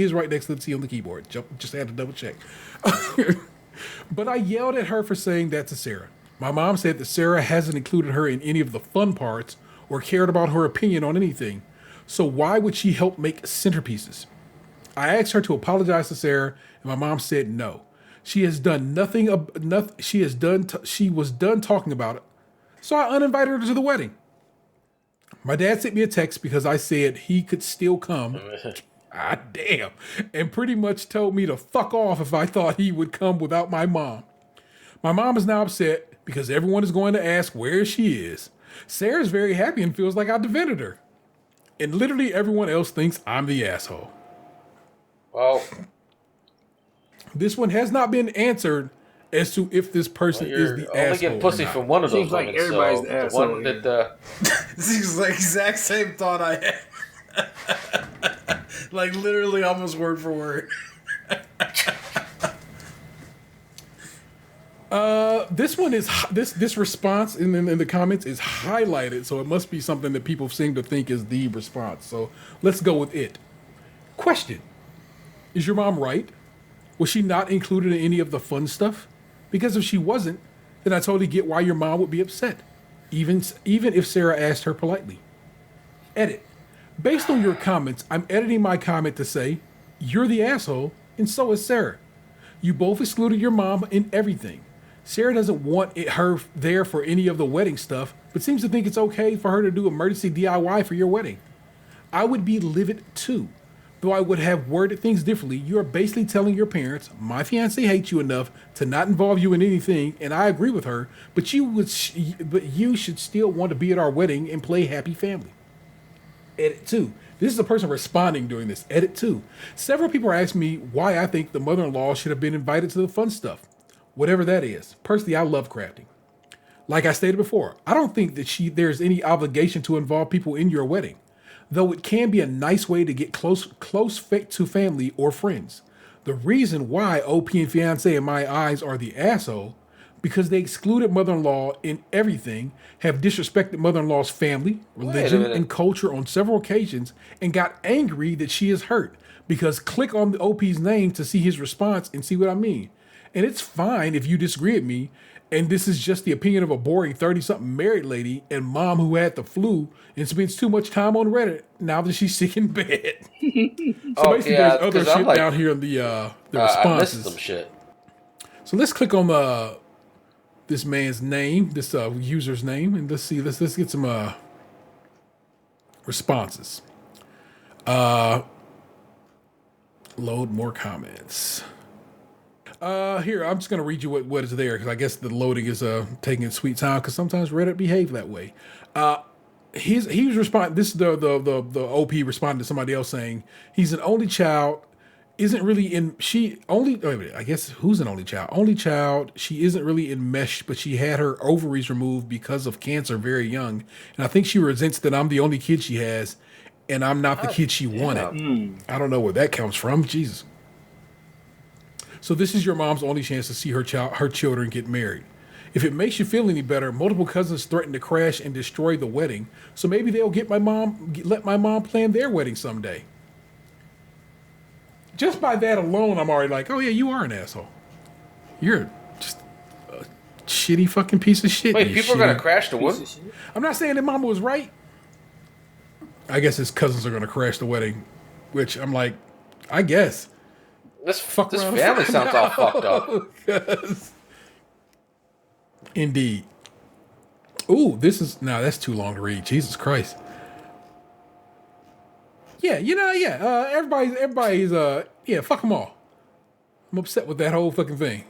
is right next to the T on the keyboard. Just had to double check. But I yelled at her for saying that to Sarah. My mom said that Sarah hasn't included her in any of the fun parts or cared about her opinion on anything. So why would she help make centerpieces? I asked her to apologize to Sarah, and my mom said no. She has done nothing. She was done talking about it. So I uninvited her to the wedding. My dad sent me a text because I said he could still come. Ah, damn. And pretty much told me to fuck off if I thought he would come without my mom. My mom is now upset because everyone is going to ask where she is. Sarah's very happy and feels like I defended her. And literally everyone else thinks I'm the asshole.
Well,
this one has not been answered as to if this person is the asshole.
Only get pussy from one of those.
Seems like
women,
everybody's
so
the asshole.
one that
This is like exact same thought I had. Like literally almost word for word.
This one is this response in the comments is highlighted, so it must be something that people seem to think is the response. So let's go with it. Question: is your mom right? Was she not included in any of the fun stuff? Because if she wasn't, then I totally get why your mom would be upset, even if Sarah asked her politely. Edit. Based on your comments, I'm editing my comment to say, you're the asshole, and so is Sarah. You both excluded your mom in everything. Sarah doesn't want her there for any of the wedding stuff, but seems to think it's okay for her to do emergency DIY for your wedding. I would be livid too. Though I would have worded things differently, you are basically telling your parents, my fiance hates you enough to not involve you in anything, and I agree with her, but you should still want to be at our wedding and play happy family. Edit 2. This is a person responding during this. Edit 2. Several people are asking me why I think the mother-in-law should have been invited to the fun stuff. Whatever that is. Personally, I love crafting. Like I stated before, I don't think that there's any obligation to involve people in your wedding, though it can be a nice way to get close to family or friends. The reason why OP and fiance in my eyes are the asshole, because they excluded mother-in-law in everything, have disrespected mother-in-law's family, religion, and culture on several occasions, and got angry that she is hurt. Because click on the OP's name to see his response and see what I mean. And it's fine if you disagree with me, and this is just the opinion of a boring 30-something married lady and mom who had the flu and spends too much time on Reddit now that she's sick in bed. So basically, there's other shit down here in the responses.
I missed some shit.
So let's click on this man's name, this user's name, and let's see. Let's get some responses. Load more comments. Here, I'm just going to read you what is there, because I guess the loading is taking its sweet time, because sometimes Reddit behave that way. He was responding. This is the OP responding to somebody else saying he's an only child, isn't really in. I guess who's an only child? Only child. She isn't really enmeshed, but she had her ovaries removed because of cancer very young, and I think she resents that I'm the only kid she has, and I'm not the kid she wanted. I don't know where that comes from. Jesus. So this is your mom's only chance to see her children get married. If it makes you feel any better, multiple cousins threatened to crash and destroy the wedding, so maybe they'll let my mom plan their wedding someday. Just by that alone, I'm already like, oh yeah, you are an asshole. You're just a shitty fucking piece of shit.
Wait, people are gonna crash the wedding?
I'm not saying that mama was right. I guess his cousins are gonna crash the wedding, which I'm like, I guess.
This family sounds all fucked up.
Indeed. Ooh, that's too long to read. Jesus Christ. Yeah, everybody's fuck them all. I'm upset with that whole fucking thing.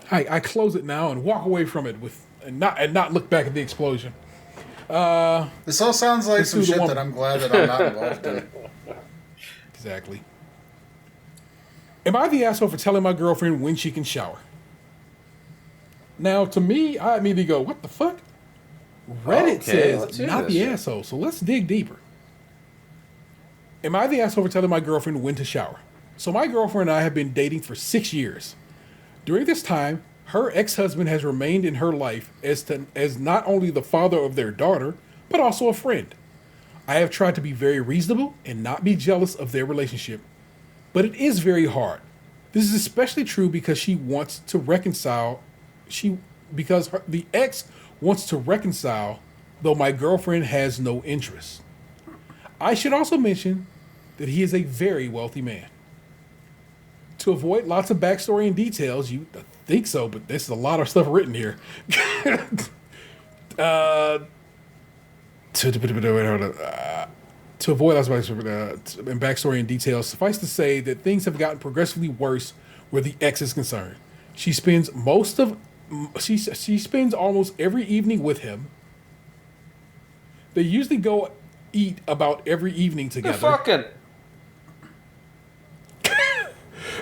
I close it now and walk away from it and not look back at the explosion.
This all sounds like some shit that I'm glad that I'm not involved in.
Exactly. Am I the asshole for telling my girlfriend when she can shower? Now, to me, I immediately go, what the fuck? Reddit says not the asshole, so let's dig deeper. Am I the asshole for telling my girlfriend when to shower? So my girlfriend and I have been dating for 6 years. During this time, Her ex-husband has remained in her life as not only the father of their daughter, but also a friend. I have tried to be very reasonable and not be jealous of their relationship, but it is very hard. This is especially true because she wants to reconcile. The ex wants to reconcile, though my girlfriend has no interest. I should also mention that he is a very wealthy man. To avoid lots of backstory and details, you think so, but there's a lot of stuff written here. To avoid lots of backstory and details, suffice to say that things have gotten progressively worse where the ex is concerned. She spends almost every evening with him. They usually go eat about every evening together.
They're fucking.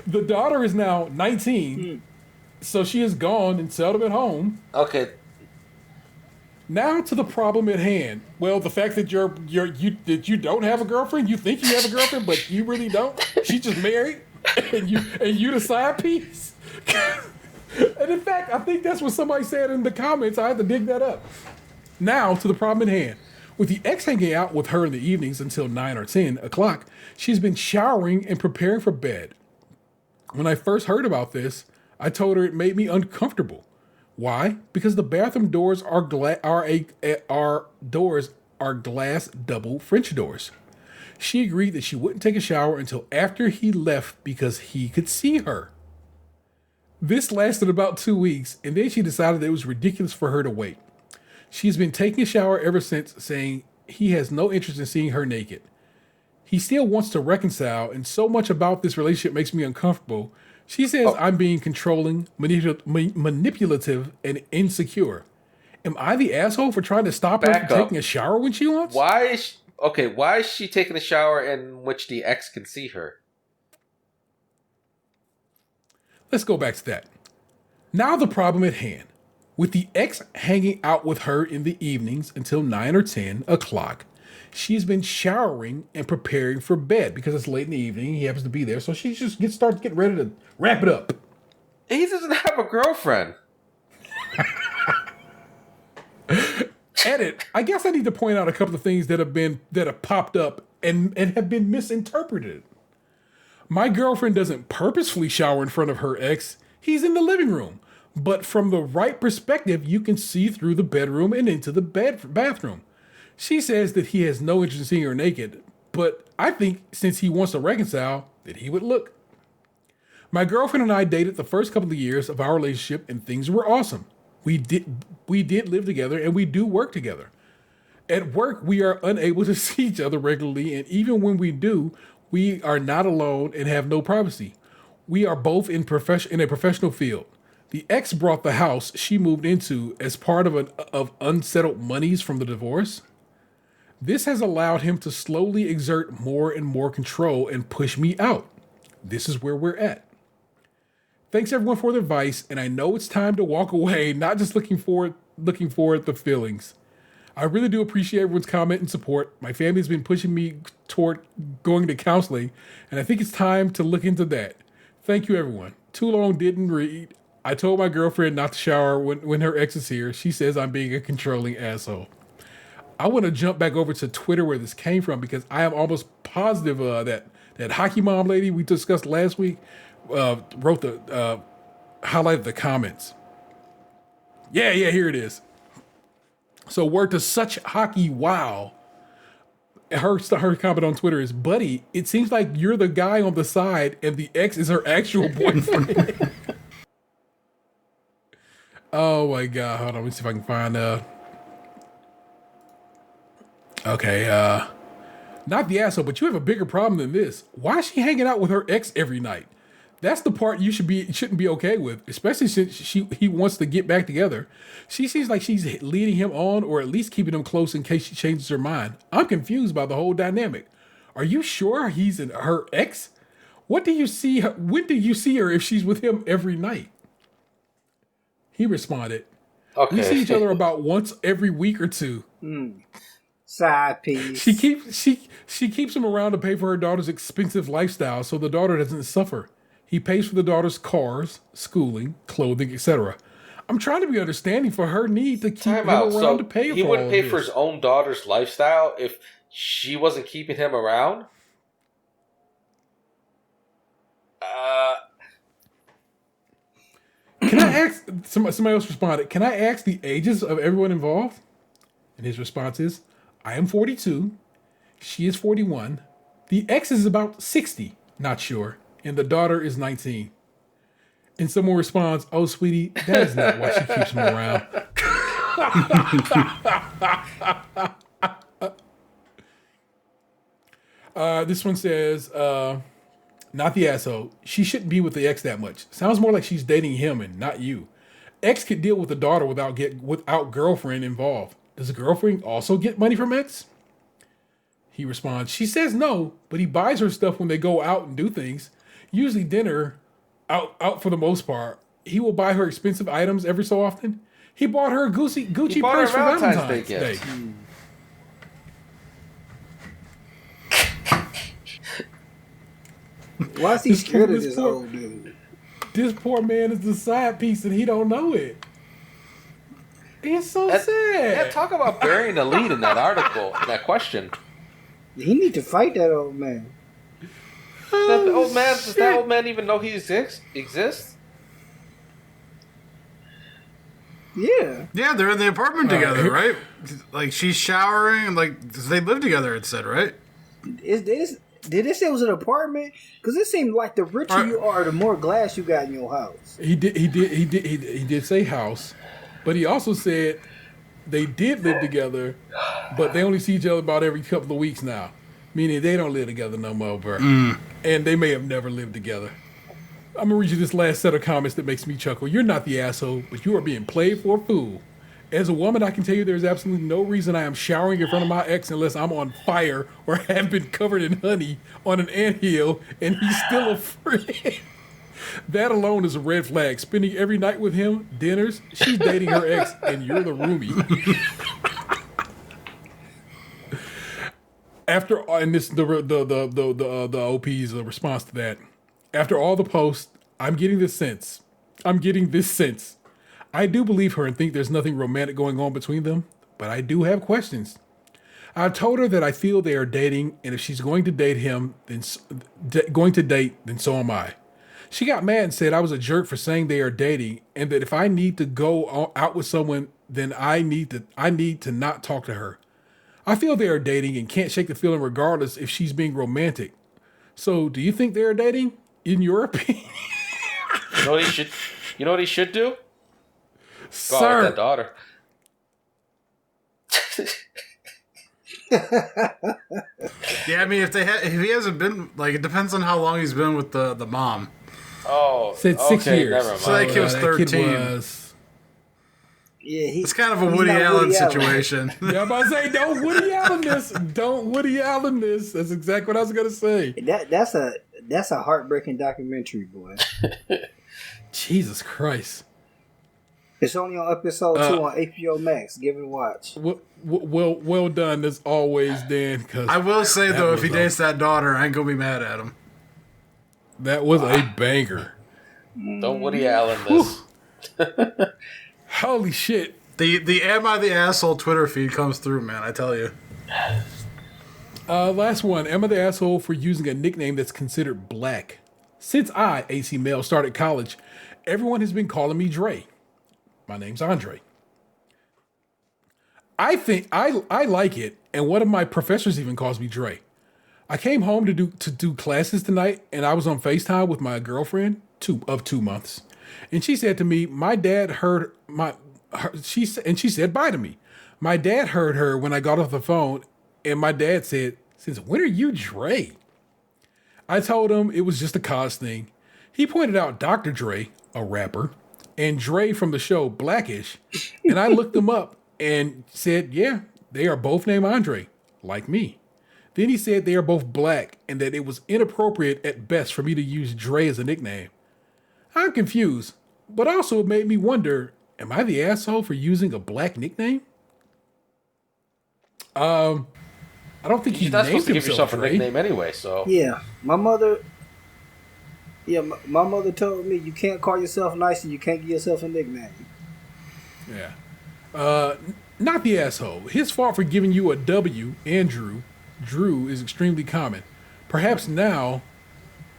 The daughter is now 19, so she is gone and settled at home.
Okay.
Now to the problem at hand. Well, the fact that you don't have a girlfriend, you think you have a girlfriend, but you really don't. She's just married, and you the side piece. And in fact, I think that's what somebody said in the comments. I had to dig that up. Now to the problem at hand. With the ex hanging out with her in the evenings until 9 or 10 o'clock, she's been showering and preparing for bed. When I first heard about this, I told her it made me uncomfortable. Why? Because the bathroom doors are glass double French doors. She agreed that she wouldn't take a shower until after he left because he could see her. This lasted about 2 weeks, and then she decided that it was ridiculous for her to wait. She's been taking a shower ever since, saying he has no interest in seeing her naked. He still wants to reconcile, and so much about this relationship makes me uncomfortable. She says I'm being controlling, manipulative, and insecure. Am I the asshole for trying to stop her from taking a shower when she wants?
Why is she taking a shower in which the ex can see her?
Let's go back to that. Now the problem at hand. With the ex hanging out with her in the evenings until 9 or 10 o'clock, she's been showering and preparing for bed because it's late in the evening. He happens to be there, so she just starts to get ready to wrap it up.
He doesn't have a girlfriend.
Edit. I guess I need to point out a couple of things that have popped up and have been misinterpreted. My girlfriend doesn't purposefully shower in front of her ex. He's in the living room. But from the right perspective, you can see through the bedroom and into the bathroom. She says that he has no interest in seeing her naked, but I think since he wants to reconcile, that he would look. My girlfriend and I dated the first couple of years of our relationship, and things were awesome. We did live together, and we do work together. At work, we are unable to see each other regularly, and even when we do, we are not alone and have no privacy. We are both in a professional field. The ex brought the house she moved into as part of unsettled monies from the divorce. This has allowed him to slowly exert more and more control and push me out. This is where we're at. Thanks everyone for the advice, and I know it's time to walk away, not just looking forward the feelings. I really do appreciate everyone's comment and support. My family's been pushing me toward going to counseling, and I think it's time to look into that. Thank you, everyone. Too long didn't read. I told my girlfriend not to shower when her ex is here. She says I'm being a controlling asshole. I want to jump back over to Twitter where this came from because I am almost positive that hockey mom lady we discussed last week highlighted the comments. Yeah, here it is. So word to such hockey wow. Her comment on Twitter is, buddy, it seems like you're the guy on the side and the ex is her actual boyfriend. Oh my God. Hold on. Let me see if I can find, not the asshole, but you have a bigger problem than this. Why is she hanging out with her ex every night? That's the part you shouldn't be okay with, especially since he wants to get back together. She seems like she's leading him on or at least keeping him close in case she changes her mind. I'm confused by the whole dynamic. Are you sure he's her ex? When do you see her if she's with him every night? He responded, okay. We see each other about once every week or two.
Side piece.
She keeps him around to pay for her daughter's expensive lifestyle so the daughter doesn't suffer. He pays for the daughter's cars, schooling, clothing, etc. I'm trying to be understanding for her need to keep him around to pay for all
he wouldn't pay
this.
for his own daughter's lifestyle if she wasn't keeping him around?
Can I ask, somebody else responded, can I ask the ages of everyone involved? And his response is, I am 42, she is 41, the ex is about 60, not sure, and the daughter is 19. And someone responds, oh, sweetie, that is not why she keeps him around. This one says, not the asshole. She shouldn't be with the ex that much. Sounds more like she's dating him and not you. Ex could deal with the daughter without girlfriend involved. Does the girlfriend also get money from ex? He responds, she says no, but he buys her stuff when they go out and do things. Usually dinner, out for the most part. He will buy her expensive items every so often. He bought her a Gucci purse for Valentine's Day.
Why is he scared of this old dude?
This poor man is the side piece and he don't know it. It's so sad.
Yeah, talk about burying the lead in that article, that question.
He need to fight that old man.
Does that old man even know he exists?
Yeah.
Yeah, they're in the apartment together, right? Like, she's showering, and, like, they live together, it said, right?
Did they say it was an apartment? Because it seemed like the richer you are, the more glass you got in your house.
He did say house, but he also said they did live together, but they only see each other about every couple of weeks now. Meaning they don't live together no more, bro. And they may have never lived together. I'm going to read you this last set of comments that makes me chuckle. You're not the asshole, but you are being played for a fool. As a woman, I can tell you there's absolutely no reason I am showering in front of my ex unless I'm on fire or have been covered in honey on an anthill and he's still a friend. That alone is a red flag. Spending every night with him, dinners, she's dating her ex, and you're the roomie. After, and this the OP's response to that. After all the posts, I'm getting this sense. I do believe her and think there's nothing romantic going on between them, but I do have questions. I told her that I feel they are dating, and if she's going to date him, then so am I. She got mad and said I was a jerk for saying they are dating, and that if I need to go out with someone, then I need to not talk to her. I feel they are dating and can't shake the feeling regardless if she's being romantic. So, do you think they are dating? In your opinion?
You know what he should do? Go out with that daughter.
Yeah, I mean, if he hasn't been, like, it depends on how long he's been with the mom.
Oh,
said 6 years.
Never mind.
So that kid was 13.
Yeah,
it's kind of a Woody Allen situation.
Yeah, I'm about to say, don't Woody Allen this. Don't Woody Allen this. That's exactly what I was going to say.
That's a heartbreaking documentary, boy.
Jesus Christ.
It's only on episode 2 on HBO Max. Give it a watch.
Well done as always, Dan.
I will say, though, if he dates that daughter, I ain't going to be mad at him.
That was a banger.
Don't Woody Allen this.
Holy shit.
The Am I the Asshole Twitter feed comes through, man, I tell you.
Last one. Am I the asshole for using a nickname that's considered black? Since I, AC Male, started college, everyone has been calling me Dre. My name's Andre. I think I like it, and one of my professors even calls me Dre. I came home to do classes tonight, and I was on FaceTime with my girlfriend of 2 months. And she said to me, my dad heard she said bye to me. My dad heard her when I got off the phone, and my dad said, since when are you Dre? I told him it was just a cause thing. He pointed out Dr. Dre, a rapper, and Dre from the show Blackish, and I looked them up and said, yeah, they are both named Andre, like me. Then he said they are both black and that it was inappropriate at best for me to use Dre as a nickname. I'm confused, but also it made me wonder, am I the asshole for using a black nickname? I don't think he's
not supposed to give
himself
yourself a
Dre.
nickname anyway, so.
Yeah, my mother Yeah, my mother told me you can't call yourself nice and you can't give yourself a nickname.
Yeah. Not the asshole. His fault for giving you a W, Andrew, Drew, is extremely common. Perhaps now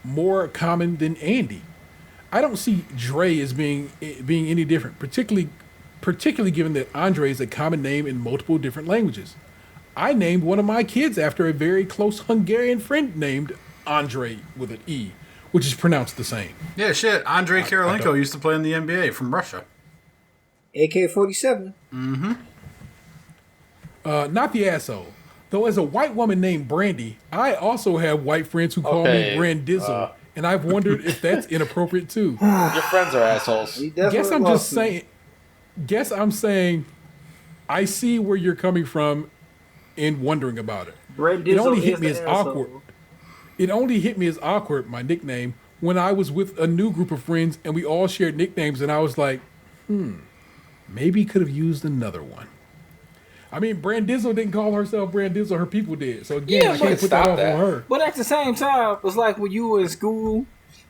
more common than Andy. I don't see Dre as being any different, particularly given that Andre is a common name in multiple different languages. I named one of my kids after a very close Hungarian friend named Andre with an E, which is pronounced the same.
Yeah, shit. Andrei Karolinko used to play in the NBA from Russia.
AK-47.
Not the asshole. Though as a white woman named Brandy, I also have white friends who call me Brandizzle, and I've wondered if that's inappropriate too.
Your friends are assholes.
Guess I'm just saying. Guess I'm saying. I see where you're coming from, in wondering about it. It only hit me as awkward. It only hit me as awkward, my nickname, when I was with a new group of friends and we all shared nicknames, and I was like, maybe could have used another one. I mean, Brandizzle didn't call herself Brandizzle, her people did. So again, I can't put that off on her.
But at the same time, it's like when you were in school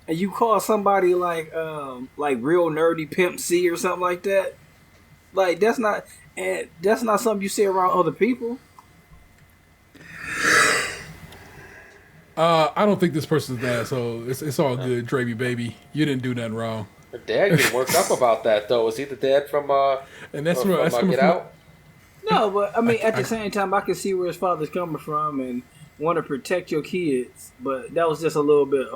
and you call somebody like real nerdy Pimp C or something like that. Like that's not something you say around other people.
I don't think this person's an asshole. It's all good, Dravy baby. You didn't do nothing wrong.
Her dad getting worked up about that though. Was he the dad from
and that's
from Get Out?
No, but I mean, at the same time, I can see where his father's coming from and want to protect your kids. But that was just a little bit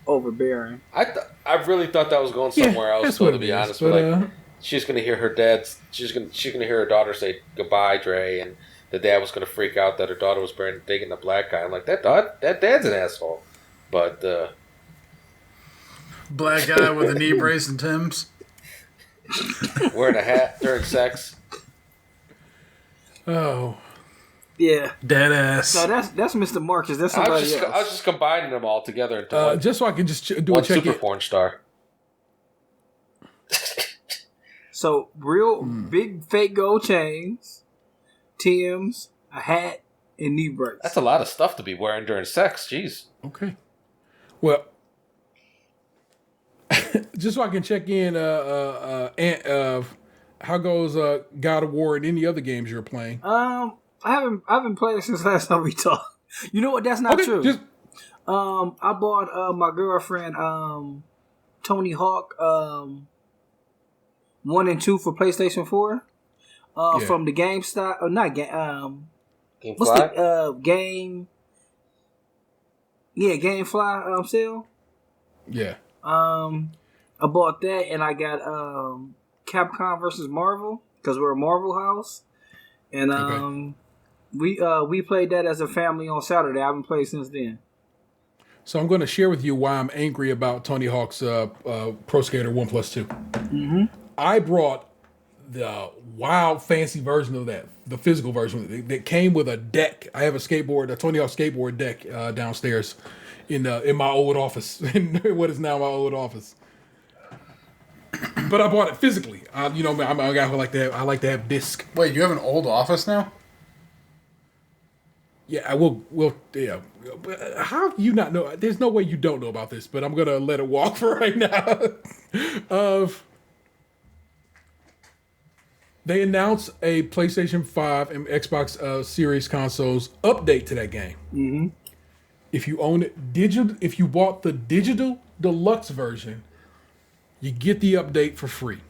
overbearing.
I really thought that was going somewhere else. Though, to be honest, but she's gonna hear her dad's. She's gonna hear her daughter say goodbye, Dre, and the dad was gonna freak out that her daughter was dating the black guy. I'm like, that dad's an asshole. But
black guy with a knee brace and Tim's,
wearing a hat during sex.
Oh.
Yeah.
Dead ass.
No, that's Mr. Marcus. That's somebody else.
I was just combining them all together into
just so I can just do
one
a check
super porn star.
So real big fake gold chains, Tim's, a hat, and knee brace.
That's a lot of stuff to be wearing during sex. Jeez.
Okay. Well, just so I can check in, how goes God of War and any other games you're playing?
I haven't played it since last time we talked. You know what? That's not true. I bought my girlfriend Tony Hawk 1 and 2 for PlayStation 4 from the GameStop or not game. What's the game? Yeah, GameFly sale.
Yeah.
I bought that and I got Capcom versus Marvel because we're a Marvel house, and we played that as a family on Saturday. I haven't played since then.
So I'm going to share with you why I'm angry about Tony Hawk's Pro Skater 1+2.
Mm-hmm.
I brought the wild fancy version of that, the physical version that came with a deck. I have a Tony Hawk skateboard deck downstairs in my old office, in what is now my old office. But I bought it physically. I'm a guy who I like to have disc.
Wait, you have an old office now?
Yeah, I will. Yeah. How do you not know? There's no way you don't know about this, but I'm gonna let it walk for right now. They announced a PlayStation 5 and Xbox Series consoles update to that game.
Mm-hmm.
If you own it if you bought the digital deluxe version, you get the update for free.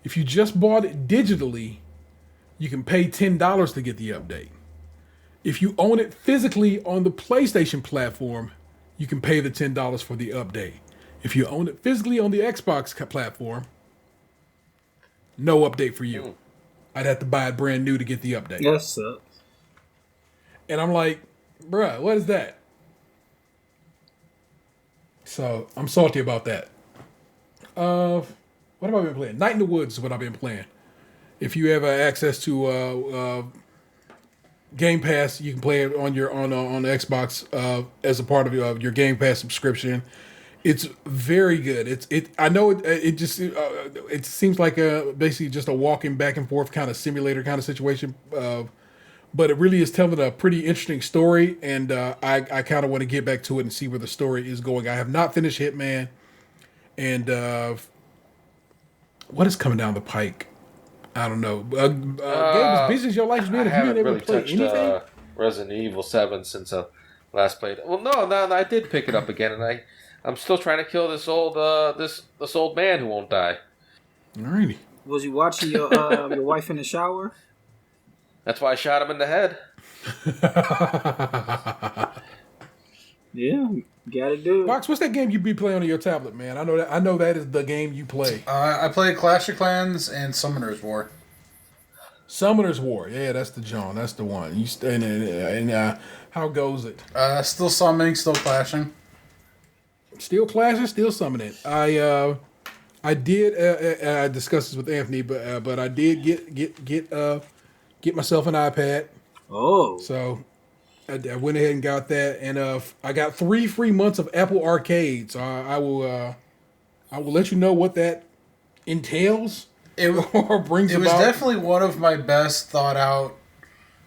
If you just bought it digitally, you can pay $10 to get the update. If you own it physically on the PlayStation platform, you can pay the $10 for the update. If you own it physically on the Xbox platform, no update for you. I'd have to buy it brand new to get the update.
That sucks.
And I'm like, bruh, what is that? So I'm salty about that. What have I been playing? Night in the Woods is what I've been playing. If you have access to Game Pass, you can play it on the Xbox as a part of your Game Pass subscription. It's very good. I know it seems like basically just a walking back and forth kind of simulator kind of situation, but it really is telling a pretty interesting story, and I kind of want to get back to it and see where the story is going. I have not finished Hitman, and what is coming down the pike? I don't know. Gabe, as busy as your life's been, have you been able to play anything?
Resident Evil 7 since I last played. Well, no, I did pick it up again, and I'm still trying to kill this old man who won't die.
Alrighty.
Was you watching your wife in the shower?
That's why I shot him in the head.
Yeah, gotta do it.
Box, what's that game you be playing on your tablet, man? I know that is the game you play.
I play Clash of Clans and Summoner's War.
Summoner's War, yeah, that's the John, that's the one. You and how goes it?
Still summoning, still clashing.
Still clashing, still summoning. I did. I discussed this with Anthony, but I did get myself an iPad.
Oh,
so I went ahead and got that, and I got 3 free months of Apple Arcade. So I will let you know what that entails. Or brings
it was
about.
Definitely one of my best thought out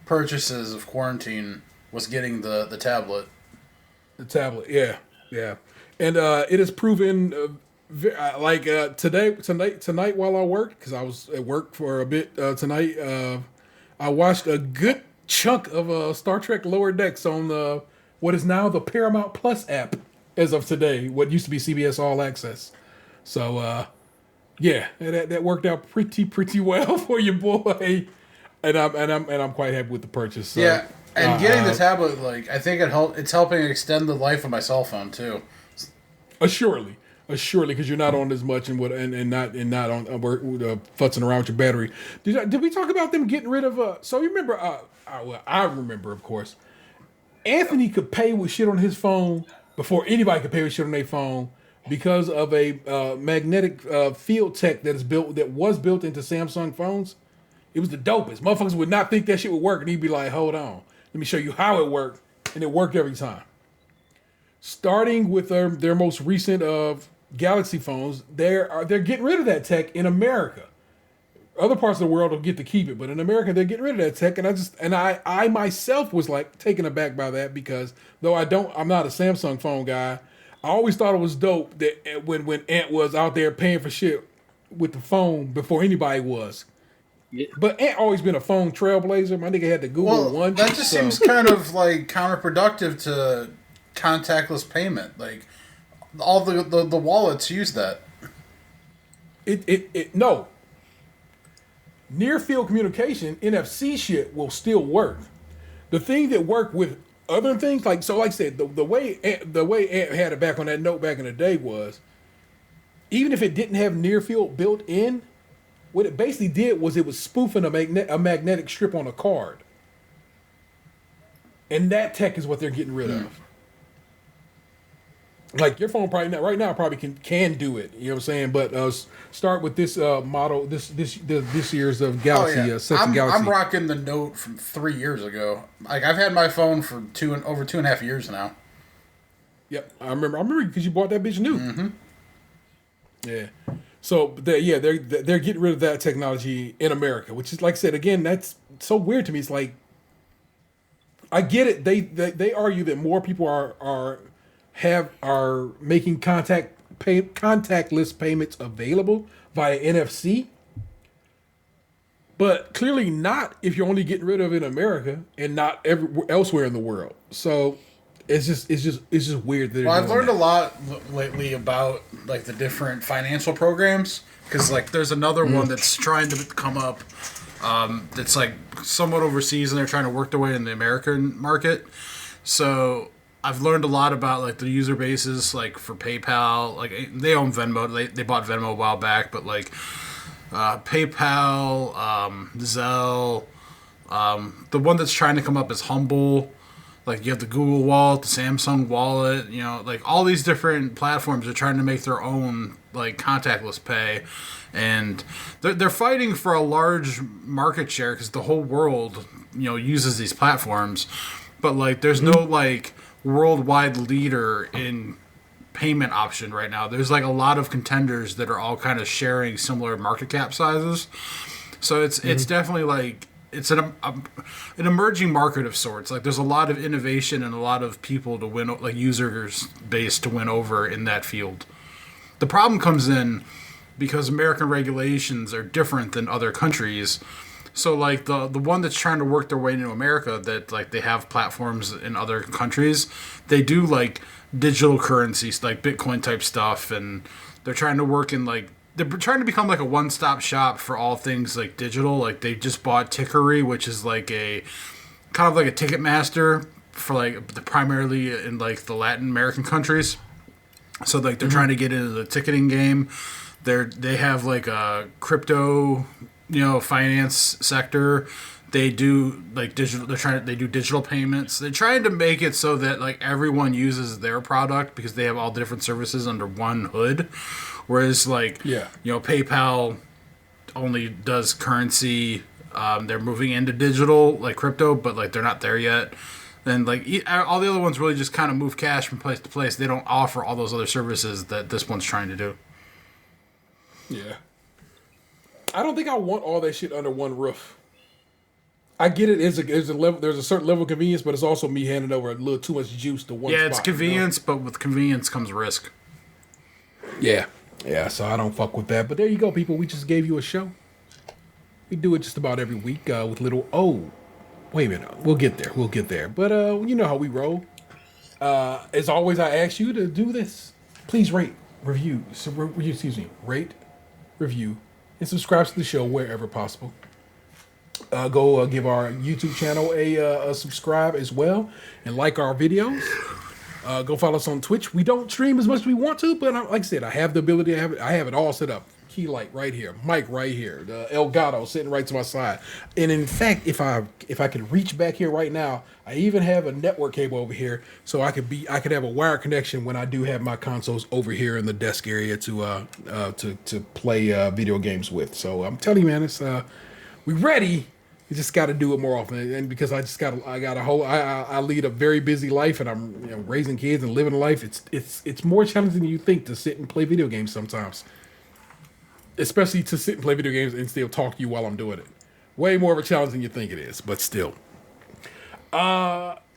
purchases of quarantine was getting the tablet. The tablet,
yeah, and it has proven tonight while I worked, because I was at work for a bit tonight. I watched a good chunk of Star Trek Lower Decks on what is now the Paramount Plus app as of today. What used to be CBS All Access. So. Yeah, that worked out pretty well for your boy, and I'm quite happy with the purchase. So,
yeah, and getting the tablet, I think it's helping extend the life of my cell phone too.
Assuredly, because you're not on as much and not on futzing around with your battery. Did we talk about them getting rid of? So you remember? I remember, of course. Anthony could pay with shit on his phone before anybody could pay with shit on their phone. Because of a magnetic field tech that was built into Samsung phones. It was the dopest. Motherfuckers would not think that shit would work, and he'd be like, hold on, let me show you how it worked. And it worked every time. Starting with their most recent Galaxy phones, they're getting rid of that tech in America. Other parts of the world will get to keep it, but in America they're getting rid of that tech, and I myself was taken aback by that, because though I'm not a Samsung phone guy, I always thought it was dope that when Ant was out there paying for shit with the phone before anybody was. Yeah. But Ant always been a phone trailblazer. My nigga had to Google one.
That just seems kind of counterproductive to contactless payment. All the wallets use that.
No. Near field communication, NFC shit will still work. The thing that worked with other things, like I said, the way Ant had it back on that note back in the day was, even if it didn't have near field built in, what it basically did was it was spoofing a magnetic strip on a card, and that tech is what they're getting rid of. Your phone right now can do it. You know what I'm saying? But start with this model, this year's of Galaxy.
I'm
Galaxy.
I'm rocking the Note from 3 years ago. I've had my phone for over 2.5 years now.
Yep, I remember because you bought that bitch new.
Mm-hmm.
Yeah. So they're getting rid of that technology in America, which is, like I said again, that's so weird to me. It's I get it. They argue that more people are making contactless payments available via NFC, but clearly not if you're only getting rid of it in America and not elsewhere in the world. So it's just weird that.
Well, I've learned a lot lately about the different financial programs, because there's another one that's trying to come up that's somewhat overseas, and they're trying to work their way in the American market. So I've learned a lot about the user bases, for PayPal. They own Venmo. They bought Venmo a while back, but PayPal, Zelle. The one that's trying to come up is Humble. You have the Google Wallet, the Samsung Wallet. All these different platforms are trying to make their own contactless pay, and they're fighting for a large market share because the whole world uses these platforms, but there's no worldwide leader in payment option right now. There's a lot of contenders that are all kind of sharing similar market cap sizes. So it's definitely it's an emerging market of sorts. Like there's a lot of innovation and a lot of people to win, like users base to win over in that field. The problem comes in because American regulations are different than other countries. So like the one that's trying to work their way into America, that like they have platforms in other countries, they do like digital currencies, like Bitcoin type stuff, and they're trying to work in like, they're trying to become like a one-stop shop for all things like digital. Like they just bought Tickery, which is like a kind of like a Ticketmaster for like primarily in like the Latin American countries. So like they're trying to get into the ticketing game. They have like a crypto, finance sector. They do like digital. They do digital payments. They're trying to make it so that like everyone uses their product because they have all the different services under one hood. Whereas like PayPal only does currency. They're moving into digital like crypto, but like they're not there yet. And like all the other ones really just kind of move cash from place to place. They don't offer all those other services that this one's trying to do.
Yeah. I don't think I want all that shit under one roof. I get it. There's a certain level of convenience, but it's also me handing over a little too much juice to one spot.
Yeah, it's convenience, but with convenience comes risk.
Yeah. Yeah, so I don't fuck with that. But there you go, people. We just gave you a show. We do it just about every week with little... Oh, wait a minute. We'll get there. But you know how we roll. As always, I ask you to do this. Please rate, review, rate, review, and subscribe to the show wherever possible. Go give our YouTube channel a subscribe as well, and like our videos. Go follow us on Twitch. We don't stream as much as we want to, but like I said, I have the ability. I have it all set up. Key light right here, mic right here, the Elgato sitting right to my side. And in fact, if I could reach back here right now, I even have a network cable over here, so I could have a wire connection when I do have my consoles over here in the desk area to play video games with. So I'm telling you, man, it's we ready. You just got to do it more often, and because I lead a very busy life, and I'm raising kids and living life. It's more challenging than you think to sit and play video games sometimes, especially to sit and play video games and still talk to you while I'm doing it. Way more of a challenge than you think it is, but still.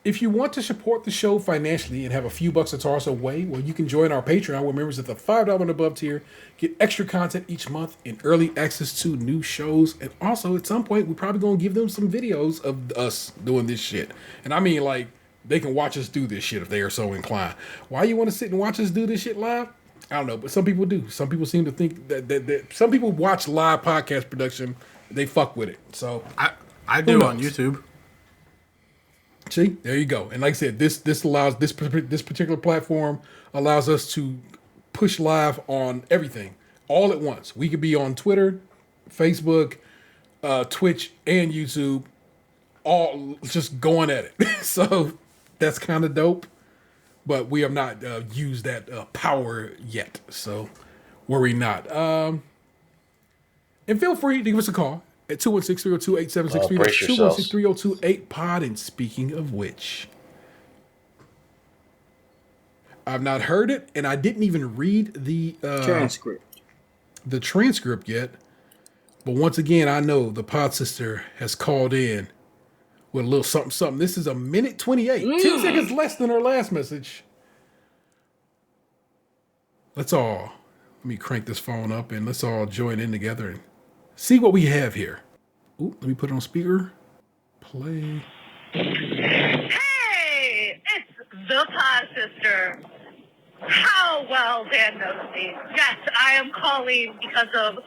If you want to support the show financially and have a few bucks to toss away, well, you can join our Patreon, where members at the $5 and above tier get extra content each month and early access to new shows. And also, at some point, we're probably going to give them some videos of us doing this shit. And I mean, like, they can watch us do this shit if they are so inclined. Why you want to sit and watch us do this shit live? I don't know, but some people do. Some people seem to think that some people watch live podcast production. They fuck with it. So
I do on YouTube.
See, there you go. And like I said, this allows this particular platform allows us to push live on everything all at once. We could be on Twitter, Facebook, Twitch, and YouTube, all just going at it. So that's kind of dope. But we have not used that power yet, so worry not. And feel free to give us a call at 216-302-8763.
Brace yourselves.
216-302-8POD. And speaking of which, I've not heard it, and I didn't even read the transcript yet. But once again, I know the pod sister has called in with a little something. This is a minute 28. 10 seconds less than her last message. Let me crank this phone up and let's all join in together and see what we have here. Ooh, let me put it on speaker. Play.
Hey, it's the pod sister. How well Dan knows me. Yes, I am calling because of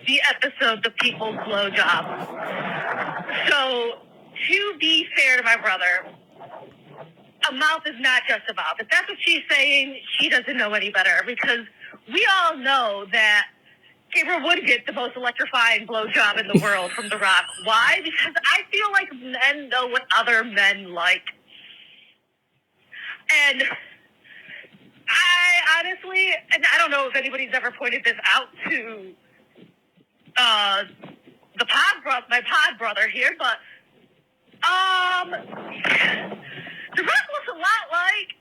the episode, The People's Blowjob. So, to be fair to my brother, a mouth is not just a mouth. If that's what she's saying, she doesn't know any better, because we all know that Gabriel would get the most electrifying blowjob in the world from The Rock. Why? Because I feel like men know what other men like. And I honestly, and I don't know if anybody's ever pointed this out to my pod brother here, but The Rock looks a lot like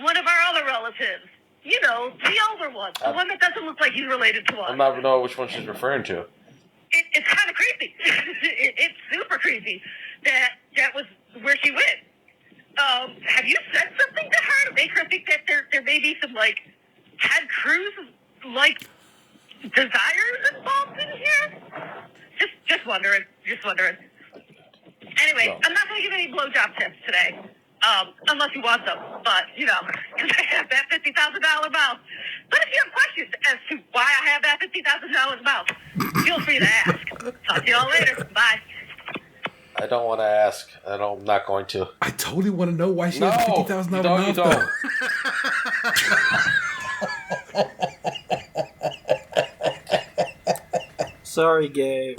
one of our other relatives. You know, the older one. The one that doesn't look like he's related to us.
I don't know which one she's referring to.
it's kind of creepy. It's super creepy that was where she went. Have you said something to her to make her think that there may be some like Ted Cruz like desires involved in here? Just wondering. Anyway, I'm not going to give any blowjob tips today, unless you want them. But because I have that $50,000 mouth. But if you have questions as to why I have that $50,000 mouth, feel free to ask. Talk to y'all later. Bye.
I don't want to ask. I'm not going to.
I totally want to know why she has a $50,000 mouth.
You
Though.
Sorry, Gabe.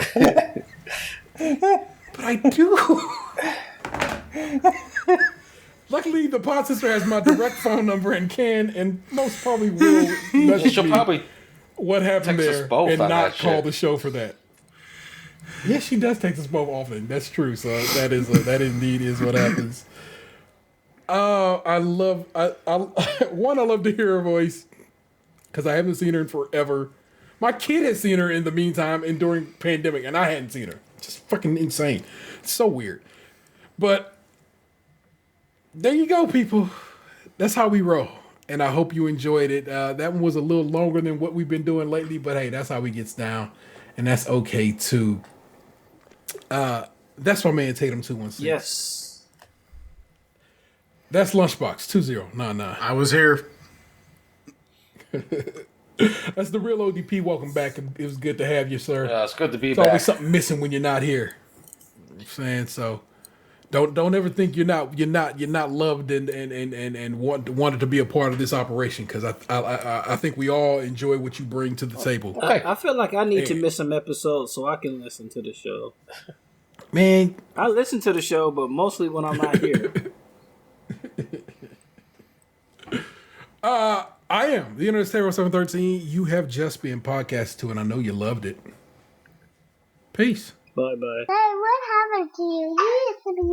But I do. Luckily, the pod sister has my direct phone number and can, and most probably will message
She'll
me
probably
what happened
text us
there
both
and
on
not
that
call
shit.
the show for that. Yes, she does text us both often. That's true. So that indeed is what happens. I love to hear her voice because I haven't seen her in forever. My kid has seen her in the meantime and during pandemic, and I hadn't seen her. Just fucking insane. It's so weird. But there you go, people. That's how we roll. And I hope you enjoyed it. That one was a little longer than what we've been doing lately, but hey, that's how we gets down. And that's okay too. That's my man Tatum 216.
Yes.
That's Lunchbox 2099.
I was here.
That's the real ODP. Welcome back. It was good to have you, sir.
Yeah, it's good to be
It's
back.
always something missing when you're not here. I'm saying so. Don't ever think you're not loved and wanted to be a part of this operation, because I think we all enjoy what you bring to the table.
I feel like I need to miss some episodes so I can listen to the show.
Man,
I listen to the show, but mostly when I'm not here.
I am the Internet's Terror 713. You have just been podcasted to, and I know you loved it. Peace.
Bye bye.
Hey, what happened to you? You used to be